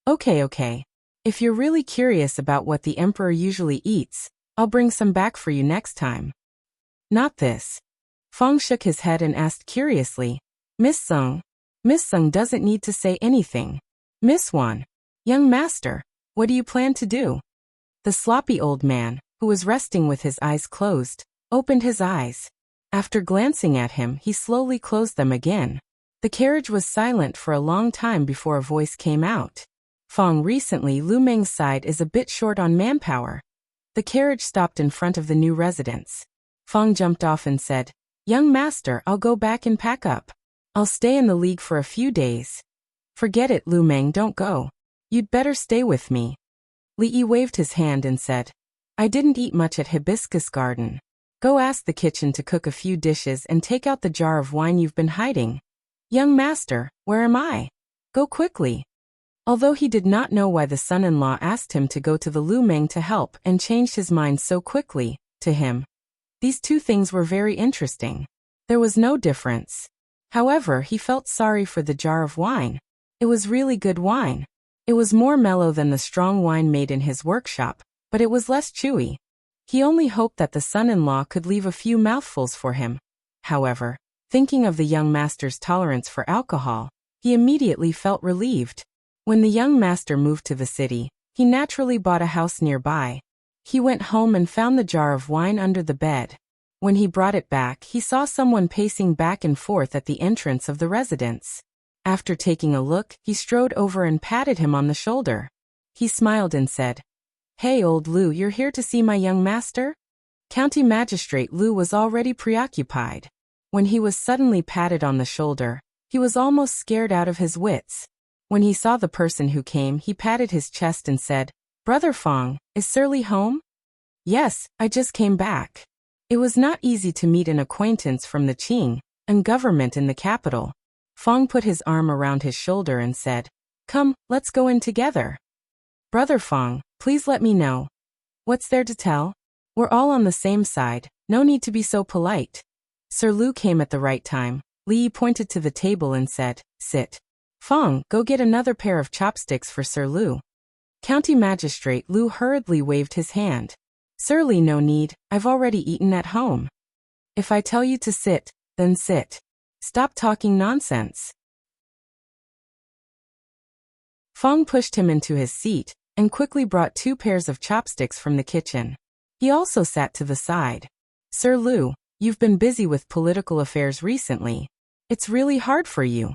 Okay. If you're really curious about what the emperor usually eats, I'll bring some back for you next time." "Not this." Fong shook his head and asked curiously, "Miss Sung?" "Miss Sung doesn't need to say anything." "Miss Wan?" "Young master, what do you plan to do?" The sloppy old man, who was resting with his eyes closed, opened his eyes. After glancing at him, he slowly closed them again. The carriage was silent for a long time before a voice came out. "Fong, recently Lu Meng's side is a bit short on manpower." The carriage stopped in front of the new residence. Fong jumped off and said, "Young master, I'll go back and pack up. I'll stay in the league for a few days." "Forget it, Lu Meng, don't go. You'd better stay with me." Li waved his hand and said, "I didn't eat much at Hibiscus Garden. Go ask the kitchen to cook a few dishes and take out the jar of wine you've been hiding." "Young master, where am I?" "Go quickly." Although he did not know why the son-in-law asked him to go to the Lu Meng to help and changed his mind so quickly, to him, these two things were very interesting. There was no difference. However, he felt sorry for the jar of wine. It was really good wine. It was more mellow than the strong wine made in his workshop, but it was less chewy. He only hoped that the son-in-law could leave a few mouthfuls for him. However, thinking of the young master's tolerance for alcohol, he immediately felt relieved. When the young master moved to the city, he naturally bought a house nearby. He went home and found the jar of wine under the bed. When he brought it back, he saw someone pacing back and forth at the entrance of the residence. After taking a look, he strode over and patted him on the shoulder. He smiled and said, "Hey, old Lu, you're here to see my young master?" County Magistrate Lu was already preoccupied. When he was suddenly patted on the shoulder, he was almost scared out of his wits. When he saw the person who came, he patted his chest and said, "Brother Fong, is Sir Li home?" "Yes, I just came back." It was not easy to meet an acquaintance from the Qing and government in the capital. Fong put his arm around his shoulder and said, "Come, let's go in together." "Brother Fong, please let me know. What's there to tell? We're all on the same side, no need to be so polite." Sir Lu came at the right time. Li pointed to the table and said, "Sit. Fong, go get another pair of chopsticks for Sir Lu." County Magistrate Lu hurriedly waved his hand. "Sir Li, no need, I've already eaten at home." "If I tell you to sit, then sit. Stop talking nonsense." Fong pushed him into his seat and quickly brought 2 pairs of chopsticks from the kitchen. He also sat to the side. "Sir Lu, you've been busy with political affairs recently. It's really hard for you."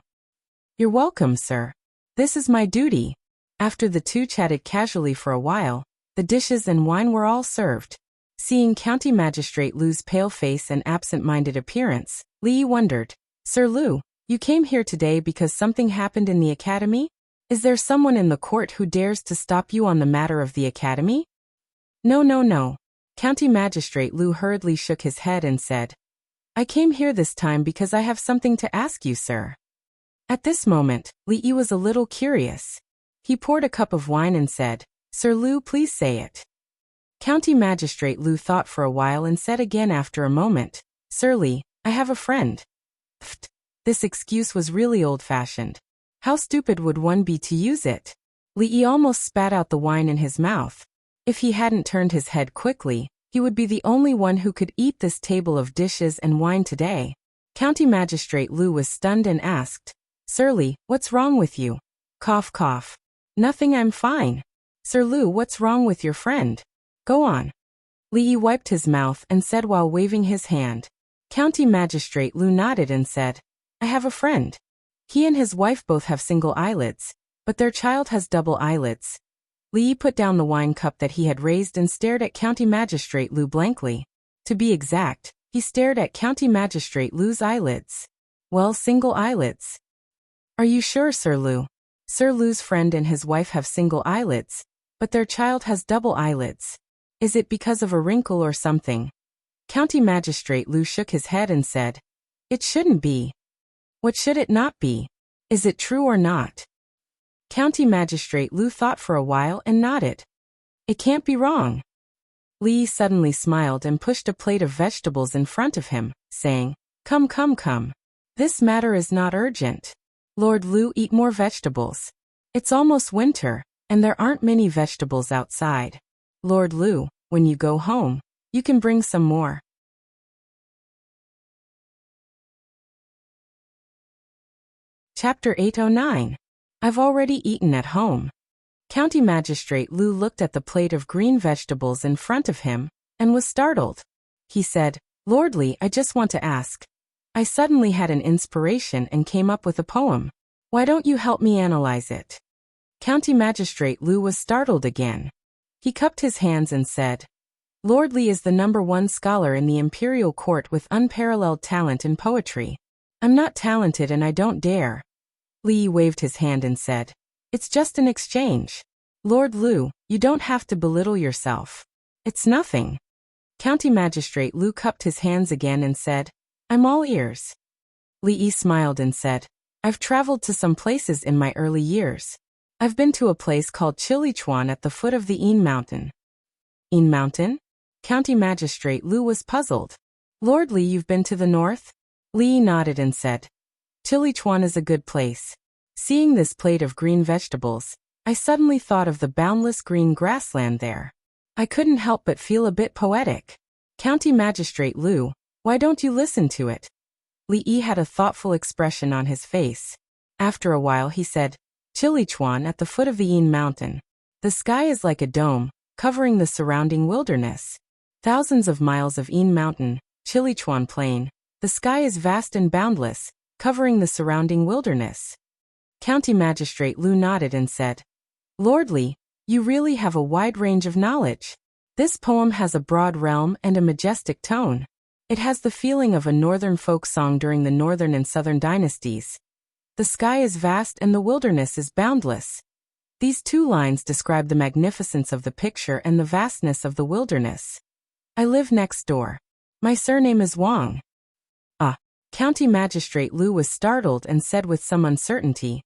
"You're welcome, sir. This is my duty." After the two chatted casually for a while, the dishes and wine were all served. Seeing County Magistrate Lu's pale face and absent-minded appearance, Li wondered, "Sir Lu, you came here today because something happened in the academy? Is there someone in the court who dares to stop you on the matter of the academy?" No. County Magistrate Lu hurriedly shook his head and said, "I came here this time because I have something to ask you, sir." At this moment, Li was a little curious. He poured a cup of wine and said, "Sir Lu, please say it." County Magistrate Lu thought for a while and said again after a moment, "Sir Li, I have a friend." Pfft, this excuse was really old-fashioned. How stupid would one be to use it? Li almost spat out the wine in his mouth. If he hadn't turned his head quickly, he would be the only one who could eat this table of dishes and wine today. County Magistrate Lu was stunned and asked, "Sir Li, what's wrong with you?" Cough, cough. "Nothing, I'm fine." "Sir Lu, what's wrong with your friend? Go on." Li wiped his mouth and said while waving his hand. County Magistrate Lu nodded and said, "I have a friend. He and his wife both have single eyelids, but their child has double eyelids." Li put down the wine cup that he had raised and stared at County Magistrate Lu blankly. To be exact, he stared at County Magistrate Lu's eyelids. Well, single eyelids. "Are you sure, Sir Lu? Sir Lu's friend and his wife have single eyelids, but their child has double eyelids. Is it because of a wrinkle or something?" County Magistrate Lu shook his head and said, "It shouldn't be." "What should it not be? Is it true or not?" County Magistrate Lu thought for a while and nodded. "It can't be wrong." Li suddenly smiled and pushed a plate of vegetables in front of him, saying, Come. This matter is not urgent. Lord Lu, eat more vegetables. It's almost winter, and there aren't many vegetables outside. Lord Lu, when you go home, you can bring some more." Chapter 809. I've already eaten at home. County Magistrate Lu looked at the plate of green vegetables in front of him and was startled. He said, "Lord Li, I just want to ask. I suddenly had an inspiration and came up with a poem. Why don't you help me analyze it?" County Magistrate Lu was startled again. He cupped his hands and said, "Lord Li is the #1 scholar in the imperial court with unparalleled talent in poetry. I'm not talented and I don't dare." Li waved his hand and said, "It's just an exchange. Lord Lu, you don't have to belittle yourself. It's nothing." County Magistrate Lu cupped his hands again and said, "I'm all ears." Li smiled and said, "I've traveled to some places in my early years. I've been to a place called Chilichuan at the foot of the Yin Mountain." "Yin Mountain?" County Magistrate Lu was puzzled. "Lord Li, you've been to the north?" Li nodded and said, "Chilichuan is a good place. Seeing this plate of green vegetables, I suddenly thought of the boundless green grassland there. I couldn't help but feel a bit poetic. County Magistrate Lu, why don't you listen to it?" Li had a thoughtful expression on his face. After a while he said, "Chilichuan at the foot of the Yin Mountain. The sky is like a dome, covering the surrounding wilderness. Thousands of miles of Yin Mountain, Chilichuan Plain. The sky is vast and boundless, covering the surrounding wilderness. County Magistrate Lu nodded and said, Lordly, you really have a wide range of knowledge. This poem has a broad realm and a majestic tone. It has the feeling of a northern folk song during the northern and southern dynasties. The sky is vast and the wilderness is boundless. These two lines describe the magnificence of the picture and the vastness of the wilderness. I live next door. My surname is Wang. County Magistrate Lu was startled and said with some uncertainty,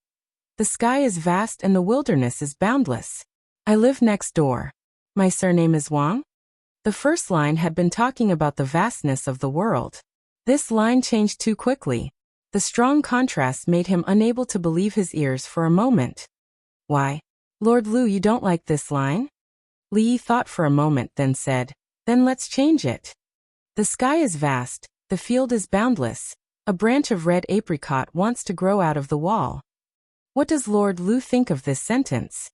The sky is vast and the wilderness is boundless. I live next door. My surname is Wang? The first line had been talking about the vastness of the world. This line changed too quickly. The strong contrast made him unable to believe his ears for a moment. Why, Lord Lu, you don't like this line? Li thought for a moment, then said, Then let's change it. The sky is vast, the field is boundless. A branch of red apricot wants to grow out of the wall. What does Lord Lu think of this sentence?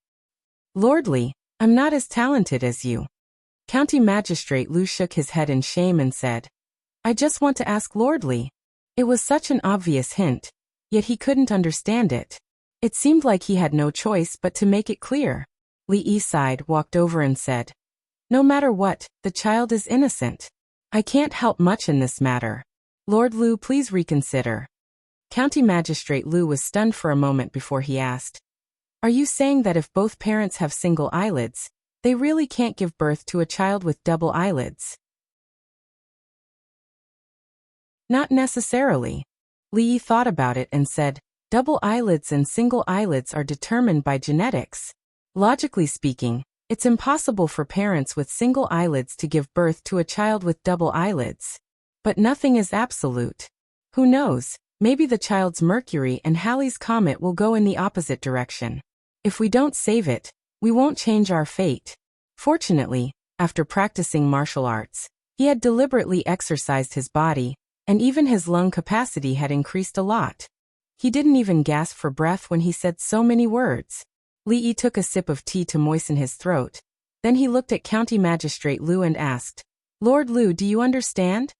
Lordly, I'm not as talented as you. County Magistrate Lu shook his head in shame and said, I just want to ask Lordly. It was such an obvious hint, yet he couldn't understand it. It seemed like he had no choice but to make it clear. Li sighed, walked over and said, No matter what, the child is innocent. I can't help much in this matter. Lord Lu, please reconsider. County Magistrate Lu was stunned for a moment before he asked, Are you saying that if both parents have single eyelids, they really can't give birth to a child with double eyelids? Not necessarily. Li thought about it and said, Double eyelids and single eyelids are determined by genetics. Logically speaking, it's impossible for parents with single eyelids to give birth to a child with double eyelids. But nothing is absolute. Who knows, maybe the child's Mercury and Halley's Comet will go in the opposite direction. If we don't save it, we won't change our fate. Fortunately, after practicing martial arts, he had deliberately exercised his body, and even his lung capacity had increased a lot. He didn't even gasp for breath when he said so many words. Li took a sip of tea to moisten his throat. Then he looked at County Magistrate Lu and asked, Lord Lu, do you understand?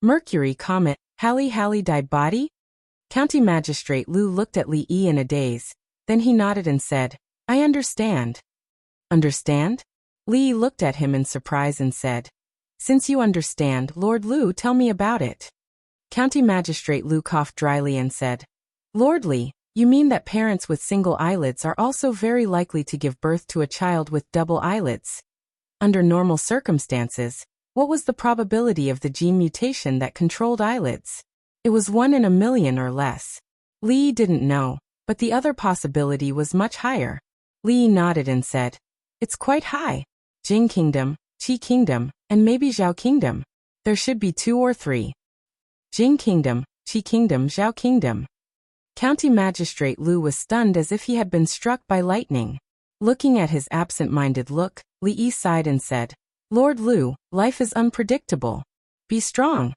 Mercury, Comet, Halley died body? County Magistrate Lu looked at Li in a daze. Then he nodded and said, I understand. Understand? Li looked at him in surprise and said, Since you understand, Lord Lu, tell me about it. County Magistrate Lu coughed dryly and said, Lordly, you mean that parents with single eyelids are also very likely to give birth to a child with double eyelids? Under normal circumstances, what was the probability of the gene mutation that controlled eyelids? It was 1 in a million or less. Li didn't know, but the other possibility was much higher. Li nodded and said, It's quite high. Jing Kingdom, Qi Kingdom, and maybe Zhao Kingdom. There should be 2 or 3. Jing Kingdom, Qi Kingdom, Zhao Kingdom. County Magistrate Lu was stunned as if he had been struck by lightning. Looking at his absent-minded look, Li sighed and said, Lord Lu, life is unpredictable. Be strong.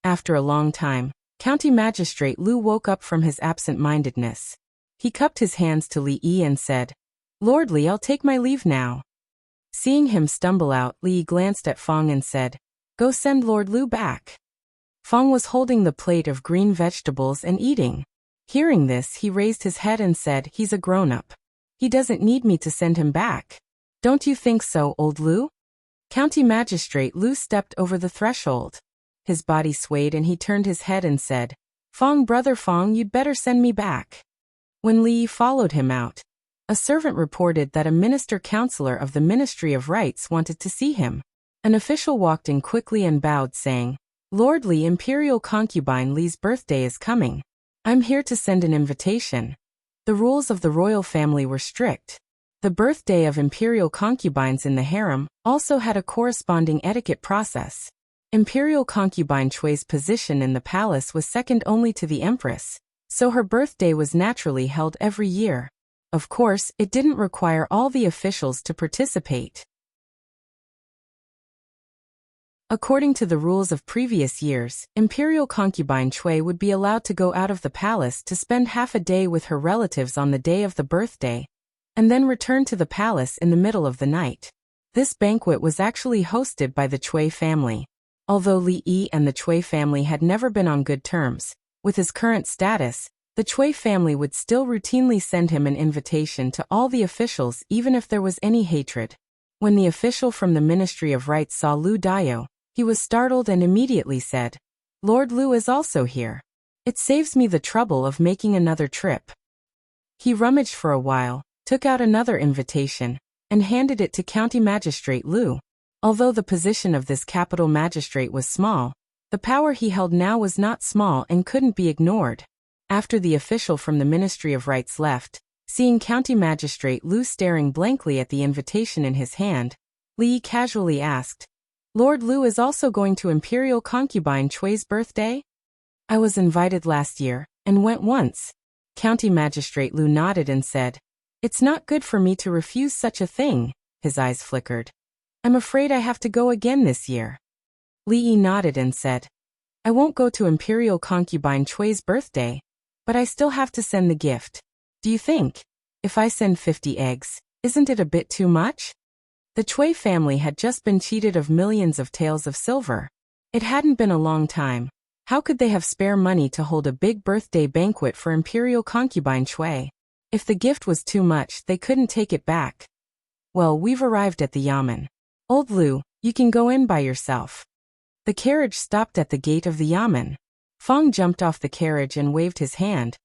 After a long time, County Magistrate Lu woke up from his absent-mindedness. He cupped his hands to Li and said, Lordly, I'll take my leave now. Seeing him stumble out, Li glanced at Fong and said, Go send Lord Lu back. Fong was holding the plate of green vegetables and eating. Hearing this, he raised his head and said, He's a grown-up. He doesn't need me to send him back. Don't you think so, old Lu? County Magistrate Lu stepped over the threshold. His body swayed and he turned his head and said, Fong, brother Fong, you'd better send me back. When Li followed him out, a servant reported that a minister-counselor of the Ministry of Rights wanted to see him. An official walked in quickly and bowed, saying, Lord Li, Imperial concubine Li's birthday is coming. I'm here to send an invitation. The rules of the royal family were strict. The birthday of imperial concubines in the harem also had a corresponding etiquette process. Imperial concubine Chui's position in the palace was second only to the empress, so her birthday was naturally held every year. Of course, it didn't require all the officials to participate. According to the rules of previous years, imperial concubine Chui would be allowed to go out of the palace to spend half a day with her relatives on the day of the birthday, and then return to the palace in the middle of the night. This banquet was actually hosted by the Chui family. Although Li Yi and the Cui family had never been on good terms, with his current status, the Cui family would still routinely send him an invitation to all the officials even if there was any hatred. When the official from the Ministry of Rites saw Lu Dao, he was startled and immediately said, "Lord Lu is also here. It saves me the trouble of making another trip." He rummaged for a while, took out another invitation, and handed it to County Magistrate Lu. Although the position of this capital magistrate was small, the power he held now was not small and couldn't be ignored. After the official from the Ministry of Rites left, seeing County Magistrate Lu staring blankly at the invitation in his hand, Li casually asked, "Lord Lu is also going to Imperial Concubine Cui's birthday?" "I was invited last year, and went once." County Magistrate Lu nodded and said, "It's not good for me to refuse such a thing." His eyes flickered. "I'm afraid I have to go again this year." Li Yi nodded and said, "I won't go to Imperial Concubine Cui's birthday, but I still have to send the gift. Do you think, if I send 50 eggs, isn't it a bit too much?" The Cui family had just been cheated of millions of taels of silver. It hadn't been a long time. How could they have spare money to hold a big birthday banquet for Imperial Concubine Cui? If the gift was too much, they couldn't take it back. "Well, we've arrived at the yamen. Old Lu, you can go in by yourself." The carriage stopped at the gate of the yamen. Fong jumped off the carriage and waved his hand.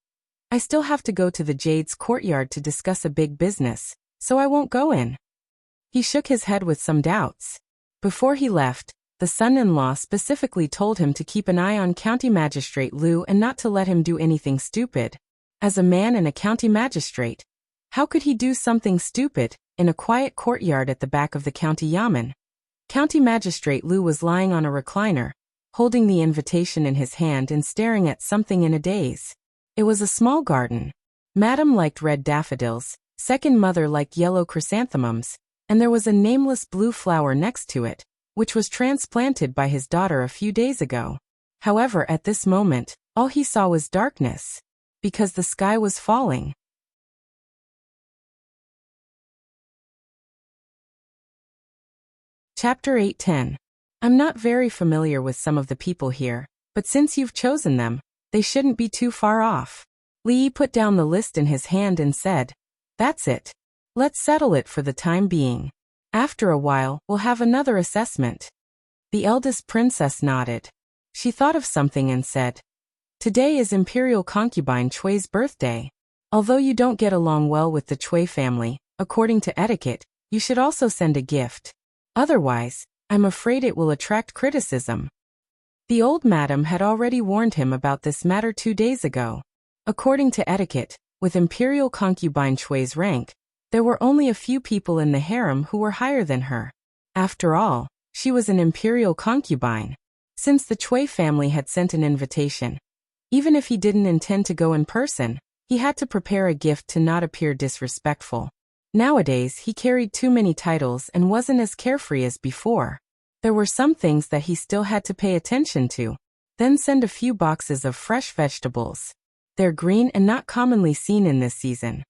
"I still have to go to the Jade's courtyard to discuss a big business, so I won't go in." He shook his head with some doubts. Before he left, the son-in-law specifically told him to keep an eye on County Magistrate Lu and not to let him do anything stupid. As a man and a county magistrate, how could he do something stupid in a quiet courtyard at the back of the county yamen? County Magistrate Lu was lying on a recliner, holding the invitation in his hand and staring at something in a daze. It was a small garden. Madam liked red daffodils, second mother liked yellow chrysanthemums, and there was a nameless blue flower next to it, which was transplanted by his daughter a few days ago. However, at this moment, all he saw was darkness, because the sky was falling. Chapter 8:10. I'm not very familiar with some of the people here, but since you've chosen them, they shouldn't be too far off. Li Yi put down the list in his hand and said, "That's it. Let's settle it for the time being. After a while, we'll have another assessment." The eldest princess nodded. She thought of something and said, "Today is Imperial Concubine Cui's birthday. Although you don't get along well with the Cui family, according to etiquette, you should also send a gift. Otherwise, I'm afraid it will attract criticism." The old madam had already warned him about this matter 2 days ago. According to etiquette, with Imperial Concubine Cui's rank, there were only a few people in the harem who were higher than her. After all, she was an imperial concubine. Since the Cui family had sent an invitation, even if he didn't intend to go in person, he had to prepare a gift to not appear disrespectful. Nowadays, he carried too many titles and wasn't as carefree as before. There were some things that he still had to pay attention to. Then send a few boxes of fresh vegetables. They're green and not commonly seen in this season.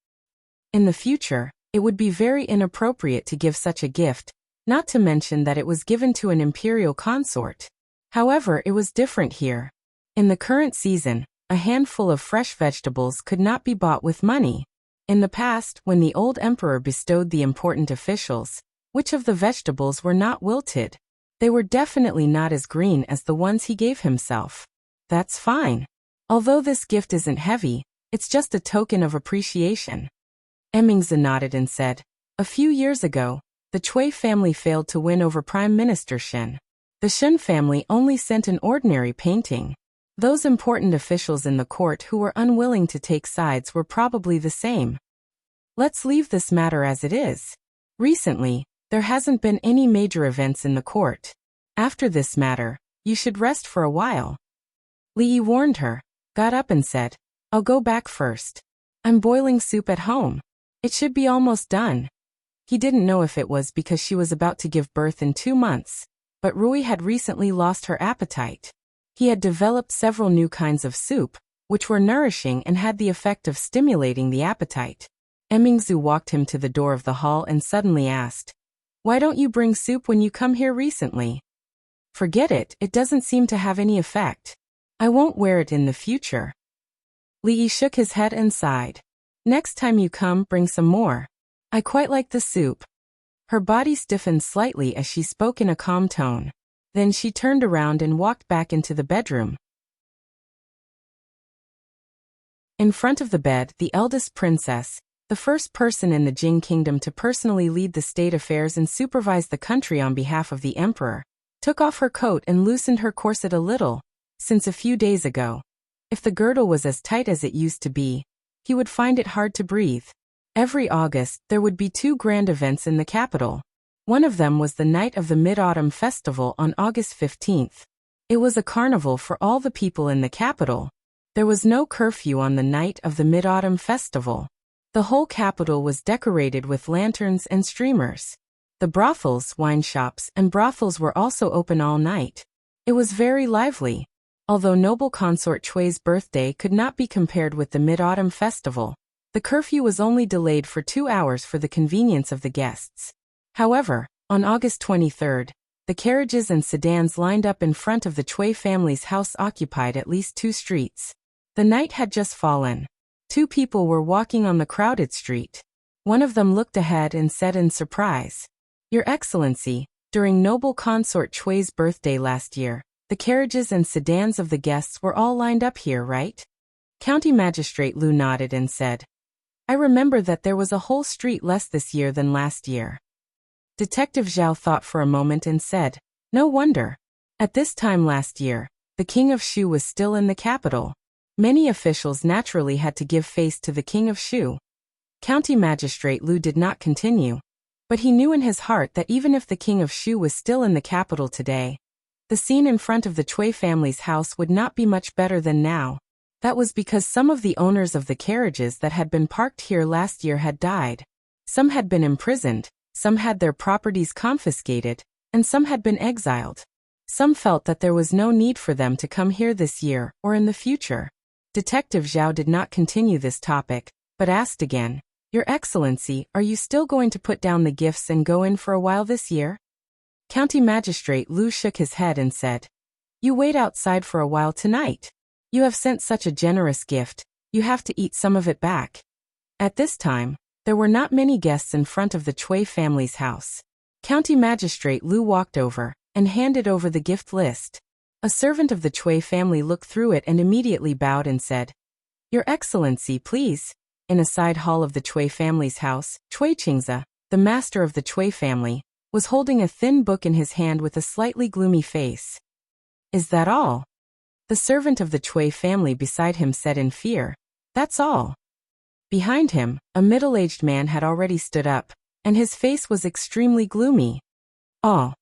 In the future, it would be very inappropriate to give such a gift, not to mention that it was given to an imperial consort. However, it was different here. In the current season, a handful of fresh vegetables could not be bought with money. In the past, when the old emperor bestowed the important officials, which of the vegetables were not wilted? They were definitely not as green as the ones he gave himself. That's fine. Although this gift isn't heavy, it's just a token of appreciation. Emingzi nodded and said, "A few years ago, the Cui family failed to win over Prime Minister Shen. The Shen family only sent an ordinary painting. Those important officials in the court who were unwilling to take sides were probably the same. Let's leave this matter as it is. Recently, there hasn't been any major events in the court. After this matter, you should rest for a while." Li Yi warned her, got up and said, "I'll go back first. I'm boiling soup at home. It should be almost done." He didn't know if it was because she was about to give birth in 2 months, but Rui had recently lost her appetite. He had developed several new kinds of soup, which were nourishing and had the effect of stimulating the appetite. Emingzi walked him to the door of the hall and suddenly asked, "Why don't you bring soup when you come here recently?" Forget it, it doesn't seem to have any effect. I won't wear it in the future. Li Yi shook his head and sighed. Next time you come, bring some more. I quite like the soup. Her body stiffened slightly as she spoke in a calm tone. Then she turned around and walked back into the bedroom. In front of the bed, the eldest princess, the first person in the Jing kingdom to personally lead the state affairs and supervise the country on behalf of the emperor, took off her coat and loosened her corset a little, since a few days ago, if the girdle was as tight as it used to be, he would find it hard to breathe. Every August, there would be two grand events in the capital. One of them was the night of the Mid-Autumn Festival on August 15th. It was a carnival for all the people in the capital. There was no curfew on the night of the Mid-Autumn Festival. The whole capital was decorated with lanterns and streamers. The brothels, wine shops, and brothels were also open all night. It was very lively. Although noble consort Chui's birthday could not be compared with the Mid-Autumn Festival, the curfew was only delayed for 2 hours for the convenience of the guests. However, on August 23rd, the carriages and sedans lined up in front of the Chui family's house occupied at least 2 streets. The night had just fallen. 2 people were walking on the crowded street. One of them looked ahead and said in surprise, "Your Excellency, during noble consort Chui's birthday last year, the carriages and sedans of the guests were all lined up here, right?" County Magistrate Lu nodded and said, "I remember that there was a whole street less this year than last year." Detective Zhao thought for a moment and said, "No wonder. At this time last year, the King of Shu was still in the capital. Many officials naturally had to give face to the King of Shu." County Magistrate Lu did not continue, but he knew in his heart that even if the King of Shu was still in the capital today, the scene in front of the Chui family's house would not be much better than now. That was because some of the owners of the carriages that had been parked here last year had died. Some had been imprisoned, some had their properties confiscated, and some had been exiled. Some felt that there was no need for them to come here this year or in the future. Detective Zhao did not continue this topic, but asked again, "Your Excellency, are you still going to put down the gifts and go in for a while this year?" County Magistrate Lu shook his head and said, "You wait outside for a while tonight. You have sent such a generous gift, you have to eat some of it back." At this time, there were not many guests in front of the Chui family's house. County Magistrate Lu walked over and handed over the gift list. A servant of the Chui family looked through it and immediately bowed and said, "Your Excellency, please." In a side hall of the Chui family's house, Chui Qingze, the master of the Chui family, was holding a thin book in his hand with a slightly gloomy face. "Is that all?" The servant of the Chui family beside him said in fear, "That's all." Behind him, a middle-aged man had already stood up, and his face was extremely gloomy. "All."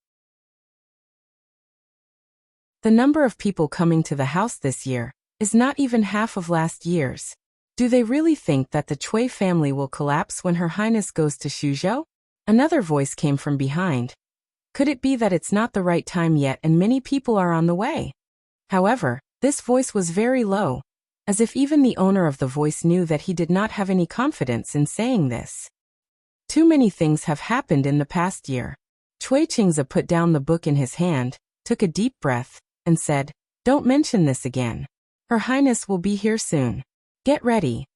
The number of people coming to the house this year is not even half of last year's. Do they really think that the Chui family will collapse when Her Highness goes to Shuzhou? Another voice came from behind. Could it be that it's not the right time yet and many people are on the way? However, this voice was very low, as if even the owner of the voice knew that he did not have any confidence in saying this. Too many things have happened in the past year. Chui Qingze put down the book in his hand, took a deep breath, and said, "Don't mention this again. Her Highness will be here soon. Get ready."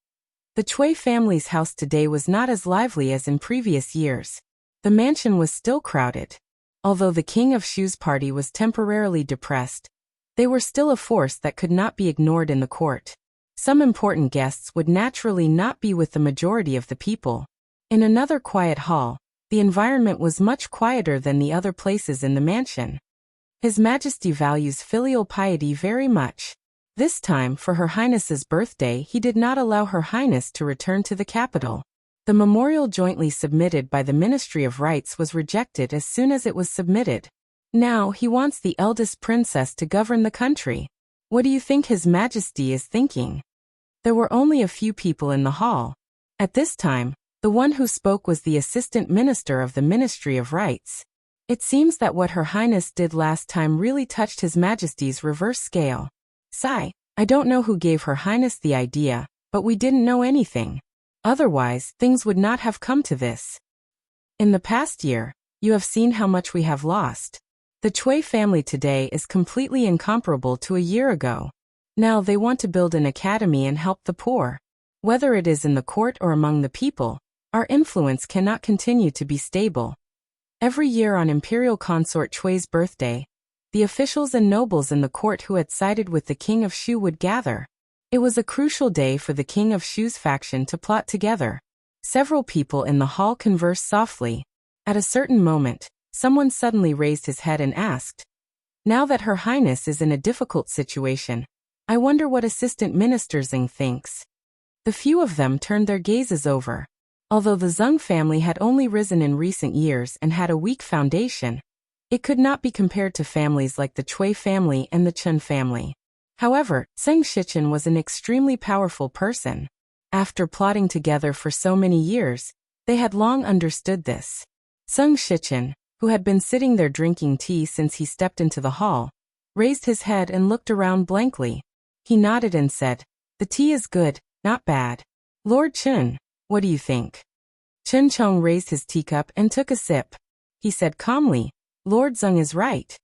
The Chui family's house today was not as lively as in previous years. The mansion was still crowded. Although the King of Shu's party was temporarily depressed, they were still a force that could not be ignored in the court. Some important guests would naturally not be with the majority of the people. In another quiet hall, the environment was much quieter than the other places in the mansion. His Majesty values filial piety very much. This time, for Her Highness's birthday, he did not allow Her Highness to return to the capital. The memorial jointly submitted by the Ministry of Rights was rejected as soon as it was submitted. Now, he wants the eldest princess to govern the country. What do you think His Majesty is thinking? There were only a few people in the hall. At this time, the one who spoke was the Assistant Minister of the Ministry of Rights. It seems that what Her Highness did last time really touched His Majesty's reverse scale. Sigh, I don't know who gave Her Highness the idea, but we didn't know anything. Otherwise, things would not have come to this. In the past year, you have seen how much we have lost. The Chui family today is completely incomparable to a year ago. Now they want to build an academy and help the poor. Whether it is in the court or among the people, our influence cannot continue to be stable. Every year on Imperial Consort Chui's birthday, the officials and nobles in the court who had sided with the King of Shu would gather. It was a crucial day for the King of Shu's faction to plot together. Several people in the hall conversed softly. At a certain moment, someone suddenly raised his head and asked, "Now that Her Highness is in a difficult situation, I wonder what Assistant Minister Zeng thinks." The few of them turned their gazes over. Although the Zeng family had only risen in recent years and had a weak foundation, it could not be compared to families like the Chui family and the Chen family. However, Zeng Shichen was an extremely powerful person. After plotting together for so many years, they had long understood this. Zeng Shichen, who had been sitting there drinking tea since he stepped into the hall, raised his head and looked around blankly. He nodded and said, "The tea is good, not bad. Lord Chen, what do you think?" Chen Chong raised his teacup and took a sip. He said calmly, "Lord Zeng is right.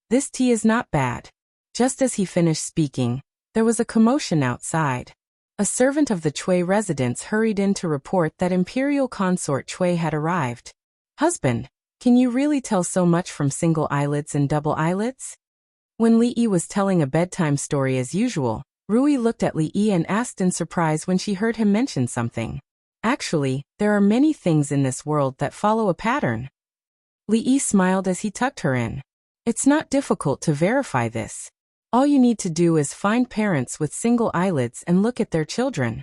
This tea is not bad." Just as he finished speaking, there was a commotion outside. A servant of the Chui residence hurried in to report that Imperial Consort Chui had arrived. "Husband, can you really tell so much from single eyelids and double eyelids?" When Li Yi was telling a bedtime story as usual, Rui looked at Li Yi and asked in surprise when she heard him mention something. "Actually, there are many things in this world that follow a pattern." Li Yi smiled as he tucked her in. "It's not difficult to verify this. All you need to do is find parents with single eyelids and look at their children."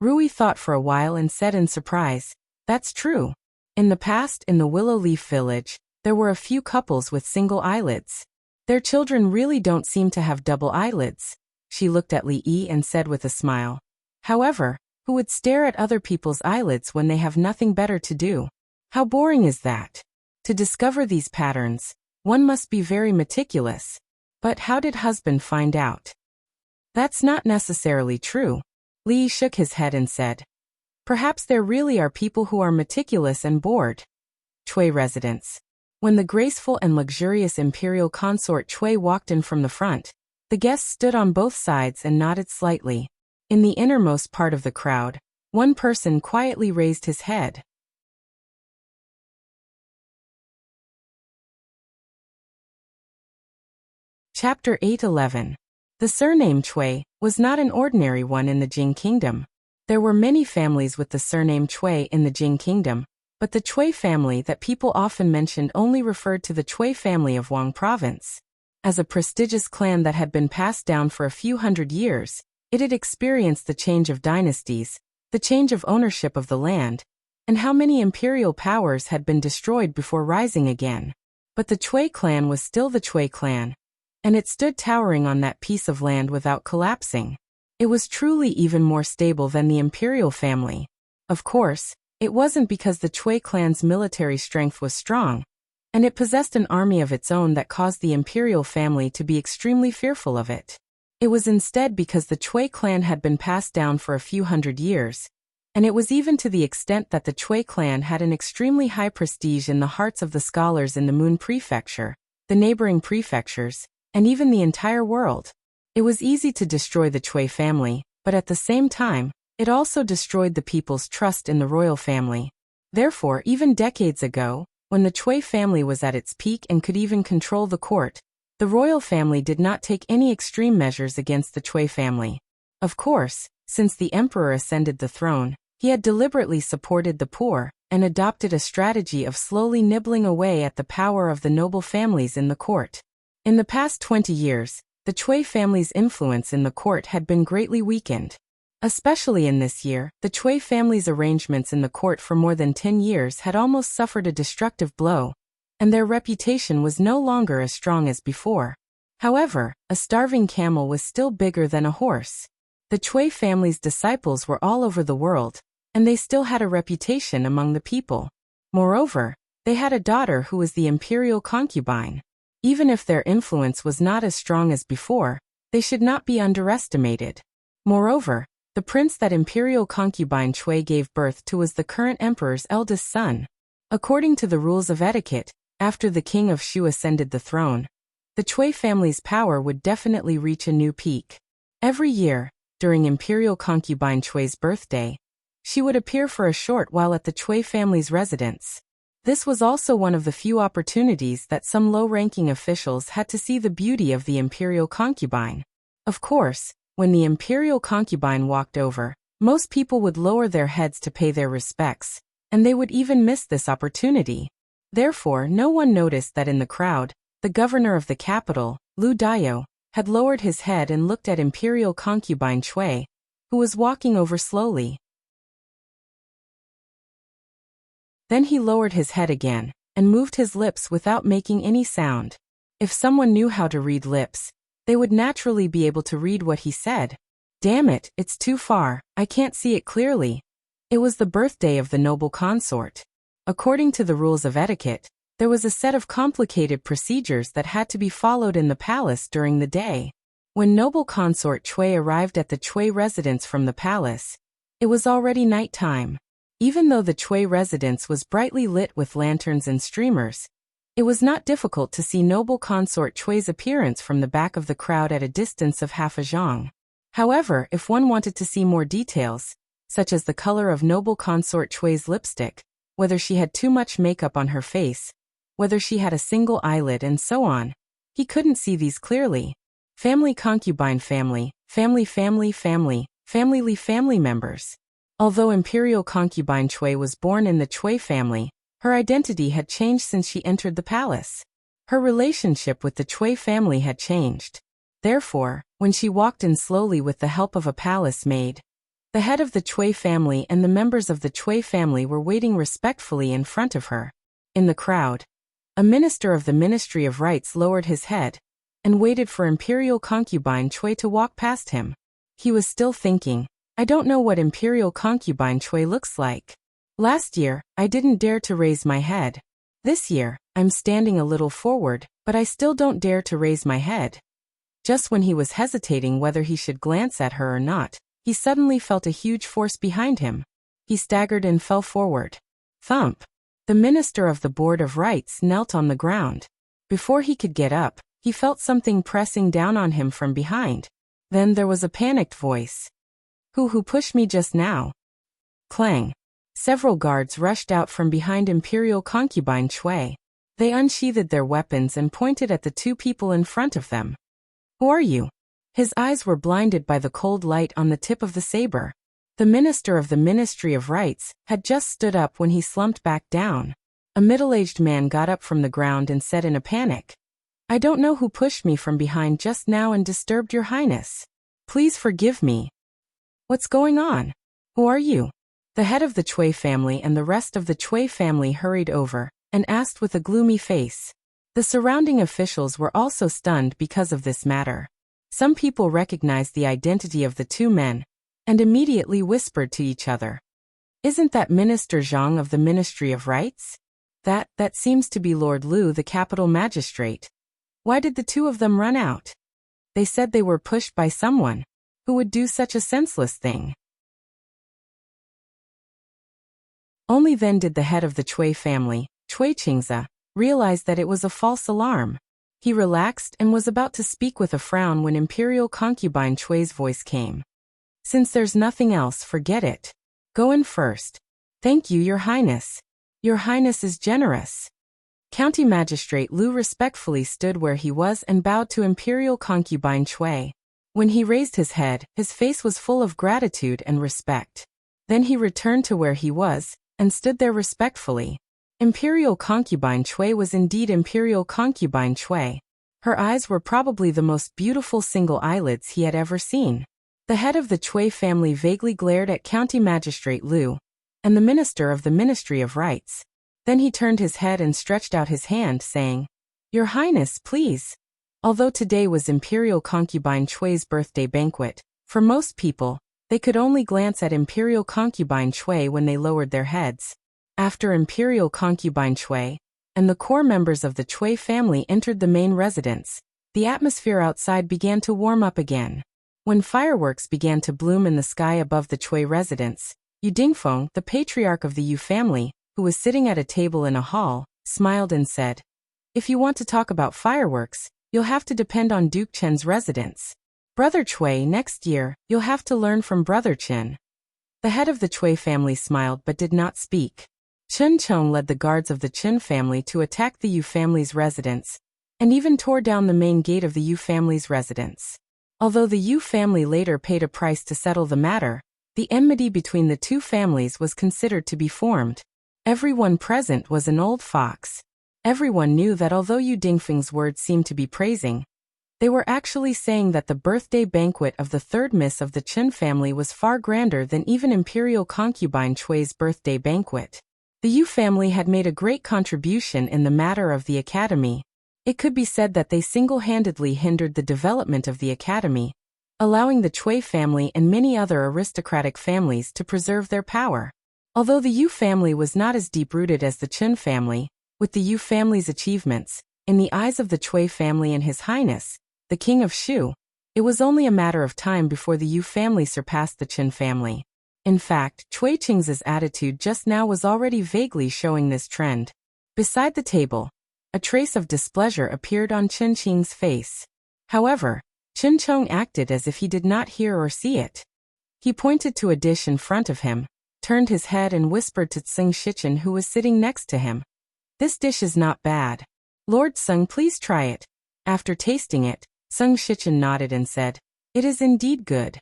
Rui thought for a while and said in surprise, "That's true. In the past, in the Willow Leaf village, there were a few couples with single eyelids. Their children really don't seem to have double eyelids." She looked at Li Yi and said with a smile, "However, who would stare at other people's eyelids when they have nothing better to do? How boring is that? To discover these patterns, one must be very meticulous. But how did husband find out?" "That's not necessarily true." Li Yi shook his head and said, "Perhaps there really are people who are meticulous and bored." Chui residence. When the graceful and luxurious Imperial Consort Chui walked in from the front, the guests stood on both sides and nodded slightly. In the innermost part of the crowd, one person quietly raised his head. Chapter 8:11. The surname Chui was not an ordinary one in the Jing Kingdom. There were many families with the surname Chui in the Jing Kingdom, but the Chui family that people often mentioned only referred to the Chui family of Wang Province. As a prestigious clan that had been passed down for a few hundred years, it had experienced the change of dynasties, the change of ownership of the land, and how many imperial powers had been destroyed before rising again. But the Chui clan was still the Chui clan, and it stood towering on that piece of land without collapsing. It was truly even more stable than the imperial family. Of course, it wasn't because the Chui clan's military strength was strong, and it possessed an army of its own that caused the imperial family to be extremely fearful of it. It was instead because the Chui clan had been passed down for a few hundred years, and it was even to the extent that the Chui clan had an extremely high prestige in the hearts of the scholars in the Moon Prefecture, the neighboring prefectures, and even the entire world. It was easy to destroy the Chui family, but at the same time, it also destroyed the people's trust in the royal family. Therefore, even decades ago, when the Chui family was at its peak and could even control the court, the royal family did not take any extreme measures against the Chui family. Of course, since the emperor ascended the throne, he had deliberately supported the poor and adopted a strategy of slowly nibbling away at the power of the noble families in the court. In the past 20 years, the Chui family's influence in the court had been greatly weakened. Especially in this year, the Chui family's arrangements in the court for more than 10 years had almost suffered a destructive blow, and their reputation was no longer as strong as before. However, a starving camel was still bigger than a horse. The Chui family's disciples were all over the world, and they still had a reputation among the people. Moreover, they had a daughter who was the imperial concubine. Even if their influence was not as strong as before, they should not be underestimated. Moreover, the prince that imperial concubine Chui gave birth to was the current emperor's eldest son. According to the rules of etiquette, after the king of Shu ascended the throne, the Chui family's power would definitely reach a new peak. Every year, during Imperial Concubine Chui's birthday, she would appear for a short while at the Chui family's residence. This was also one of the few opportunities that some low-ranking officials had to see the beauty of the imperial concubine. Of course, when the imperial concubine walked over, most people would lower their heads to pay their respects, and they would even miss this opportunity. Therefore, no one noticed that in the crowd, the governor of the capital, Lu Dayo, had lowered his head and looked at imperial concubine Chui, who was walking over slowly. Then he lowered his head again, and moved his lips without making any sound. If someone knew how to read lips, they would naturally be able to read what he said. Damn it, it's too far, I can't see it clearly. It was the birthday of the noble consort. According to the rules of etiquette, there was a set of complicated procedures that had to be followed in the palace during the day. When noble consort Chui arrived at the Chui residence from the palace, it was already night time. Even though the Chui residence was brightly lit with lanterns and streamers, it was not difficult to see noble consort Chui's appearance from the back of the crowd at a distance of half a zhang. However, if one wanted to see more details, such as the color of noble consort Chui's lipstick, whether she had too much makeup on her face, whether she had a single eyelid and so on, he couldn't see these clearly. Family concubine family members. Although imperial concubine Chui was born in the Chui family, her identity had changed since she entered the palace. Her relationship with the Chui family had changed. Therefore, when she walked in slowly with the help of a palace maid, the head of the Chui family and the members of the Chui family were waiting respectfully in front of her. In the crowd, a minister of the Ministry of Rights lowered his head and waited for imperial concubine Chui to walk past him. He was still thinking, I don't know what imperial concubine Chui looks like. Last year, I didn't dare to raise my head. This year, I'm standing a little forward, but I still don't dare to raise my head. Just when he was hesitating whether he should glance at her or not, he suddenly felt a huge force behind him. He staggered and fell forward. Thump! The minister of the Board of Rights knelt on the ground. Before he could get up, he felt something pressing down on him from behind. Then there was a panicked voice. Who pushed me just now? Clang. Several guards rushed out from behind imperial concubine Chui. They unsheathed their weapons and pointed at the two people in front of them. Who are you? His eyes were blinded by the cold light on the tip of the saber. The minister of the Ministry of Rights had just stood up when he slumped back down. A middle-aged man got up from the ground and said in a panic, I don't know who pushed me from behind just now and disturbed your highness. Please forgive me. What's going on? Who are you? The head of the Chui family and the rest of the Chui family hurried over and asked with a gloomy face. The surrounding officials were also stunned because of this matter. Some people recognized the identity of the two men and immediately whispered to each other. Isn't that Minister Zhang of the Ministry of Rights? That seems to be Lord Lu, the capital magistrate. Why did the two of them run out? They said they were pushed by someone. Who would do such a senseless thing? Only then did the head of the Chui family, Chui Qingzi, realize that it was a false alarm. He relaxed and was about to speak with a frown when imperial concubine Chui's voice came. Since there's nothing else, forget it. Go in first. Thank you, Your Highness. Your Highness is generous. County Magistrate Lu respectfully stood where he was and bowed to imperial concubine Chui. When he raised his head, his face was full of gratitude and respect. Then he returned to where he was and stood there respectfully. Imperial concubine Chui was indeed imperial concubine Chui. Her eyes were probably the most beautiful single eyelids he had ever seen. The head of the Chui family vaguely glared at County Magistrate Lu and the minister of the Ministry of Rights. Then he turned his head and stretched out his hand, saying, Your Highness, please. Although today was imperial concubine Chui's birthday banquet, for most people, they could only glance at imperial concubine Chui when they lowered their heads. After imperial concubine Chui and the core members of the Chui family entered the main residence, the atmosphere outside began to warm up again. When fireworks began to bloom in the sky above the Chui residence, Yu Dingfeng, the patriarch of the Yu family, who was sitting at a table in a hall, smiled and said, "If you want to talk about fireworks, you'll have to depend on Duke Chen's residence. Brother Chui, next year, you'll have to learn from Brother Chen." The head of the Chui family smiled but did not speak. Chen Chong led the guards of the Chen family to attack the Yu family's residence, and even tore down the main gate of the Yu family's residence. Although the Yu family later paid a price to settle the matter, the enmity between the two families was considered to be formed. Everyone present was an old fox. Everyone knew that although Yu Dingfeng's words seemed to be praising, they were actually saying that the birthday banquet of the third miss of the Chen family was far grander than even imperial concubine Chui's birthday banquet. The Yu family had made a great contribution in the matter of the academy. It could be said that they single-handedly hindered the development of the academy, allowing the Chui family and many other aristocratic families to preserve their power. Although the Yu family was not as deep-rooted as the Chen family, with the Yu family's achievements, in the eyes of the Chui family and His Highness, the King of Shu, it was only a matter of time before the Yu family surpassed the Chen family. In fact, Chui Qing's attitude just now was already vaguely showing this trend. Beside the table, a trace of displeasure appeared on Chen Qing's face. However, Chen Chong acted as if he did not hear or see it. He pointed to a dish in front of him, turned his head and whispered to Tseng Shichen, who was sitting next to him, "This dish is not bad. Lord Tseng, please try it." After tasting it, Tseng Shichen nodded and said, "It is indeed good."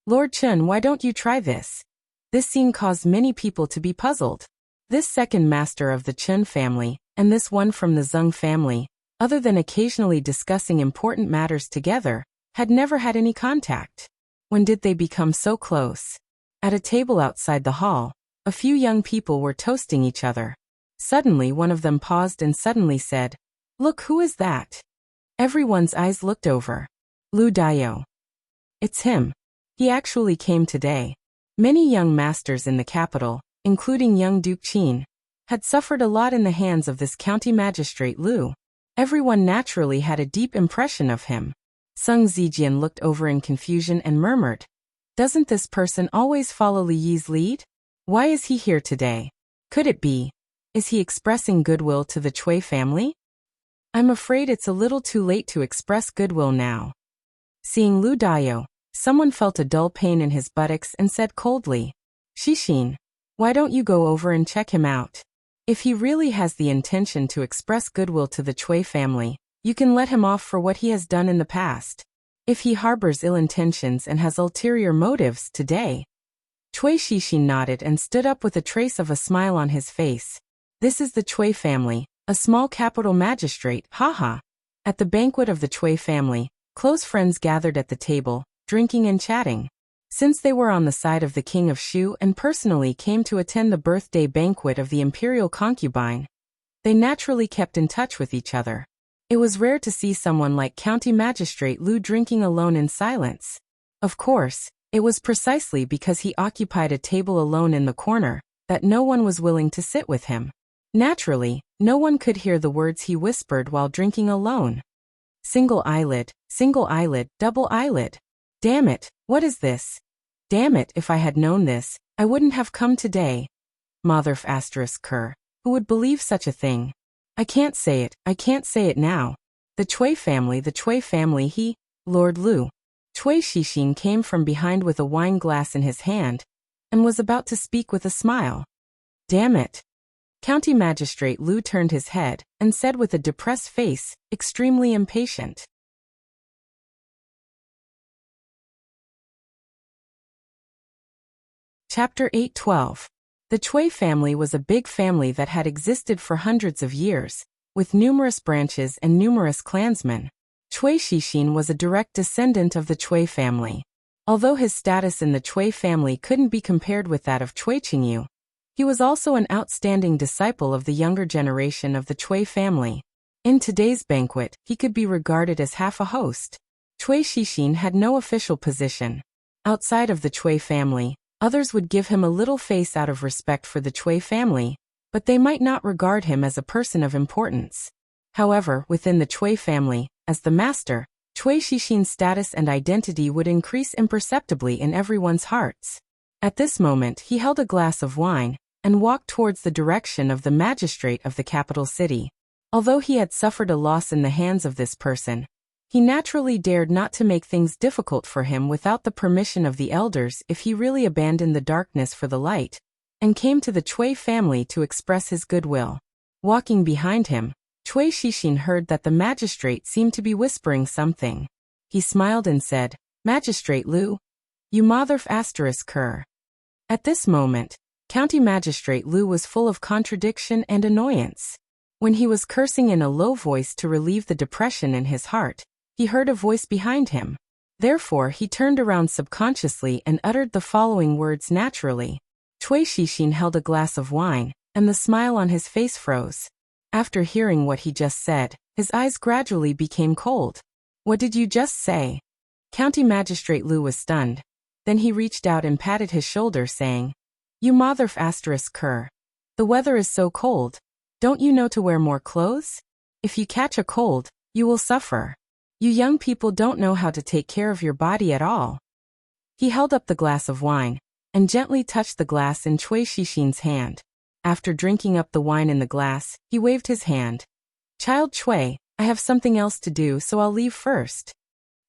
"Lord Chen, why don't you try this?" This scene caused many people to be puzzled. This second master of the Chen family, and this one from the Zeng family, other than occasionally discussing important matters together, had never had any contact. When did they become so close? At a table outside the hall, a few young people were toasting each other. Suddenly one of them paused and suddenly said, "Look, who is that?" Everyone's eyes looked over. Lu Dayo. It's him. He actually came today. Many young masters in the capital, including young Duke Qin, had suffered a lot in the hands of this county magistrate Lu. Everyone naturally had a deep impression of him. Sung Zijian looked over in confusion and murmured, "Doesn't this person always follow Li Yi's lead? Why is he here today? Could it be? Is he expressing goodwill to the Chui family?" "I'm afraid it's a little too late to express goodwill now." Seeing Lu Dayo, someone felt a dull pain in his buttocks and said coldly, "Xixin, why don't you go over and check him out? If he really has the intention to express goodwill to the Chui family, you can let him off for what he has done in the past. If he harbors ill intentions and has ulterior motives today..." Chui Xixin nodded and stood up with a trace of a smile on his face. "This is the Chui family, a small capital magistrate, haha." At the banquet of the Chui family, close friends gathered at the table, drinking and chatting. Since they were on the side of the King of Shu and personally came to attend the birthday banquet of the imperial concubine, they naturally kept in touch with each other. It was rare to see someone like County Magistrate Lu drinking alone in silence. Of course, it was precisely because he occupied a table alone in the corner that no one was willing to sit with him. Naturally, no one could hear the words he whispered while drinking alone. Single eyelid, double eyelid. Damn it, what is this? Damn it, if I had known this, I wouldn't have come today. Motherf ***, who would believe such a thing? I can't say it now. The Chui family, he, Lord Lu. Chui Xixin came from behind with a wine glass in his hand, and was about to speak with a smile. Damn it. County Magistrate Lu turned his head, and said with a depressed face, extremely impatient. Chapter 8:12. The Chui family was a big family that had existed for hundreds of years, with numerous branches and numerous clansmen. Chui Xixin was a direct descendant of the Chui family. Although his status in the Chui family couldn't be compared with that of Chui Qingyu, he was also an outstanding disciple of the younger generation of the Chui family. In today's banquet, he could be regarded as half a host. Chui Xixin had no official position. Outside of the Chui family, others would give him a little face out of respect for the Chui family, but they might not regard him as a person of importance. However, within the Chui family, as the master, Chui Xixin's status and identity would increase imperceptibly in everyone's hearts. At this moment he held a glass of wine and walked towards the direction of the magistrate of the capital city. Although he had suffered a loss in the hands of this person, he naturally dared not to make things difficult for him without the permission of the elders if he really abandoned the darkness for the light, and came to the Chui family to express his goodwill. Walking behind him, Chui Shixin heard that the magistrate seemed to be whispering something. He smiled and said, "Magistrate Lu, you motherf ****. At this moment, County Magistrate Lu was full of contradiction and annoyance. When he was cursing in a low voice to relieve the depression in his heart, he heard a voice behind him. Therefore he turned around subconsciously and uttered the following words naturally. Chui Shixin held a glass of wine, and the smile on his face froze. After hearing what he just said, his eyes gradually became cold. "What did you just say?" County Magistrate Lu was stunned. Then he reached out and patted his shoulder saying, "You motherf ****. The weather is so cold. Don't you know to wear more clothes? If you catch a cold, you will suffer. You young people don't know how to take care of your body at all." He held up the glass of wine and gently touched the glass in Chui Shixin's hand. After drinking up the wine in the glass, he waved his hand. "Child Chui, I have something else to do, so I'll leave first."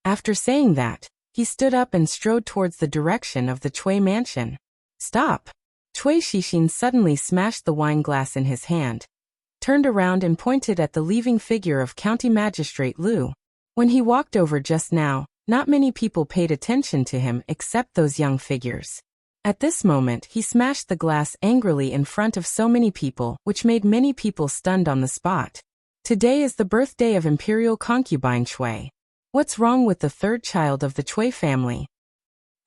After saying that, he stood up and strode towards the direction of the Chui mansion. "Stop!" Chui Shixin suddenly smashed the wine glass in his hand, turned around and pointed at the leaving figure of County Magistrate Lu. When he walked over just now, not many people paid attention to him except those young figures. At this moment he smashed the glass angrily in front of so many people, which made many people stunned on the spot. Today is the birthday of Imperial Concubine Chui. What's wrong with the third child of the Chui family?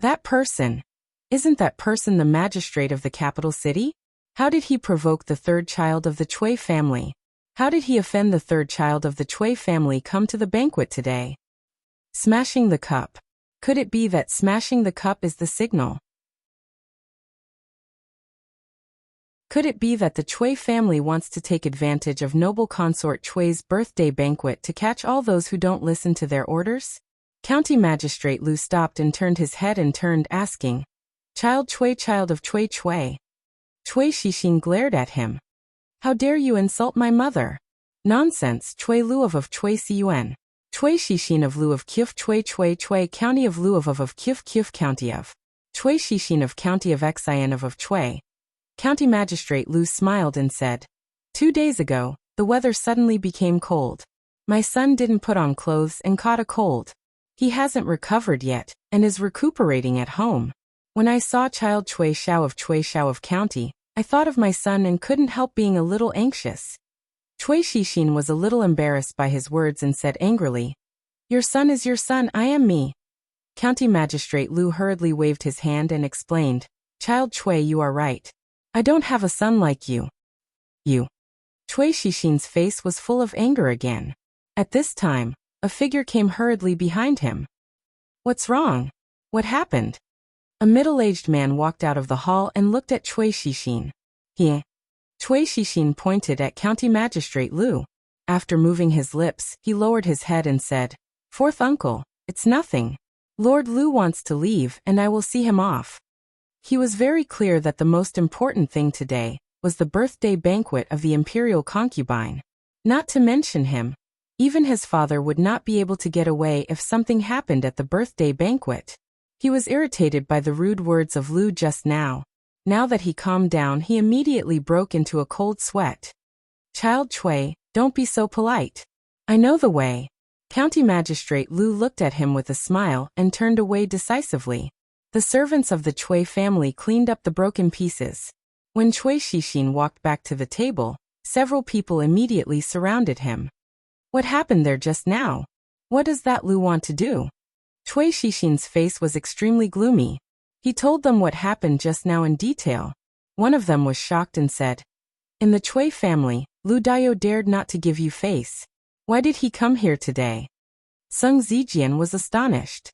That person. Isn't that person the magistrate of the capital city? How did he provoke the third child of the Chui family? How did he offend the third child of the Chui family come to the banquet today? Smashing the cup. Could it be that smashing the cup is the signal? Could it be that the Chui family wants to take advantage of noble consort Chui's birthday banquet to catch all those who don't listen to their orders? County Magistrate Lu stopped and turned his head and turned asking, "Child Chui, child of Chui Chui." Chui Shixin glared at him. "How dare you insult my mother?" "Nonsense, Chui Luov of Chui Cun. Chui Shixin of Lu of Kif Chui Chui Chui County of Luov of Kif Kif County of. Chui Shixin of County of Xian of Chui." County Magistrate Lu smiled and said, 2 days ago, the weather suddenly became cold. My son didn't put on clothes and caught a cold. He hasn't recovered yet, and is recuperating at home. When I saw Child Chui Xiao of County, I thought of my son and couldn't help being a little anxious. Chui Shixin was a little embarrassed by his words and said angrily, "Your son is your son, I am me." County Magistrate Lu hurriedly waved his hand and explained, "Child Chui, you are right. I don't have a son like you." "You." Chui Shixin's face was full of anger again. At this time, a figure came hurriedly behind him. "What's wrong? What happened?" A middle-aged man walked out of the hall and looked at Chui Shixin. Chui Shixin pointed at County Magistrate Lu. After moving his lips, he lowered his head and said, "Fourth uncle, it's nothing. Lord Lu wants to leave and I will see him off." He was very clear that the most important thing today was the birthday banquet of the imperial concubine. Not to mention him, even his father would not be able to get away if something happened at the birthday banquet. He was irritated by the rude words of Lu just now. Now that he calmed down, he immediately broke into a cold sweat. "Child Chui, don't be so polite. I know the way." County Magistrate Lu looked at him with a smile and turned away decisively. The servants of the Chui family cleaned up the broken pieces. When Chui Shixin walked back to the table, several people immediately surrounded him. "What happened there just now? What does that Lu want to do?" Chui Shixin's face was extremely gloomy. He told them what happened just now in detail. One of them was shocked and said, "In the Chui family, Lu Dayo dared not to give you face. Why did he come here today?" Sung Zijian was astonished.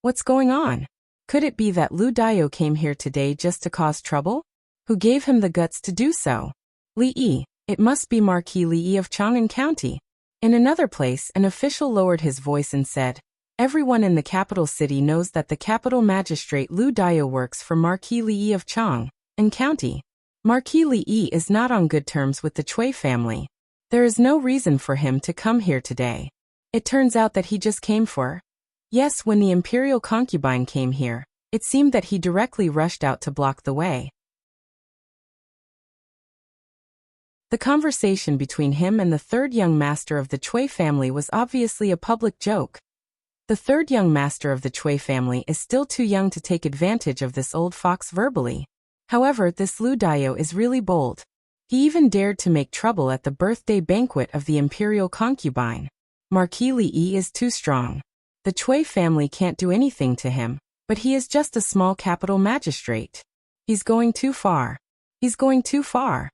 "What's going on? Could it be that Lu Dayo came here today just to cause trouble? Who gave him the guts to do so?" "Li Yi, it must be Marquis Li Yi of Chang'an County." In another place, an official lowered his voice and said, Everyone in the capital city knows that the capital magistrate Lu Dao works for Marquis Li of Chang and County. Marquis Li is not on good terms with the Chui family. There is no reason for him to come here today. It turns out that he just came for. Yes, when the imperial concubine came here, it seemed that he directly rushed out to block the way. The conversation between him and the third young master of the Chui family was obviously a public joke. The third young master of the Chui family is still too young to take advantage of this old fox verbally. However, this Lu Dao is really bold. He even dared to make trouble at the birthday banquet of the imperial concubine. Marquis Li is too strong. The Chui family can't do anything to him, but he is just a small capital magistrate. He's going too far. He's going too far.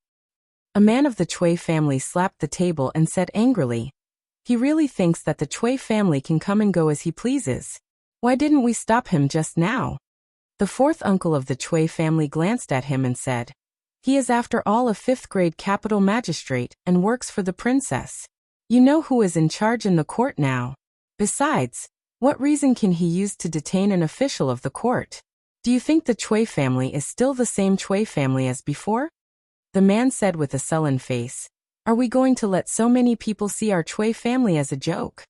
A man of the Chui family slapped the table and said angrily, "He really thinks that the Chui family can come and go as he pleases. Why didn't we stop him just now?" The fourth uncle of the Chui family glanced at him and said, "He is after all a fifth-grade capital magistrate and works for the princess. You know who is in charge in the court now. Besides, what reason can he use to detain an official of the court? Do you think the Chui family is still the same Chui family as before?" The man said with a sullen face, "Are we going to let so many people see our Chui family as a joke?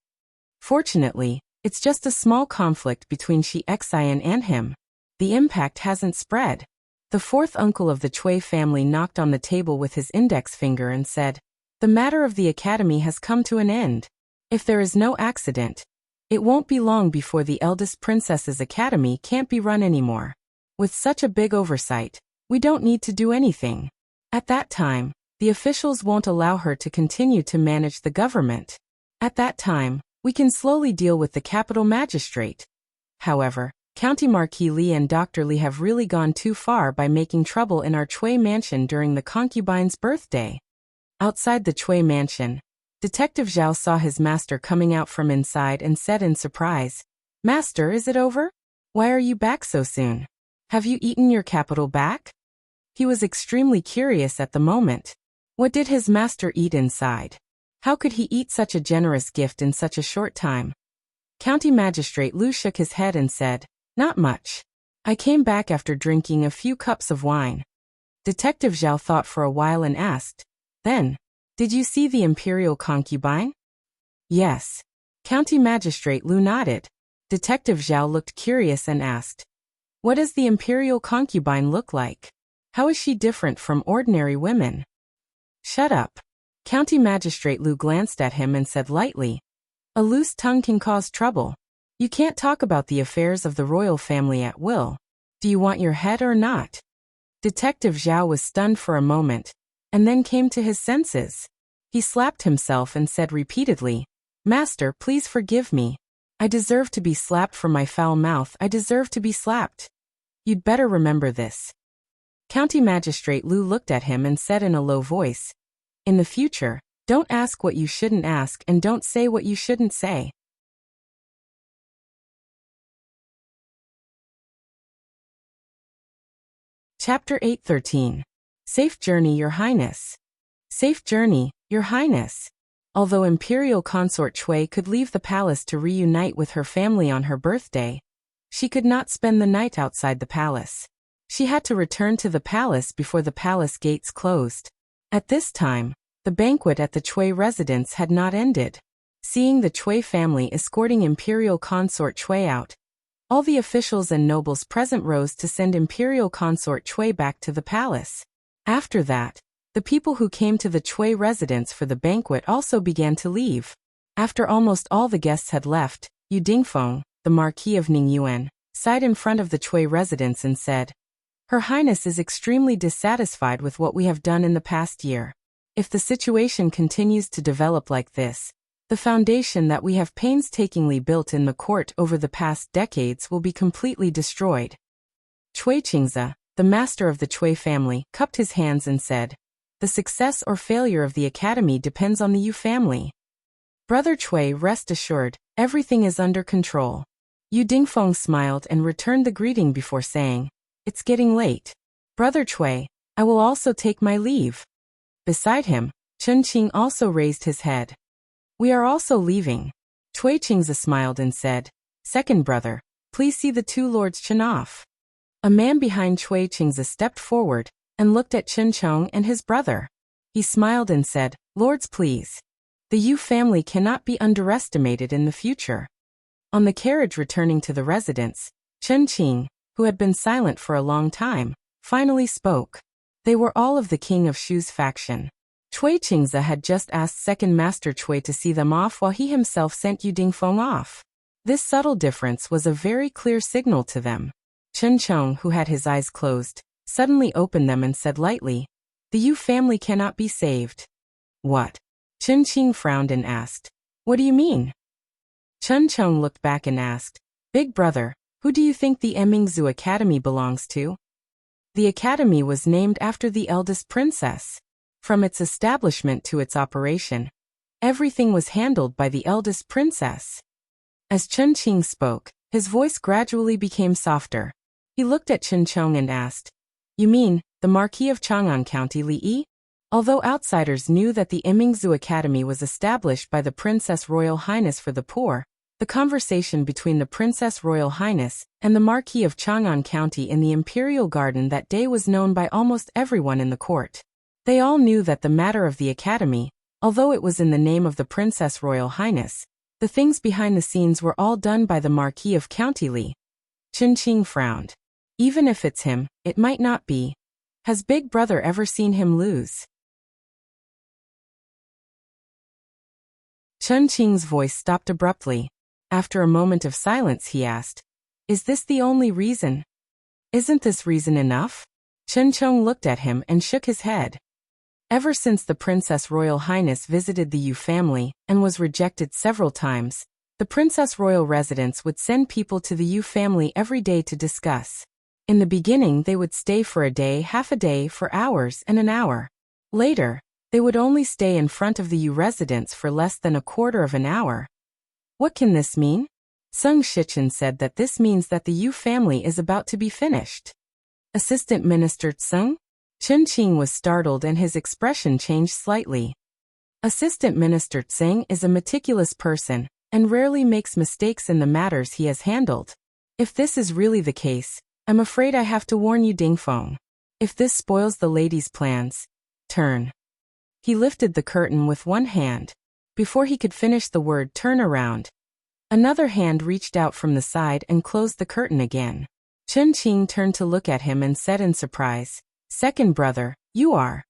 Fortunately, it's just a small conflict between Shi Xian and him. The impact hasn't spread." The fourth uncle of the Chui family knocked on the table with his index finger and said, "The matter of the academy has come to an end. If there is no accident, it won't be long before the eldest princess's academy can't be run anymore. With such a big oversight, we don't need to do anything. At that time, the officials won't allow her to continue to manage the government. At that time, we can slowly deal with the capital magistrate." However, County Marquis Li and Dr. Li have really gone too far by making trouble in our Chui mansion during the concubine's birthday. Outside the Chui mansion, Detective Zhao saw his master coming out from inside and said in surprise, "Master, is it over? Why are you back so soon? Have you eaten your capital back?" He was extremely curious at the moment. What did his master eat inside? How could he eat such a generous gift in such a short time? County Magistrate Lu shook his head and said, "Not much. I came back after drinking a few cups of wine." Detective Zhao thought for a while and asked, "Then, did you see the imperial concubine?" "Yes." County Magistrate Lu nodded. Detective Zhao looked curious and asked, "What does the imperial concubine look like? How is she different from ordinary women?" "Shut up." County Magistrate Lu glanced at him and said lightly, "A loose tongue can cause trouble. You can't talk about the affairs of the royal family at will. Do you want your head or not?" Detective Zhao was stunned for a moment, and then came to his senses. He slapped himself and said repeatedly, "Master, please forgive me. I deserve to be slapped for my foul mouth. I deserve to be slapped. You'd better remember this." County Magistrate Lu looked at him and said in a low voice, "In the future, don't ask what you shouldn't ask and don't say what you shouldn't say." Chapter 8:13. Safe Journey, Your Highness. Safe journey, Your Highness. Although Imperial Consort Chui could leave the palace to reunite with her family on her birthday, she could not spend the night outside the palace. She had to return to the palace before the palace gates closed. At this time, the banquet at the Chui residence had not ended. Seeing the Chui family escorting Imperial Consort Chui out, all the officials and nobles present rose to send Imperial Consort Chui back to the palace. After that, the people who came to the Chui residence for the banquet also began to leave. After almost all the guests had left, Yu Dingfeng, the Marquis of Ningyuan, sighed in front of the Chui residence and said, "Her Highness is extremely dissatisfied with what we have done in the past year. If the situation continues to develop like this, the foundation that we have painstakingly built in the court over the past decades will be completely destroyed." Chui Qingze, the master of the Chui family, cupped his hands and said, "The success or failure of the academy depends on the Yu family. Brother Chui, rest assured, everything is under control." Yu Dingfeng smiled and returned the greeting before saying, "It's getting late. Brother Chui, I will also take my leave." Beside him, Chen Qing also raised his head. "We are also leaving." Chui Qingze smiled and said, Second brother, please see the two lords Chen off. A man behind Cui Qingzi stepped forward and looked at Chen Chong and his brother. He smiled and said, Lords, please. The Yu family cannot be underestimated in the future. On the carriage returning to the residence, Chen Qing, who had been silent for a long time, finally spoke. They were all of the King of Shu's faction. Cui Qingzi had just asked Second Master Cui to see them off while he himself sent Yu Dingfeng off. This subtle difference was a very clear signal to them. Chen Chong, who had his eyes closed, suddenly opened them and said lightly, The Yu family cannot be saved. What? Chen Qing frowned and asked, What do you mean? Chen Chong looked back and asked, Big brother, who do you think the Emingzu Academy belongs to? The academy was named after the eldest princess. From its establishment to its operation, everything was handled by the eldest princess. As Chen Qing spoke, his voice gradually became softer. He looked at Chen Chong and asked, You mean, the Marquis of Chang'an County Li Yi? Although outsiders knew that the Emingzu Academy was established by the Princess Royal Highness for the poor, the conversation between the Princess Royal Highness and the Marquis of Chang'an County in the Imperial Garden that day was known by almost everyone in the court. They all knew that the matter of the academy, although it was in the name of the Princess Royal Highness, the things behind the scenes were all done by the Marquis of County Li. Chen Qing frowned. Even if it's him, it might not be. Has Big Brother ever seen him lose? Chen Qing's voice stopped abruptly. After a moment of silence he asked, Is this the only reason? Isn't this reason enough? Chen Chong looked at him and shook his head. Ever since the Princess Royal Highness visited the Yu family and was rejected several times, the Princess Royal residence would send people to the Yu family every day to discuss. In the beginning they would stay for a day, half a day, for hours and an hour. Later, they would only stay in front of the Yu residence for less than a quarter of an hour. What can this mean? Sung Shichen said that this means that the Yu family is about to be finished. Assistant Minister Tseng? Chen Qing was startled and his expression changed slightly. Assistant Minister Tseng is a meticulous person and rarely makes mistakes in the matters he has handled. If this is really the case, I'm afraid I have to warn you, Dingfeng. If this spoils the lady's plans, turn. He lifted the curtain with one hand. Before he could finish the word turn around, another hand reached out from the side and closed the curtain again. Chen Qing turned to look at him and said in surprise, Second brother, you are.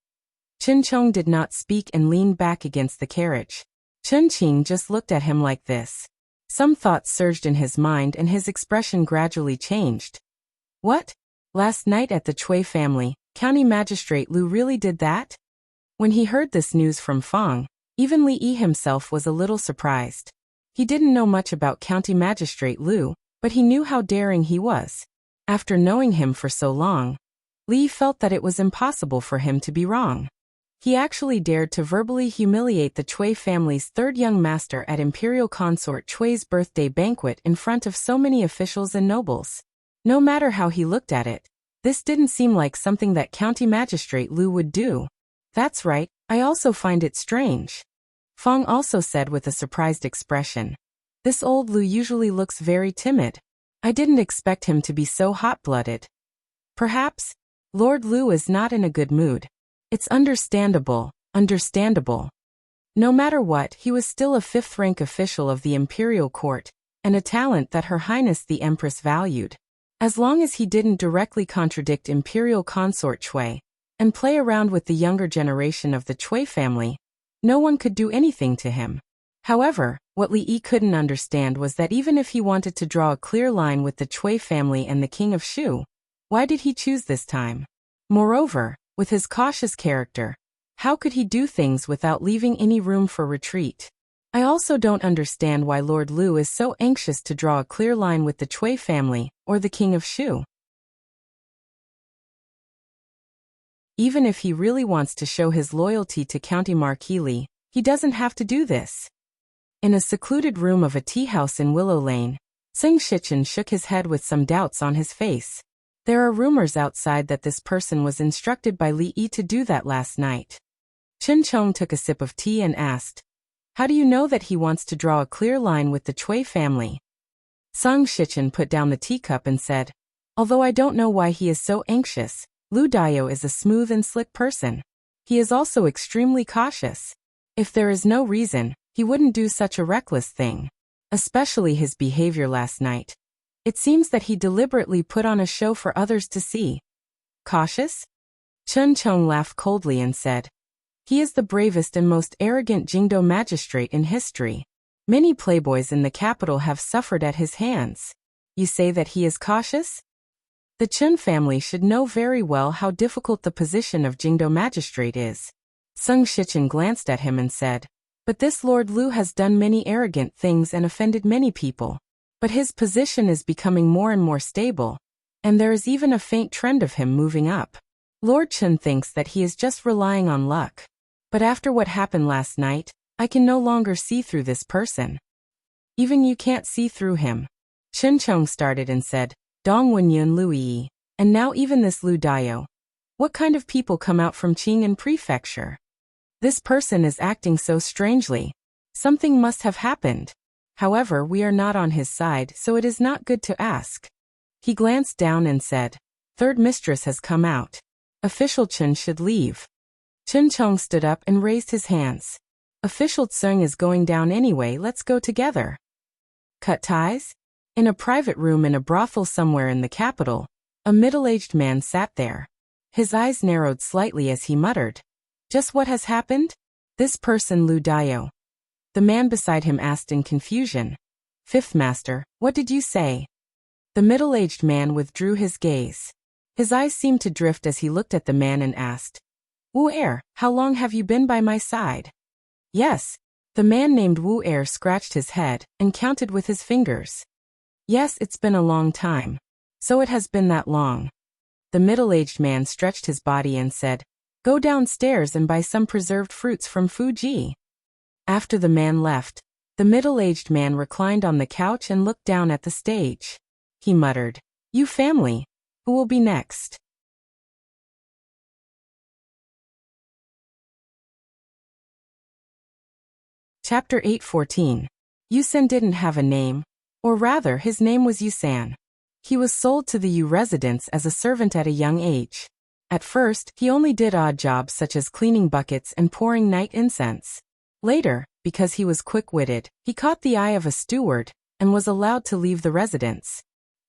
Chen Chong did not speak and leaned back against the carriage. Chen Qing just looked at him like this. Some thoughts surged in his mind and his expression gradually changed. What? Last night at the Cui family, County Magistrate Lu really did that? When he heard this news from Fang, even Li Yi himself was a little surprised. He didn't know much about County Magistrate Lu, but he knew how daring he was. After knowing him for so long, Li felt that it was impossible for him to be wrong. He actually dared to verbally humiliate the Cui family's third young master at Imperial Consort Cui's birthday banquet in front of so many officials and nobles. No matter how he looked at it, this didn't seem like something that County Magistrate Lu would do. That's right, I also find it strange. Fang also said with a surprised expression. This old Lu usually looks very timid. I didn't expect him to be so hot-blooded. Perhaps Lord Lu is not in a good mood. It's understandable. No matter what, he was still a fifth-rank official of the imperial court, and a talent that Her Highness the Empress valued. As long as he didn't directly contradict Imperial Consort Cui, and play around with the younger generation of the Cui family, no one could do anything to him. However, what Li Yi couldn't understand was that even if he wanted to draw a clear line with the Cui family and the King of Shu, why did he choose this time? Moreover, with his cautious character, how could he do things without leaving any room for retreat? I also don't understand why Lord Lu is so anxious to draw a clear line with the Cui family or the King of Shu. Even if he really wants to show his loyalty to County Marquis Li, he doesn't have to do this. In a secluded room of a tea house in Willow Lane, Sung Shichen shook his head with some doubts on his face. There are rumors outside that this person was instructed by Li Yi to do that last night. Chen Chong took a sip of tea and asked, How do you know that he wants to draw a clear line with the Cui family? Sung Shichen put down the teacup and said, although I don't know why he is so anxious, Lu Dao is a smooth and slick person. He is also extremely cautious. If there is no reason, he wouldn't do such a reckless thing. Especially his behavior last night. It seems that he deliberately put on a show for others to see. Cautious? Chun Chong laughed coldly and said, he is the bravest and most arrogant Jingdo magistrate in history. Many playboys in the capital have suffered at his hands. You say that he is cautious? The Chun family should know very well how difficult the position of Jingdo magistrate is. Sung Shichen glanced at him and said, but this Lord Lu has done many arrogant things and offended many people. But his position is becoming more and more stable, and there is even a faint trend of him moving up. Lord Chun thinks that he is just relying on luck. But after what happened last night, I can no longer see through this person. Even you can't see through him. Chun Chong started and said, Dong Wenyun Lui, and now even this Lu Dao. What kind of people come out from Qing'an Prefecture? This person is acting so strangely. Something must have happened. However, we are not on his side, so it is not good to ask. He glanced down and said, third mistress has come out. Official Chun should leave. Chun Chong stood up and raised his hands. Official Tsung is going down anyway, let's go together. Cut ties? In a private room in a brothel somewhere in the capital, a middle-aged man sat there. His eyes narrowed slightly as he muttered, just what has happened? This person Lu Dao. The man beside him asked in confusion. Fifth master, what did you say? The middle-aged man withdrew his gaze. His eyes seemed to drift as he looked at the man and asked, Wu Er, how long have you been by my side? Yes. The man named Wu Er scratched his head and counted with his fingers. Yes, it's been a long time. So it has been that long. The middle-aged man stretched his body and said, go downstairs and buy some preserved fruits from Fuji. After the man left, the middle-aged man reclined on the couch and looked down at the stage. He muttered, you family, who will be next? Chapter 8:14. Yusen didn't have a name, or rather his name was Yusan. He was sold to the Yu residence as a servant at a young age. At first, he only did odd jobs such as cleaning buckets and pouring night incense. Later, because he was quick-witted, he caught the eye of a steward and was allowed to leave the residence.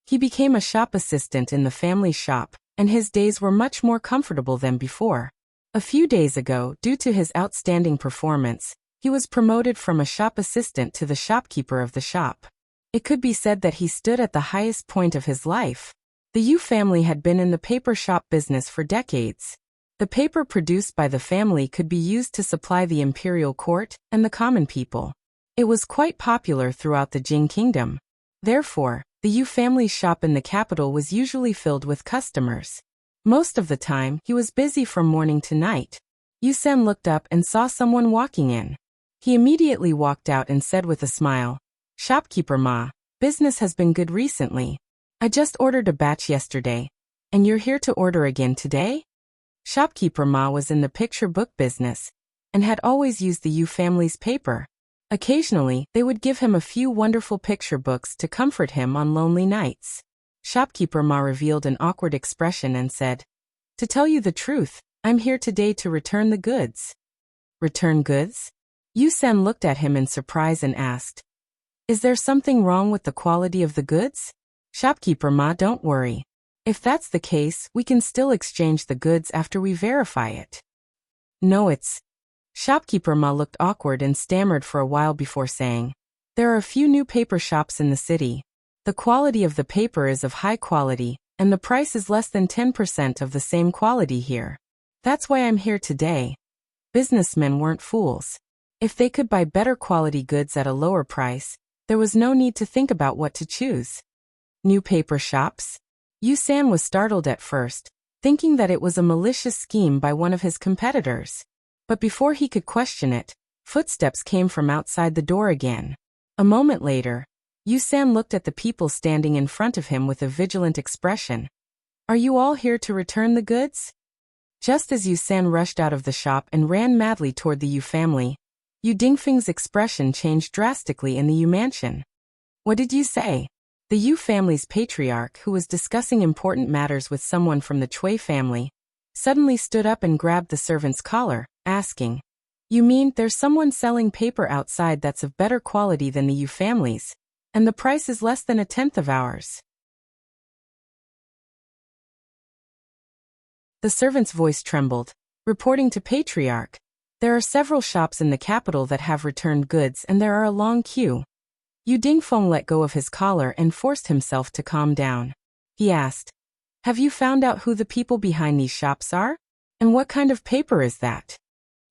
He became a shop assistant in the family shop, and his days were much more comfortable than before. A few days ago, due to his outstanding performance, he was promoted from a shop assistant to the shopkeeper of the shop. It could be said that he stood at the highest point of his life. The Yu family had been in the paper shop business for decades. The paper produced by the family could be used to supply the imperial court and the common people. It was quite popular throughout the Jing kingdom. Therefore, the Yu family's shop in the capital was usually filled with customers. Most of the time, he was busy from morning to night. Yusen looked up and saw someone walking in. He immediately walked out and said with a smile, Shopkeeper Ma, business has been good recently. I just ordered a batch yesterday. And you're here to order again today? Shopkeeper Ma was in the picture book business, and had always used the Yu family's paper. Occasionally, they would give him a few wonderful picture books to comfort him on lonely nights. Shopkeeper Ma revealed an awkward expression and said, to tell you the truth, I'm here today to return the goods. Return goods? Yusen looked at him in surprise and asked, is there something wrong with the quality of the goods? Shopkeeper Ma, don't worry. If that's the case, we can still exchange the goods after we verify it. No, it's... Shopkeeper Ma looked awkward and stammered for a while before saying, there are a few new paper shops in the city. The quality of the paper is of high quality, and the price is less than 10% of the same quality here. That's why I'm here today. Businessmen weren't fools. If they could buy better quality goods at a lower price, there was no need to think about what to choose. New paper shops? Yusan was startled at first, thinking that it was a malicious scheme by one of his competitors. But before he could question it, footsteps came from outside the door again. A moment later, Yusan looked at the people standing in front of him with a vigilant expression. Are you all here to return the goods? Just as Yusan rushed out of the shop and ran madly toward the Yu family, Yu Dingfeng's expression changed drastically in the Yu mansion. What did you say? The Yu family's patriarch, who was discussing important matters with someone from the Chui family, suddenly stood up and grabbed the servant's collar, asking, "You mean there's someone selling paper outside that's of better quality than the Yu family's, and the price is less than a tenth of ours?" The servant's voice trembled, reporting to Patriarch, "There are several shops in the capital that have returned goods and there are a long queue." Yu Dingfeng let go of his collar and forced himself to calm down. He asked, "Have you found out who the people behind these shops are? And what kind of paper is that?"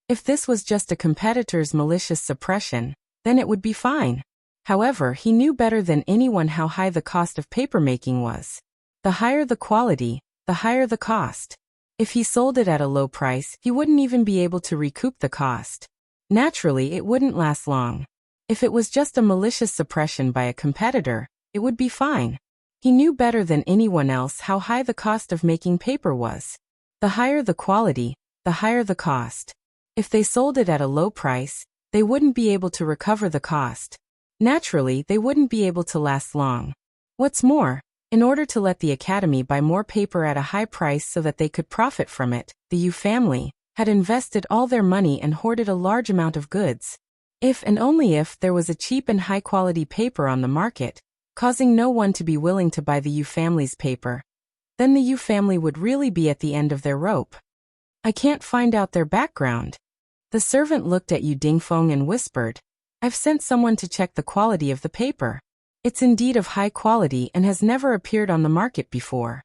If this was just a competitor's malicious suppression, then it would be fine. However, he knew better than anyone how high the cost of papermaking was. The higher the quality, the higher the cost. If he sold it at a low price, he wouldn't even be able to recoup the cost. Naturally, it wouldn't last long. If it was just a malicious suppression by a competitor, it would be fine. He knew better than anyone else how high the cost of making paper was. The higher the quality, the higher the cost. If they sold it at a low price, they wouldn't be able to recover the cost. Naturally, they wouldn't be able to last long. What's more, in order to let the Academy buy more paper at a high price so that they could profit from it, the Yu family had invested all their money and hoarded a large amount of goods. If and only if there was a cheap and high-quality paper on the market, causing no one to be willing to buy the Yu family's paper, then the Yu family would really be at the end of their rope. "I can't find out their background." The servant looked at Yu Dingfeng and whispered, "I've sent someone to check the quality of the paper. It's indeed of high quality and has never appeared on the market before."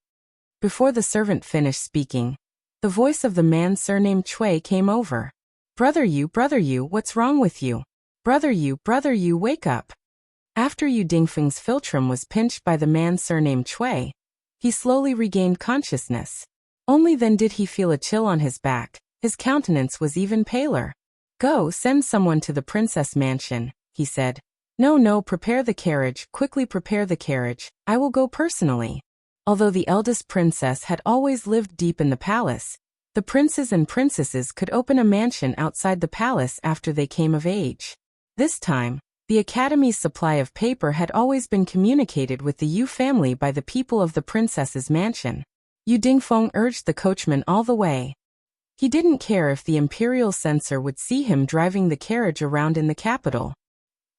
Before the servant finished speaking, the voice of the man surnamed Chui came over. Brother Yu, what's wrong with you? Brother Yu, wake up." After Yu Dingfeng's philtrum was pinched by the man surnamed Chui, he slowly regained consciousness. Only then did he feel a chill on his back. His countenance was even paler. "Go, send someone to the princess mansion," he said. No, prepare the carriage, quickly prepare the carriage, I will go personally." Although the eldest princess had always lived deep in the palace, the princes and princesses could open a mansion outside the palace after they came of age. This time, the Academy's supply of paper had always been communicated with the Yu family by the people of the princess's mansion. Yu Dingfeng urged the coachman all the way. He didn't care if the imperial censor would see him driving the carriage around in the capital.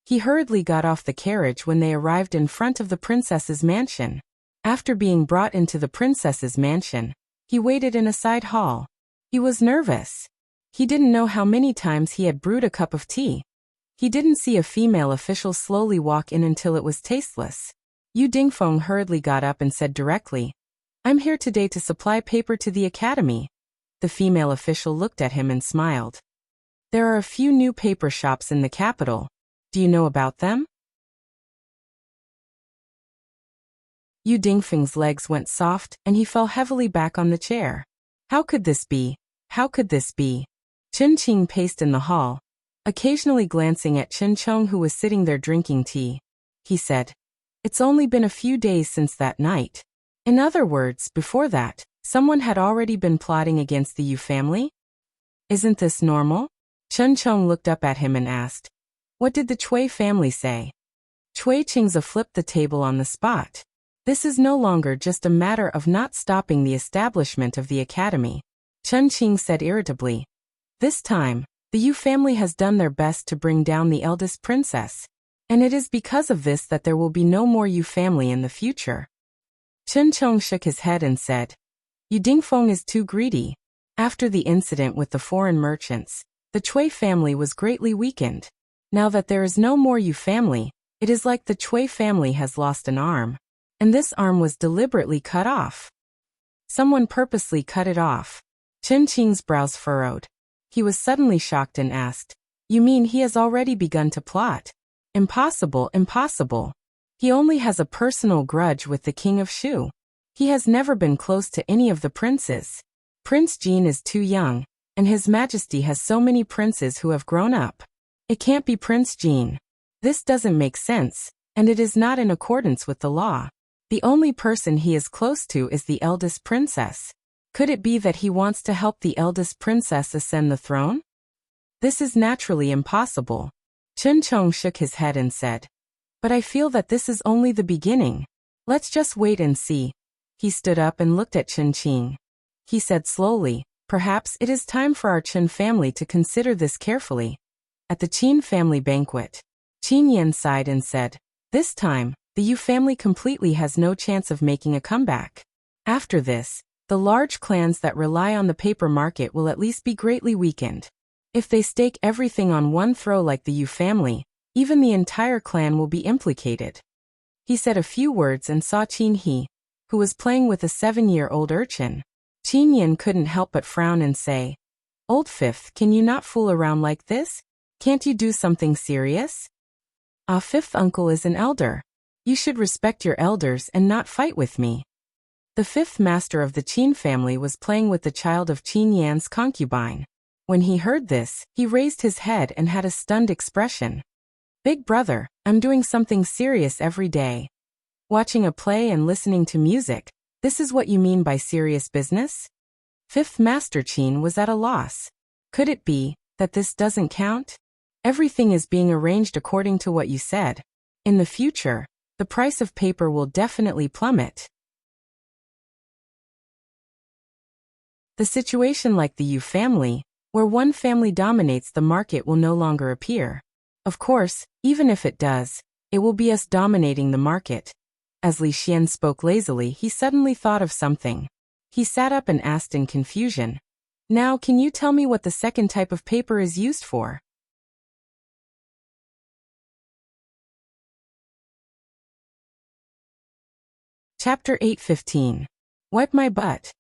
He hurriedly got off the carriage when they arrived in front of the princess's mansion. After being brought into the princess's mansion, he waited in a side hall. He was nervous. He didn't know how many times he had brewed a cup of tea. He didn't see a female official slowly walk in until it was tasteless. Yu Dingfeng hurriedly got up and said directly, "I'm here today to supply paper to the Academy." The female official looked at him and smiled. "There are a few new paper shops in the capital. Do you know about them?" Yu Dingfeng's legs went soft and he fell heavily back on the chair. How could this be? How could this be? Chen Qing paced in the hall, occasionally glancing at Chen Chong, who was sitting there drinking tea. He said, "It's only been a few days since that night." In other words, before that, someone had already been plotting against the Yu family? Isn't this normal? Chen Chong looked up at him and asked, "What did the Chui family say?" Chui Qingza flipped the table on the spot. "This is no longer just a matter of not stopping the establishment of the Academy," Chen Qing said irritably. "This time, the Yu family has done their best to bring down the eldest princess, and it is because of this that there will be no more Yu family in the future." Chen Chong shook his head and said, "Yu Dingfeng is too greedy." After the incident with the foreign merchants, the Chui family was greatly weakened. Now that there is no more Yu family, it is like the Chui family has lost an arm. And this arm was deliberately cut off. Someone purposely cut it off. Chen Qing's brows furrowed. He was suddenly shocked and asked, "You mean he has already begun to plot?" "Impossible, impossible. He only has a personal grudge with the king of Shu. He has never been close to any of the princes. Prince Jin is too young, and His Majesty has so many princes who have grown up. It can't be Prince Jin. This doesn't make sense, and it is not in accordance with the law. The only person he is close to is the eldest princess. Could it be that he wants to help the eldest princess ascend the throne? This is naturally impossible." Chen Chong shook his head and said, But I feel that this is only the beginning. Let's just wait and see. He stood up and looked at Chen Qing. He said slowly, perhaps it is time for our Chen family to consider this carefully. At the Qin family banquet, Qin Yan sighed and said, this time, the Yu family completely has no chance of making a comeback. After this, the large clans that rely on the paper market will at least be greatly weakened. If they stake everything on one throw like the Yu family, even the entire clan will be implicated. He said a few words and saw Qin He, who was playing with a 7-year-old urchin. Qin Yan couldn't help but frown and say, Old Fifth, can you not fool around like this? Can't you do something serious? Fifth uncle is an elder. You should respect your elders and not fight with me. The fifth master of the Qin family was playing with the child of Qin Yan's concubine. When he heard this, he raised his head and had a stunned expression. Big brother, I'm doing something serious every day. Watching a play and listening to music, this is what you mean by serious business? Fifth master Qin was at a loss. Could it be that this doesn't count? Everything is being arranged according to what you said. In the future, the price of paper will definitely plummet. The situation like the Yu family, where one family dominates the market, will no longer appear. Of course, even if it does, it will be us dominating the market. As Li Xian spoke lazily, he suddenly thought of something. He sat up and asked in confusion, now can you tell me what the second type of paper is used for? Chapter 8:15. Wipe my butt.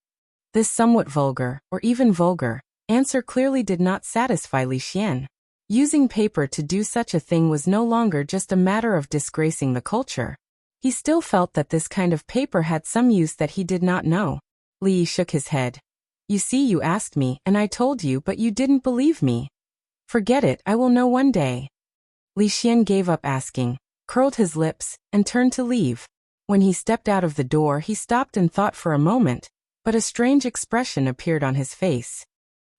This somewhat vulgar, or even vulgar, answer clearly did not satisfy Li Xian. Using paper to do such a thing was no longer just a matter of disgracing the culture. He still felt that this kind of paper had some use that he did not know. Li shook his head. You see, you asked me, and I told you, but you didn't believe me. Forget it, I will know one day. Li Xian gave up asking, curled his lips, and turned to leave. When he stepped out of the door, he stopped and thought for a moment, but a strange expression appeared on his face.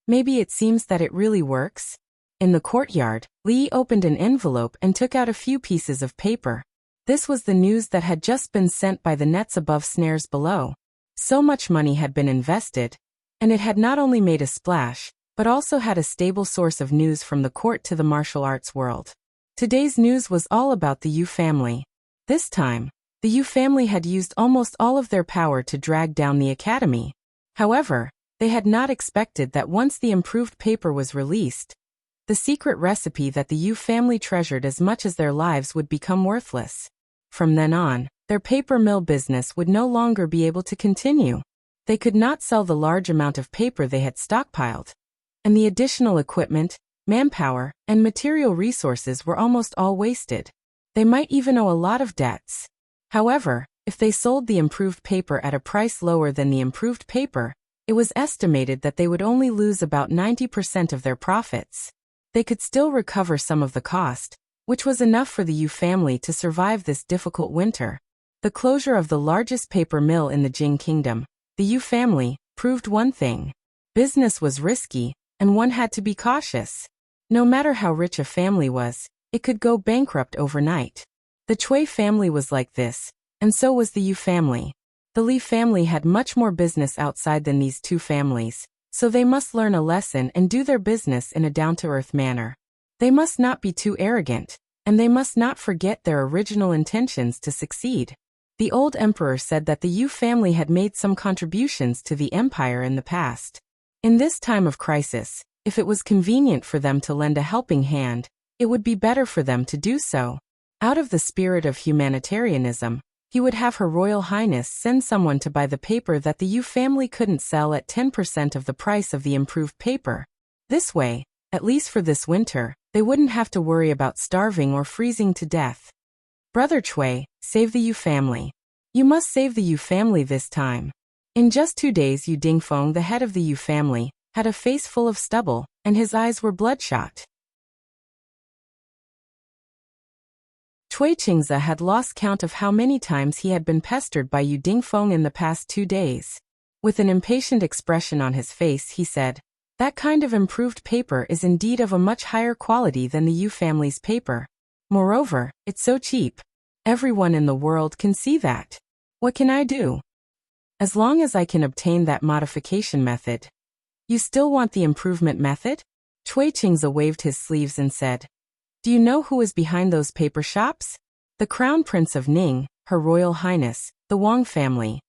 Maybe it seems that it really works? In the courtyard, Li opened an envelope and took out a few pieces of paper. This was the news that had just been sent by the nets above, snares below. So much money had been invested, and it had not only made a splash, but also had a stable source of news from the court to the martial arts world. Today's news was all about the Yu family. This time, the Yu family had used almost all of their power to drag down the academy. However, they had not expected that once the improved paper was released, the secret recipe that the Yu family treasured as much as their lives would become worthless. From then on, their paper mill business would no longer be able to continue. They could not sell the large amount of paper they had stockpiled. And the additional equipment, manpower, and material resources were almost all wasted. They might even owe a lot of debts. However, if they sold the improved paper at a price lower than the improved paper, it was estimated that they would only lose about 90% of their profits. They could still recover some of the cost, which was enough for the Yu family to survive this difficult winter. The closure of the largest paper mill in the Jing kingdom, the Yu family, proved one thing. Business was risky, and one had to be cautious. No matter how rich a family was, it could go bankrupt overnight. The Cui family was like this, and so was the Yu family. The Li family had much more business outside than these two families, so they must learn a lesson and do their business in a down-to-earth manner. They must not be too arrogant, and they must not forget their original intentions to succeed. The old emperor said that the Yu family had made some contributions to the empire in the past. In this time of crisis, if it was convenient for them to lend a helping hand, it would be better for them to do so. Out of the spirit of humanitarianism, he would have Her Royal Highness send someone to buy the paper that the Yu family couldn't sell at 10% of the price of the improved paper. This way, at least for this winter, they wouldn't have to worry about starving or freezing to death. Brother Cui, save the Yu family. You must save the Yu family this time. In just 2 days, Yu Dingfeng, the head of the Yu family, had a face full of stubble, and his eyes were bloodshot. Cui Qingze had lost count of how many times he had been pestered by Yu Dingfeng in the past 2 days. With an impatient expression on his face, he said, that kind of improved paper is indeed of a much higher quality than the Yu family's paper. Moreover, it's so cheap. Everyone in the world can see that. What can I do? As long as I can obtain that modification method. You still want the improvement method? Cui Qingzi waved his sleeves and said, Do you know who is behind those paper shops? The Crown Prince of Ning, Her Royal Highness, the Wang family.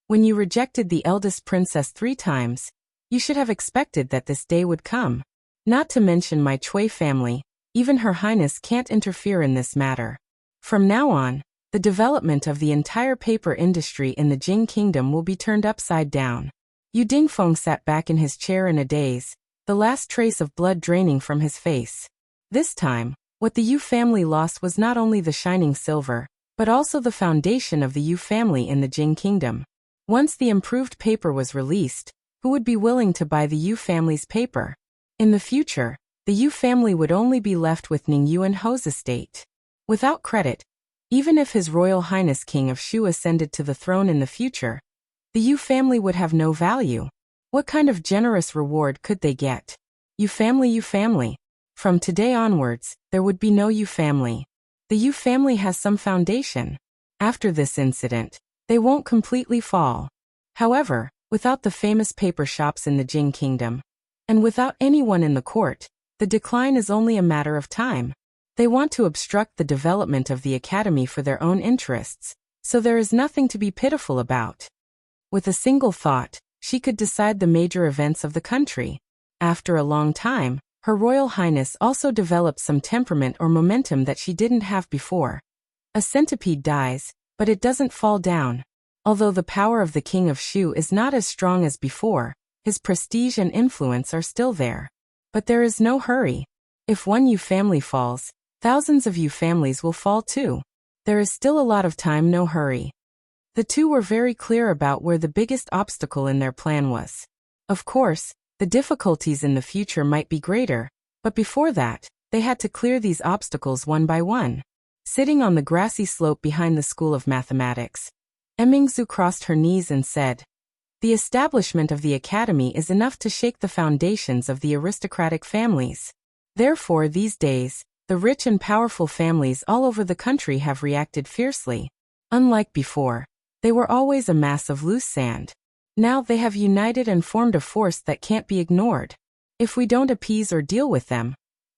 When you rejected the eldest princess 3 times, you should have expected that this day would come. Not to mention my Cui family, even Her Highness can't interfere in this matter. From now on, the development of the entire paper industry in the Jing Kingdom will be turned upside down. Yu Dingfeng sat back in his chair in a daze, the last trace of blood draining from his face. This time, what the Yu family lost was not only the shining silver, but also the foundation of the Yu family in the Jing Kingdom. Once the improved paper was released, who would be willing to buy the Yu family's paper? In the future, the Yu family would only be left with Ning Yuan Ho's estate. Without credit, even if His Royal Highness King of Shu ascended to the throne in the future, the Yu family would have no value. What kind of generous reward could they get? Yu family, Yu family. From today onwards, there would be no Yu family. The Yu family has some foundation. After this incident, they won't completely fall. However, without the famous paper shops in the Jing Kingdom, and without anyone in the court, the decline is only a matter of time. They want to obstruct the development of the academy for their own interests, so there is nothing to be pitiful about. With a single thought, she could decide the major events of the country. After a long time, Her Royal Highness also developed some temperament or momentum that she didn't have before. A centipede dies, but it doesn't fall down. Although the power of the King of Shu is not as strong as before, his prestige and influence are still there. But there is no hurry. If one Yu family falls, thousands of Yu families will fall too. There is still a lot of time, no hurry. The two were very clear about where the biggest obstacle in their plan was. Of course, the difficulties in the future might be greater, but before that, they had to clear these obstacles one by one. Sitting on the grassy slope behind the School of Mathematics, Emingzu crossed her knees and said, The establishment of the academy is enough to shake the foundations of the aristocratic families. Therefore, these days, the rich and powerful families all over the country have reacted fiercely. Unlike before, they were always a mass of loose sand. Now they have united and formed a force that can't be ignored. If we don't appease or deal with them,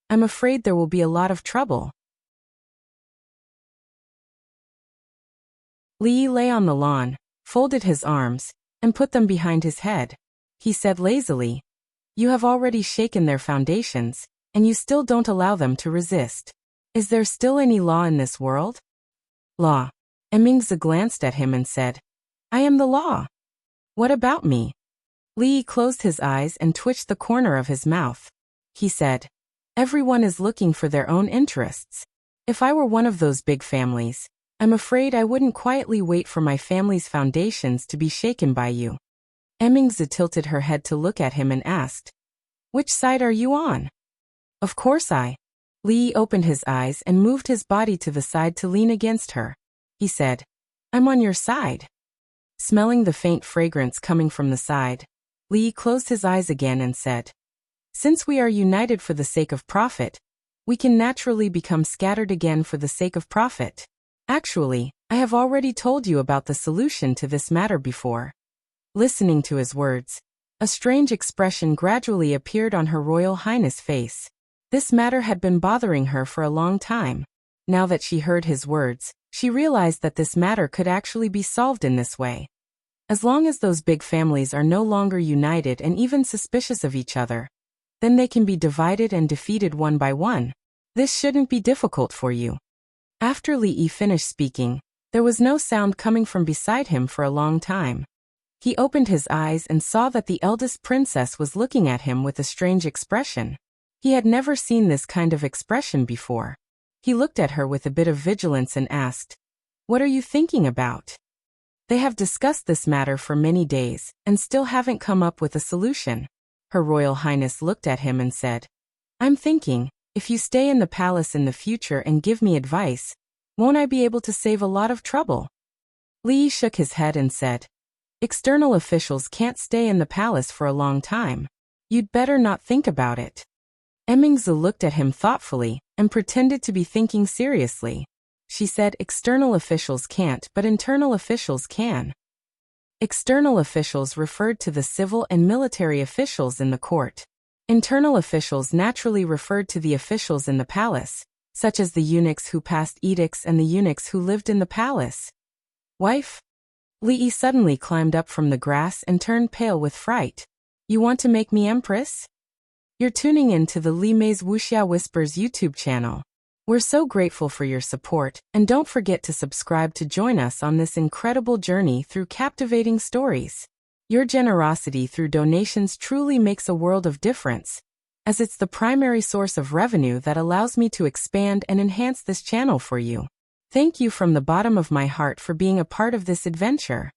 I'm afraid there will be a lot of trouble. Li lay on the lawn, folded his arms, and put them behind his head. He said lazily, You have already shaken their foundations, and you still don't allow them to resist. Is there still any law in this world? Law. Emingzi glanced at him and said, I am the law. What about me? Li closed his eyes and twitched the corner of his mouth. He said, Everyone is looking for their own interests. If I were one of those big families, I'm afraid I wouldn't quietly wait for my family's foundations to be shaken by you. Emingzi tilted her head to look at him and asked, Which side are you on? Of course I. Li opened his eyes and moved his body to the side to lean against her. He said, I'm on your side. Smelling the faint fragrance coming from the side, Li closed his eyes again and said, Since we are united for the sake of profit, we can naturally become scattered again for the sake of profit. Actually, I have already told you about the solution to this matter before. Listening to his words, a strange expression gradually appeared on Her Royal Highness' face. This matter had been bothering her for a long time. Now that she heard his words, she realized that this matter could actually be solved in this way. As long as those big families are no longer united and even suspicious of each other, then they can be divided and defeated one by one. This shouldn't be difficult for you. After Li Yi finished speaking, there was no sound coming from beside him for a long time. He opened his eyes and saw that the eldest princess was looking at him with a strange expression. He had never seen this kind of expression before. He looked at her with a bit of vigilance and asked, What are you thinking about? They have discussed this matter for many days, and still haven't come up with a solution. Her Royal Highness looked at him and said, I'm thinking, if you stay in the palace in the future and give me advice, won't I be able to save a lot of trouble? Li shook his head and said, External officials can't stay in the palace for a long time. You'd better not think about it. Emingzi looked at him thoughtfully and pretended to be thinking seriously. She said external officials can't, but internal officials can. External officials referred to the civil and military officials in the court. Internal officials naturally referred to the officials in the palace, such as the eunuchs who passed edicts and the eunuchs who lived in the palace. Wife? Li suddenly climbed up from the grass and turned pale with fright. You want to make me empress? You're tuning in to the Li Mei's Wuxia Whispers YouTube channel. We're so grateful for your support, and don't forget to subscribe to join us on this incredible journey through captivating stories. Your generosity through donations truly makes a world of difference, as it's the primary source of revenue that allows me to expand and enhance this channel for you. Thank you from the bottom of my heart for being a part of this adventure.